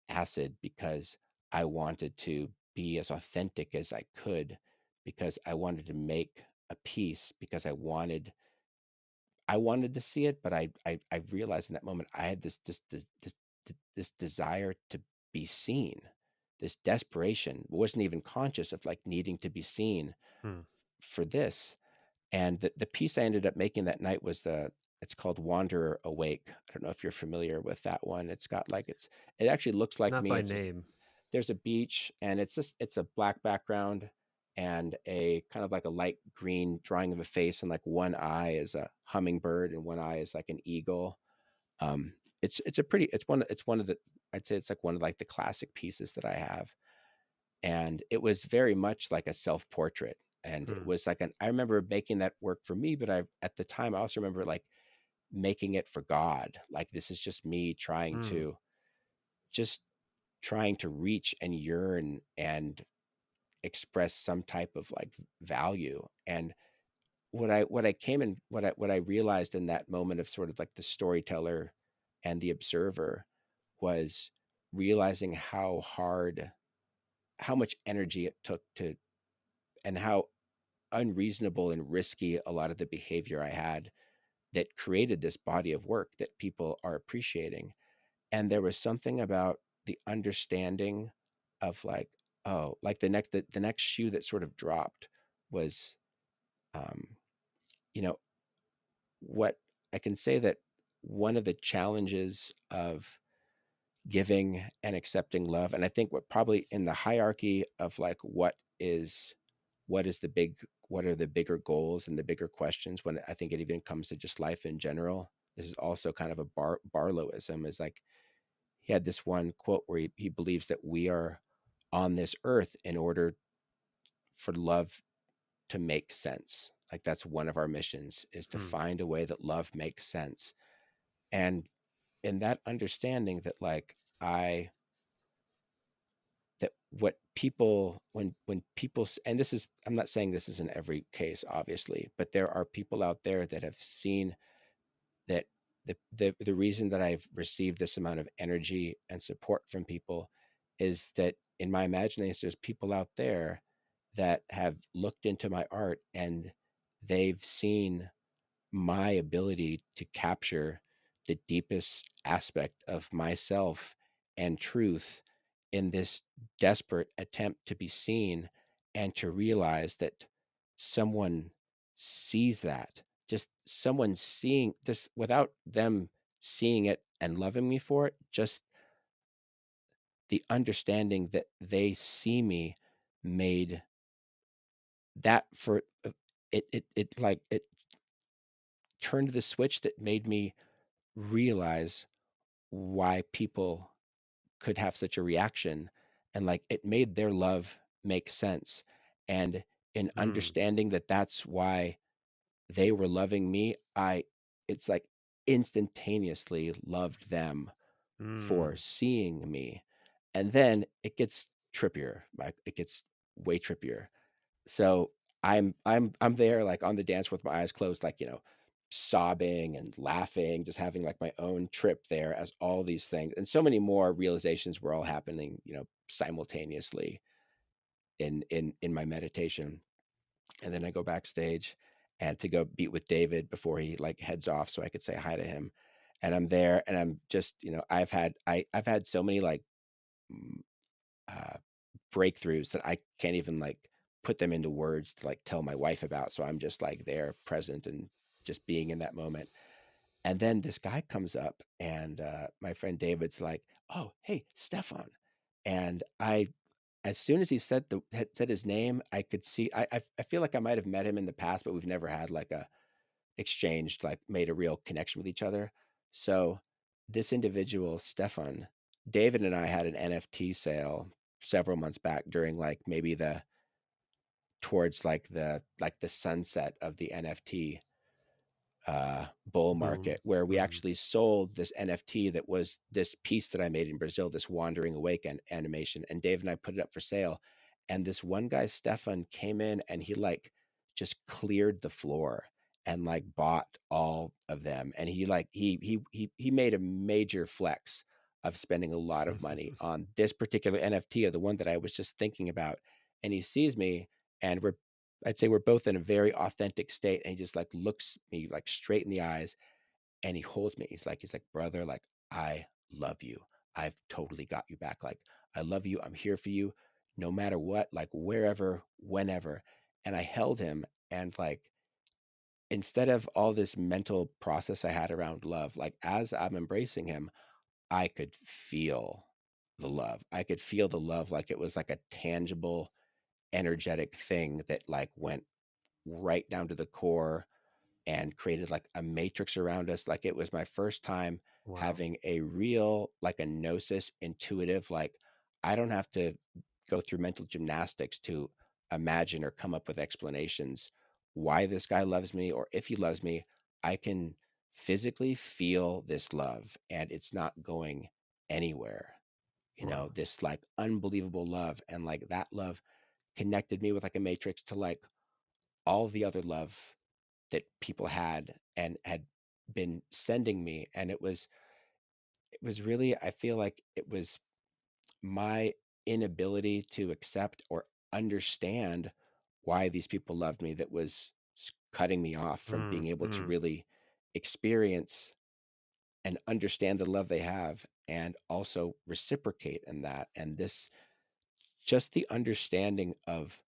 A: acid because I wanted to be as authentic as I could, because I wanted to make a piece, because I wanted to see it, but I realized in that moment I had this desire to be seen, this desperation. Wasn't even conscious of like needing to be seen
B: Mm.
A: for this. And the piece I ended up making that night was it's called Wanderer Awake. I don't know if you're familiar with that one. It's got like it actually looks like
B: Not
A: me.
B: by
A: It's just
B: name.
A: there's a beach, and it's a black background and a kind of like a light green drawing of a face, and like one eye is a hummingbird and one eye is like an eagle. um it's a pretty it's one of the I'd say it's like one of like the classic pieces that I have. And it was very much like a self-portrait, and it
B: Mm.
A: was like I remember making that work for me, but I at the time I also remember like making it for God. Like this is just me
B: Mm.
A: just trying to reach and yearn and express some type of like value. And what I realized in that moment of sort of like the storyteller and the observer was realizing how much energy it took to, and how unreasonable and risky a lot of the behavior I had that created this body of work that people are appreciating. And there was something about the understanding of like, oh, like the next shoe that sort of dropped was, um you know what I can say that one of the challenges of giving and accepting love, and I think what probably in the hierarchy of like what is the big what are the bigger goals and the bigger questions, when I think it even comes to just life in general, this is also kind of a Barlowism, is like he had this one quote where he believes that we are on this earth in order for love to make sense. Like that's one of our missions, is to
B: Mm.
A: find a way that love makes sense. And in that understanding that like I that what people when people, and this is, I'm not saying this is in every case obviously, but there are people out there that have seen that the reason that I've received this amount of energy and support from people is that in my imagination there's people out there that have looked into my art, and they've seen my ability to capture the deepest aspect of myself and truth in this desperate attempt to be seen and to realize that someone sees that, just someone seeing this without them seeing it and loving me for it, just the understanding that they see me made that for it like it turned the switch that made me realize why people could have such a reaction, and like it made their love make sense. And in
B: Mm,
A: understanding that that's why they were loving me, I it's like instantaneously loved them for
B: mm,
A: seeing me. And then it gets trippier, like it gets way trippier. So I'm there like on the dance with my eyes closed, like, sobbing and laughing, just having like my own trip there as all these things and so many more realizations were all happening, simultaneously in my meditation. And then I go backstage and to go beat with David before he like heads off so I could say hi to him. And I'm there and I'm just, I've had so many like mm, uh breakthroughs that I can't even like put them into words to like tell my wife about. So I'm just like there present and just being in that moment. And then this guy comes up and my friend David's like, "Oh, hey, Stefan." And as soon as he had said his name, I could see, I feel like I might have met him in the past, but we've never had like a exchanged, like made a real connection with each other. So this individual, Stefan, David and I had an NFT sale several months back during like maybe the towards like the sunset of the NFT bull
B: boom.
A: market where we
B: Mm,
A: actually sold this NFT that was this piece that I made in Brazil, this Wandering Awake animation. And Dave and I put it up for sale. And this one guy, Stefan, came in and he like just cleared the floor and like bought all of them. And he like he made a major flex of spending a lot of money on this particular NFT or the one that I was just thinking about. And he sees me and I'd say we're both in a very authentic state. And he just like looks me like straight in the eyes and he holds me. He's like, brother, like, I love you. I've totally got you back. Like, I love you. I'm here for you no matter what, like wherever, whenever. And I held him and like, instead of all this mental process I had around love, like as I'm embracing him, I could feel the love. I could feel the love like it was like a tangible, energetic thing that like went right down to the core and created like a matrix around us. Like it was my first time
B: wow.
A: having a real, like a gnosis, intuitive, like I don't have to go through mental gymnastics to imagine or come up with explanations why this guy loves me or if he loves me. I can physically feel this love and it's not going anywhere.
B: Wow.
A: This like unbelievable love. And like that love connected me with like a matrix to like all the other love that people had and had been sending me. And it was really, I feel like it was my inability to accept or understand why these people loved me that was cutting me off from
B: Mm,
A: being able to
B: mm,
A: really experience and understand the love they have and also reciprocate in that. And this, just the understanding of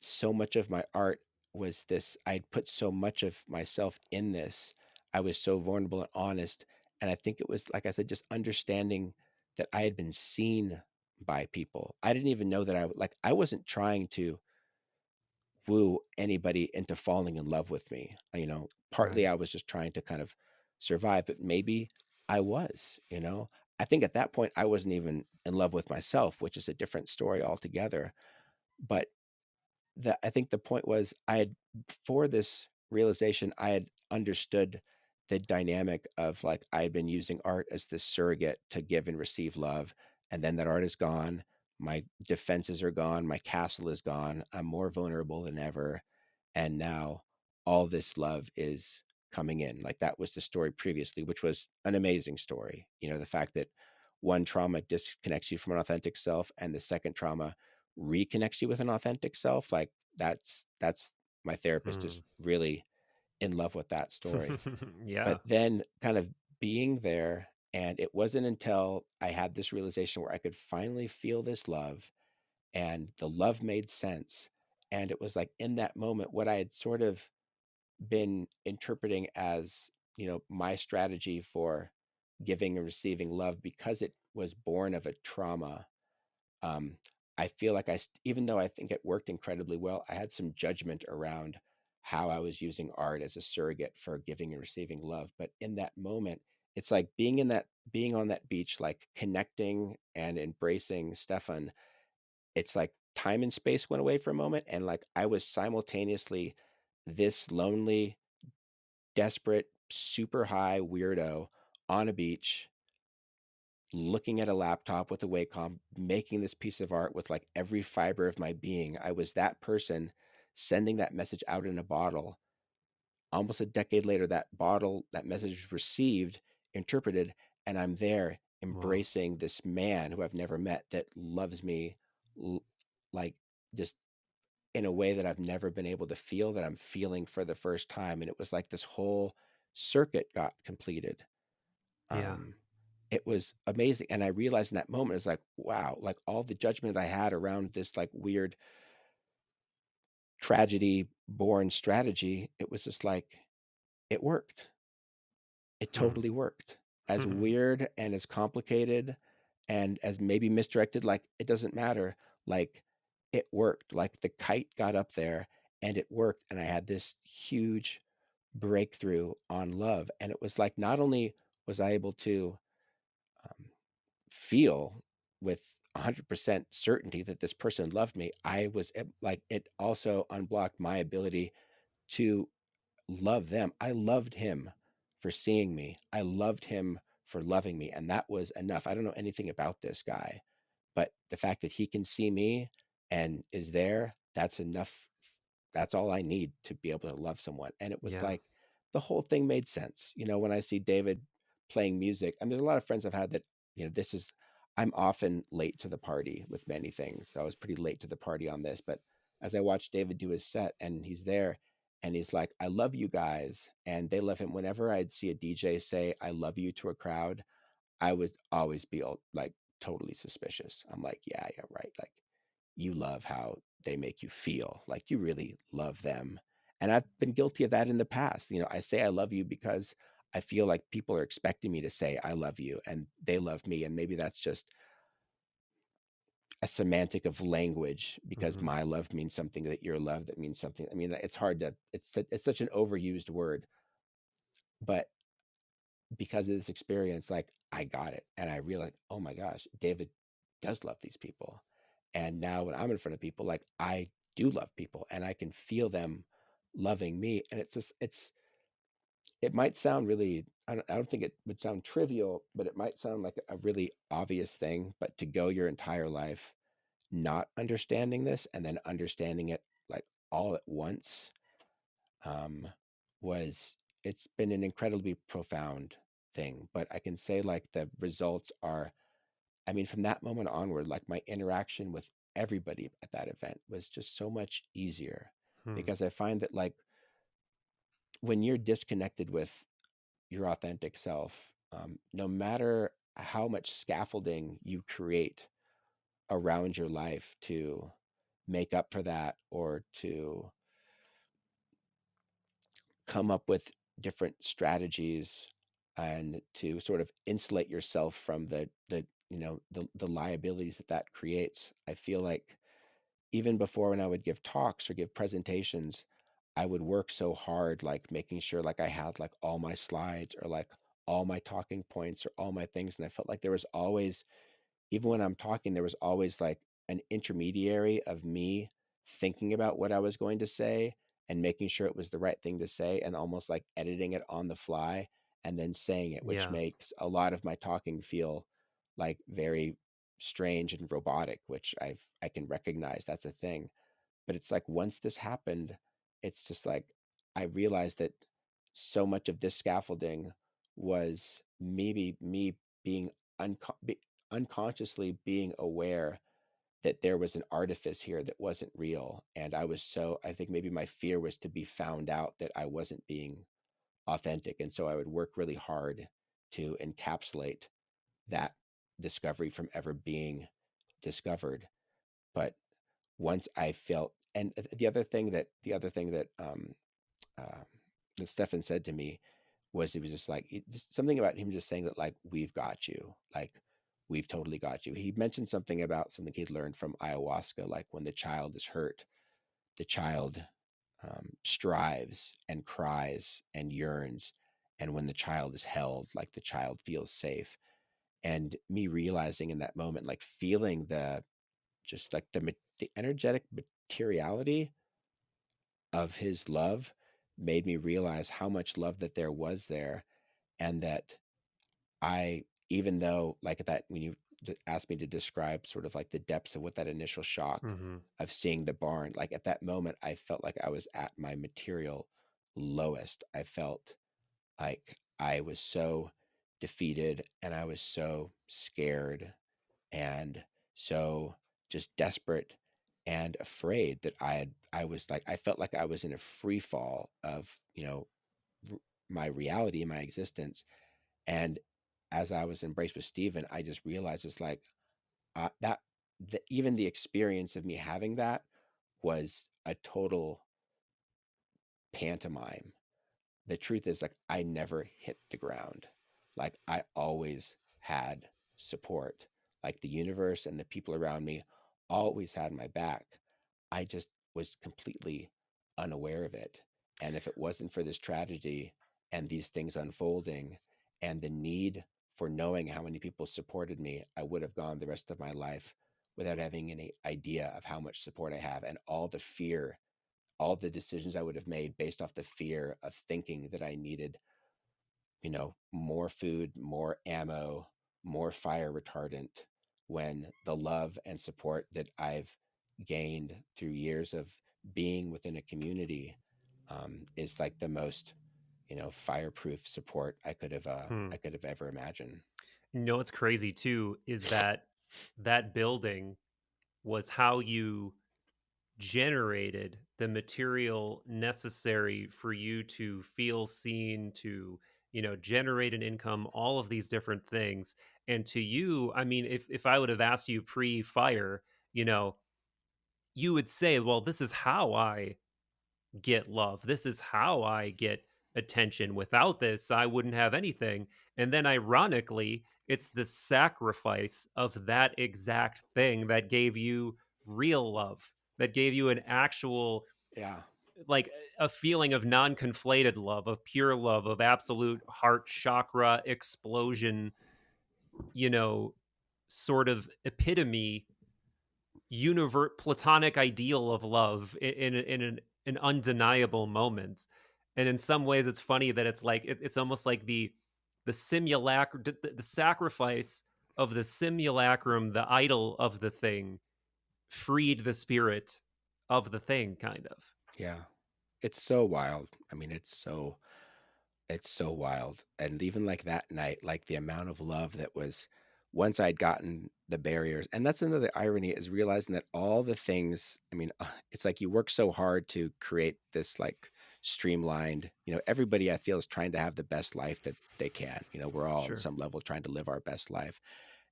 A: so much of my art was this. I'd put so much of myself in this. I was so vulnerable and honest. And I think it was, like I said, just understanding that I had been seen by people. I didn't even know that I wasn't trying to woo anybody into falling in love with me. Partly
B: right.
A: I was just trying to kind of survive, but maybe I was. I think at that point I wasn't even in love with myself, which is a different story altogether. But I think the point was I had, before this realization, I had understood the dynamic of like I had been using art as this surrogate to give and receive love. And then that art is gone. My defenses are gone. My castle is gone. I'm more vulnerable than ever. And now all this love is coming in. Like that was the story previously, which was an amazing story. The fact that one trauma disconnects you from an authentic self and the second trauma reconnects you with an authentic self, like that's my therapist
B: Mm.
A: is really in love with that story. But
B: Yeah.
A: then kind of being there And it wasn't until I had this realization where I could finally feel this love and the love made sense. And it was like in that moment, what I had sort of been interpreting as, my strategy for giving and receiving love because it was born of a trauma. um, I feel like even though I think it worked incredibly well, I had some judgment around how I was using art as a surrogate for giving and receiving love. But in that moment, it's like being on that beach, like connecting and embracing Stefan. It's like time and space went away for a moment, and like I was simultaneously this lonely, desperate, super high weirdo on a beach looking at a laptop with a Wacom, making this piece of art with like every fiber of my being. I was that person sending that message out in a bottle. Almost a decade later, that message was received, interpreted, and I'm there
B: Wow.
A: embracing this man who I've never met that loves me l- like just in a way that I've never been able to feel, that I'm feeling for the first time. And it was like this whole circuit got completed.
B: Yeah.
A: um it was amazing, and I realized in that moment, it's like, wow, like all the judgment I had around this like weird tragedy born strategy, it was just like, it worked. It
B: Hmm.
A: totally worked. As weird and as complicated and as maybe misdirected, like it doesn't matter. Like it worked. Like the kite got up there and it worked, and I had this huge breakthrough on love. And it was like, not only was I able to um, feel with 100% certainty that this person loved me, like, it also unblocked my ability to love them. I loved him for seeing me. I loved him for loving me. And that was enough. I don't know anything about this guy, but the fact that he can see me and is there, that's enough. That's all I need to be able to love someone. And it was
B: Yeah.
A: like the whole thing made sense. When I see David playing music, I mean, there's a lot of friends I've had that, I'm often late to the party with many things. So I was pretty late to the party on this. But as I watched David do his set and he's there and he's like, I love you guys. And they love him. Whenever I'd see a DJ say, I love you to a crowd, I would always be like totally suspicious. I'm like, yeah, yeah, right. Like, you love how they make you feel. Like, you really love them. And I've been guilty of that in the past. I say I love you because I feel like people are expecting me to say I love you and they love me. And maybe that's just a semantic of language, because
B: Hmm.
A: my love means something, that your love that means something. I mean, it's hard to, it's such an overused word, but because of this experience, like I got it. And I realized, oh my gosh, David does love these people. And now when I'm in front of people, like I do love people and I can feel them loving me. And it's just, it might sound really, I don't think it would sound trivial, but it might sound like a really obvious thing. But to go your entire life not understanding this and then understanding it like all at once, um, was it's been an incredibly profound thing. But I can say like the results are, I mean, from that moment onward, like my interaction with everybody at that event was just so much easier,
B: Hmm.
A: because I find that like when you're disconnected with your authentic self, no matter how much scaffolding you create around your life to make up for that, or to come up with different strategies and to sort of insulate yourself from the liabilities that creates. I feel like even before, when I would give talks or give presentations, I would work so hard, like making sure like I had like all my slides or like all my talking points or all my things. And I felt like there was always, even when I'm talking, there was always like an intermediary of me thinking about what I was going to say and making sure it was the right thing to say, and almost like editing it on the fly and then saying it, which
B: Yeah.
A: makes a lot of my talking feel like very strange and robotic, which I can recognize that's a thing. But it's like once this happened, it's just like I realized that so much of this scaffolding was maybe me being unconsciously being aware that there was an artifice here that wasn't real. And I think maybe my fear was to be found out that I wasn't being authentic. And so I would work really hard to encapsulate that discovery from ever being discovered. But once I felt, and uh, that Stefan said to me was, it was just like just something about him just saying that, like, we've got you, like, we've totally got you. He mentioned something about something he'd learned from ayahuasca, like when the child is hurt, the child strives and cries and yearns, and when the child is held, like, the child feels safe. And me realizing in that moment, like, feeling the just like the energetic materiality of his love made me realize how much love that there was there. And that I, even though, like, that when you asked me to describe sort of like the depths of what that initial shock
B: Mm-hmm.
A: of seeing the barn, like at that moment, I felt like I was at my material lowest. I felt like I was so defeated and I was so scared and so just desperate and afraid that I was like, I felt like I was in a free fall of, r- my reality, my existence. And as I was embraced with Stephen, I just realized it's like, that even the experience of me having that was a total pantomime. The truth is, like, I never hit the ground. Like, I always had support. Like, the universe and the people around me always had my back. I just was completely unaware of it. And if it wasn't for this tragedy and these things unfolding and the need for knowing how many people supported me, I would have gone the rest of my life without having any idea of how much support I have, and all the fear, all the decisions I would have made based off the fear of thinking that I needed, more food, more ammo, more fire retardant, when the love and support that I've gained through years of being within a community, is like the most, fireproof support
B: Hmm.
A: I could have ever imagined.
B: You know what's crazy too is that that building was how you generated the material necessary for you to feel seen, to generate an income, all of these different things. And to you, I mean, if I would have asked you pre-fire, you know you would say, well, this is how I get love, this is how I get attention. Without this, I wouldn't have anything. And then ironically, it's the sacrifice of that exact thing that gave you real love, that gave you an actual,
A: Yeah.
B: like, a feeling of non-conflated love, of pure love, of absolute heart chakra explosion, you know sort of epitome, platonic ideal of love in an undeniable moment. And in some ways it's funny that it's like it's almost like the simulacrum, the sacrifice of the simulacrum, the idol of the thing, freed the spirit of the thing, kind of.
A: Yeah. It's so wild. I mean, it's so wild. And even like that night, like the amount of love that was, once I'd gotten the barriers. And that's another irony, is realizing that all the things, I mean, it's like you work so hard to create this like streamlined, everybody I feel is trying to have the best life that they can. We're all on
B: Sure.
A: some level trying to live our best life,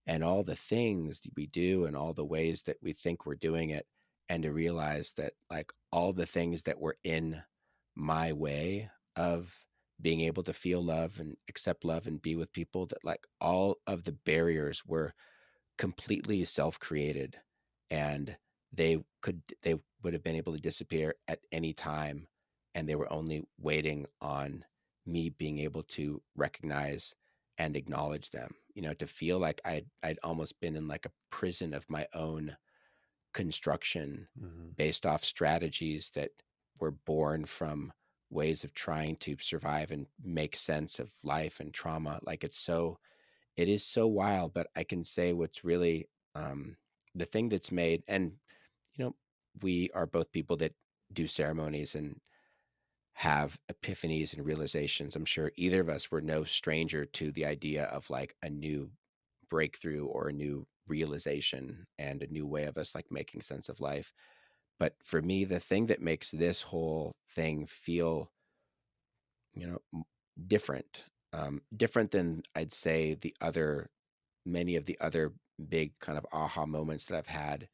A: and all the things we do and all the ways that we think we're doing it. And to realize that, like, all the things that were in my way of being able to feel love and accept love and be with people, that, like, all of the barriers were completely self-created, and they would have been able to disappear at any time, and they were only waiting on me being able to recognize and acknowledge them, to feel like I'd almost been in like a prison of my own construction,
B: Hmm.
A: based off strategies that were born from ways of trying to survive and make sense of life and trauma. Like, it is so wild. But I can say what's really, um, the thing that's made, and you know, we are both people that do ceremonies and have epiphanies and realizations. I'm sure either of us were no stranger to the idea of like a new breakthrough or a new realization and a new way of us like making sense of life. But for me, the thing that makes this whole thing feel, you know, different, different than I'd say the other many of the other big kind of aha moments that I've had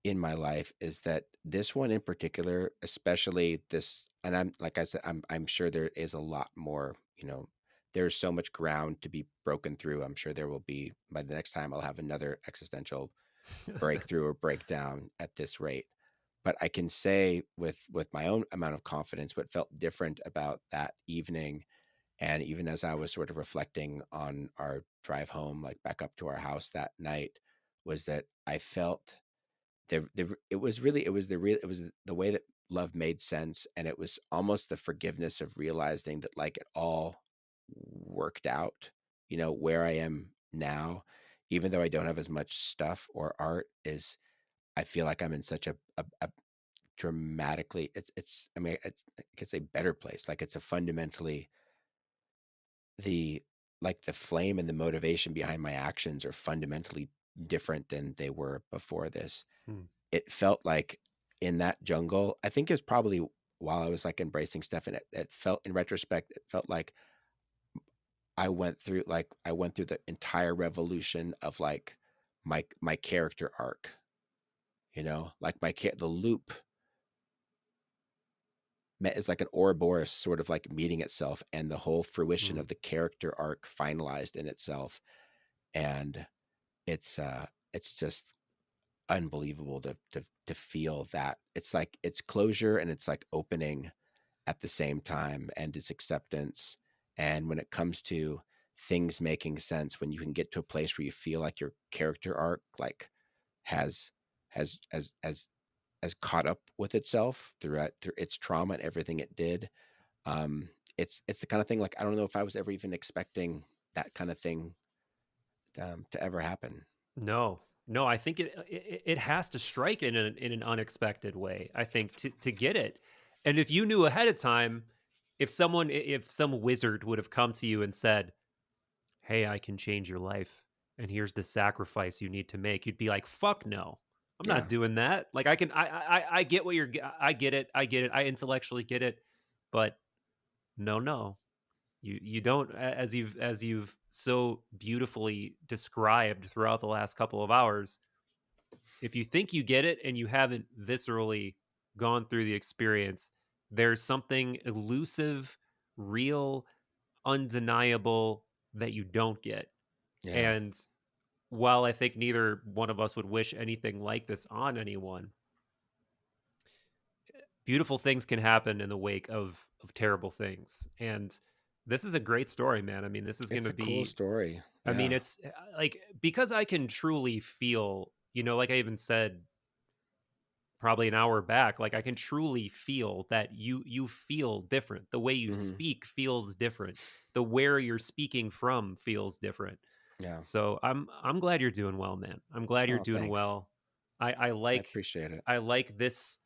A: in my life is that this one in particular, especially this, and I'm like I said, I'm sure there is a lot more, there's so much ground to be broken through. I'm sure there will be by the next time I'll have another existential breakthrough or breakdown at this rate. But I can say with my own amount of confidence what felt different about that evening, and even as I was sort of reflecting on our drive home, like back up to our house that night, was that I felt it was really it was the way that love made sense, and it was almost the forgiveness of realizing that like it all worked out, where I am now, even though I don't have as much stuff or art, is I feel like I'm in such a dramatically it's I mean it's I could say better place. Like it's a fundamentally the like the flame and the motivation behind my actions are fundamentally different than they were before this.
B: Hmm.
A: It felt like in that jungle, I think it was probably while I was like embracing stuff, and it felt in retrospect, it felt like I went through the entire revolution of like my character arc, like the loop is like an Ouroboros sort of like meeting itself, and the whole fruition
B: Hmm.
A: of the character arc finalized in itself. And it's just unbelievable to feel that. It's like it's closure and it's like opening at the same time, and it's acceptance. And when it comes to things making sense, when you can get to a place where you feel like your character arc like has has has caught up with itself through its trauma and everything it did. um it's the kind of thing, like I don't know if I was ever even expecting that kind of thing to ever happen.
B: No, no, I think it has to strike in an unexpected way. I think to get it, and if you knew ahead of time, if some wizard would have come to you and said, "Hey, I can change your life, and here's the sacrifice you need to make," you'd be like, "Fuck no, I'm not
A: Yeah,
B: doing that." Like I get what I get it, I intellectually get it, but no, no, you don't, as you've so beautifully described throughout the last couple of hours. If you think you get it and you haven't viscerally gone through the experience, there's something elusive, real, undeniable that you don't get.
A: yeah,
B: And while I think neither one of us would wish anything like this on anyone, beautiful things can happen in the wake of terrible things. And this is a great story, man. I mean, this is going
A: it's
B: to
A: a cool
B: be,
A: story.
B: I mean,
A: Yeah,
B: it's like, because I can truly feel, like I even said probably an hour back, like I can truly feel that you feel different. The way you
A: hmm,
B: speak feels different. The where you're speaking from feels different.
A: yeah.
B: So I'm glad you're doing well, man. I'm glad you're
A: Oh,
B: doing
A: thanks.
B: well. I
A: I
B: like
A: appreciate it.
B: this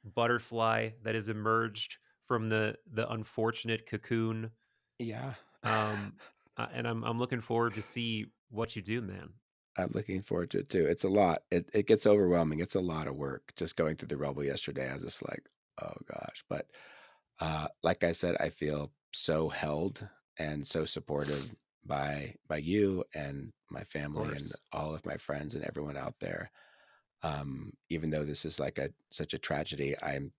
B: butterfly that has emerged from the unfortunate cocoon.
A: Yeah.
B: Um and I'm looking forward to see what you do, man.
A: I'm looking forward to it too. It's a lot. It gets overwhelming. It's a lot of work. Just going through the rubble yesterday, I was just like, oh gosh. But like I said, I feel so held and so supported by you and my
B: Of
A: family and
B: course.
A: all of my friends and everyone out there. Even though this is like a such a tragedy, I'm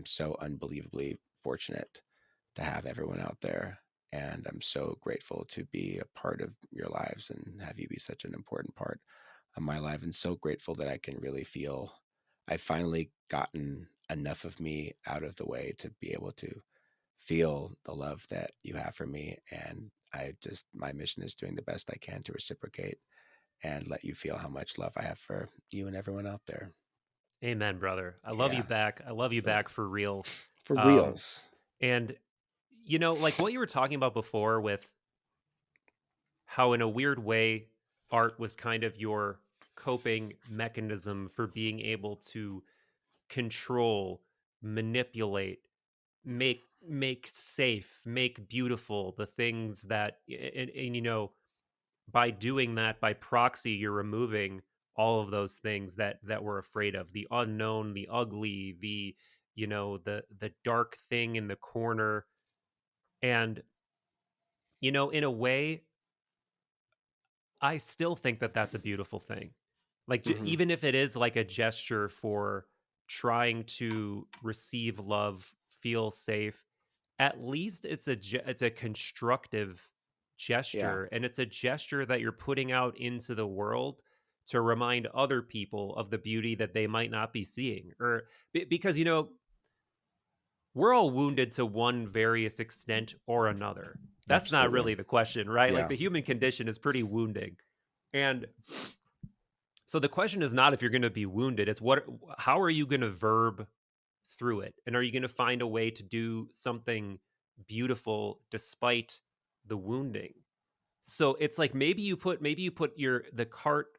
A: so unbelievably fortunate to have everyone out there. And I'm so grateful to be a part of your lives and have you be such an important part of my life. And so grateful that I can really feel I've finally gotten enough of me out of the way to be able to feel the love that you have for me. And my mission is doing the best I can to reciprocate and let you feel how much love I have for you and everyone out there.
B: Amen, brother. I love you
A: Yeah,
B: back. I love you back for real.
A: for
B: Um,
A: reals.
B: and like what you were talking about before with how, in a weird way, art was kind of your coping mechanism for being able to control, manipulate, make safe, make beautiful the things that, and by doing that, by proxy, you're removing all of those things that we're afraid of, the unknown, the ugly, the dark thing in the corner. And In a way, I still think that that's a beautiful thing. Like,
A: Hmm.
B: even if it is like a gesture for trying to receive love, feel safe, at least it's a constructive
A: Yeah.
B: gesture, and it's a gesture that you're putting out into the world to remind other people of the beauty that they might not be seeing, or because we're all wounded to one various extent or another. That's not
A: Absolutely.
B: really the question, right? Like,
A: Yeah.
B: the human condition is pretty wounding. And so the question is not if you're going to be wounded, it's how are you going to verb through it? And are you going to find a way to do something beautiful despite the wounding? So it's like, maybe you put the cart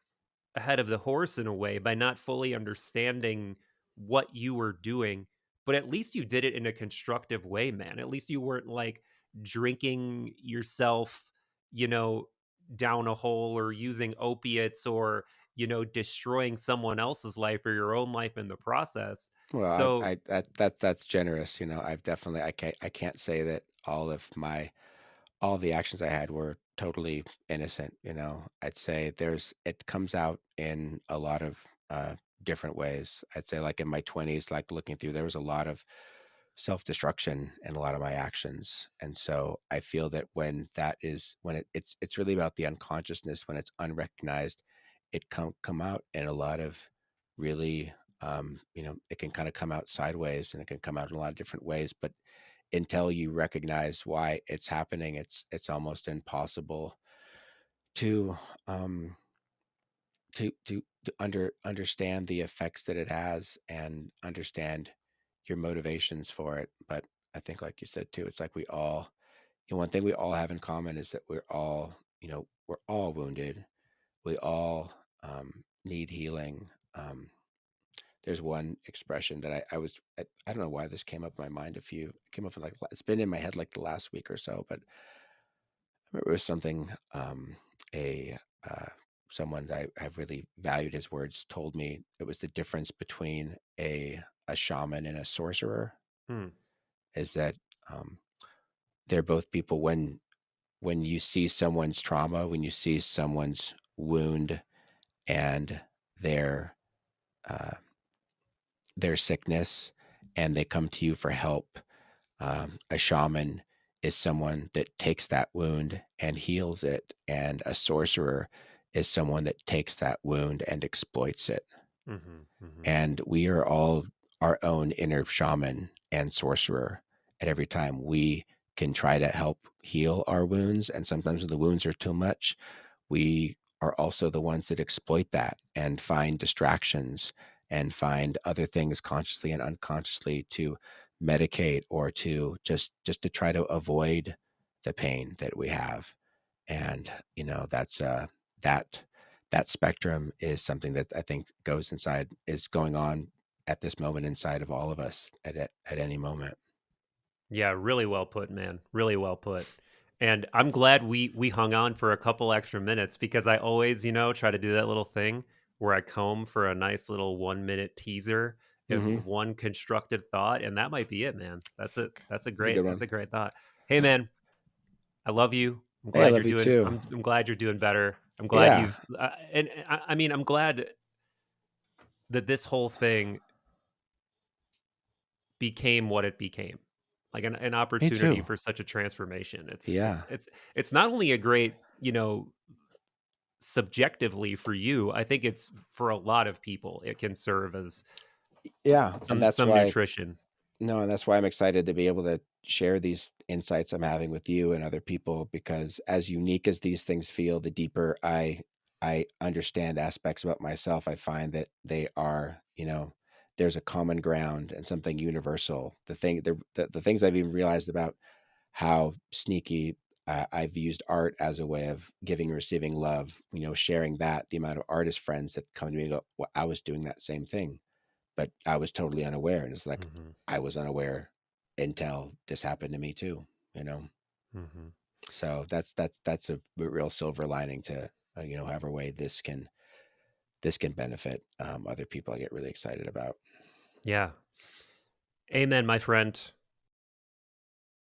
B: ahead of the horse in a way by not fully understanding what you were doing, but at least you did it in a constructive way, man. At least you weren't like drinking yourself, you know, down a hole, or using opiates, or destroying someone else's life or your own life in the process.
A: Well,
B: So,
A: that's generous. I can't say that all the actions I had were totally innocent. I'd say it comes out in a lot of different ways. I'd say, like in my 20s, like looking through, there was a lot of self-destruction in a lot of my actions. And so I feel that when it's really about the unconsciousness, when it's unrecognized, it come out in a lot of really, it can kind of come out sideways, and it can come out in a lot of different ways. But until you recognize why it's happening, it's almost impossible to um understand the effects that it has and understand your motivations for it. But I think, like you said too, it's like one thing we all have in common is that we're all wounded. We all need healing. There's one expression that I don't know why this came up in my mind. It came up in, like, it's been in my head like the last week or so, but I remember it was something, a someone that I've really valued his words told me. It was the difference between a shaman and a sorcerer,
B: hmm,
A: is that um, they're both people. When you see someone's trauma, when you see someone's wound and their uh, their sickness, and they come to you for help, a shaman is someone that takes that wound and heals it, and a sorcerer is someone that takes that wound and exploits it.
B: hmm, hmm,
A: And we are all our own inner shaman and sorcerer. At every time we can try to help heal our wounds, and sometimes when the wounds are too much, we are also the ones that exploit that and find distractions and find other things consciously and unconsciously to medicate, or to just to try to avoid the pain that we have. And that's that that spectrum is something that I think is going on at this moment inside of all of us at any moment.
B: yeah, really well put, man. Really well put. And I'm glad we hung on for a couple extra minutes, because I always, try to do that little thing where I comb for a nice little 1 minute teaser
A: Hmm.
B: of one constructed thought, and that might be it, man.
A: That's a good
B: That's
A: one.
B: a great thought. Hey, man, I love you.
A: Hey, I love you too.
B: I'm glad you're doing better. I'm glad
A: Yeah.
B: you've and I mean, I'm glad that this whole thing became what it became, like an
A: Me
B: opportunity
A: too.
B: for such a transformation.
A: Yeah.
B: It's not only a great, subjectively for you. I think it's for a lot of people. It can serve as
A: Yeah. And
B: some nutrition.
A: that's why I'm excited to be able to share these insights I'm having with you and other people, because as unique as these things feel, the deeper I understand aspects about myself, I find that there's a common ground and something universal. The things I've even realized about how sneaky, I've used art as a way of giving and receiving love, sharing that, the amount of artist friends that come to me and go, well, I was doing that same thing, but I was totally unaware. And it's like,
B: Hmm.
A: I was unaware until this happened to me too, you know?
B: Hmm.
A: So that's a real silver lining to, however way this can benefit other people. I get really excited about.
B: Yeah. Amen, my friend.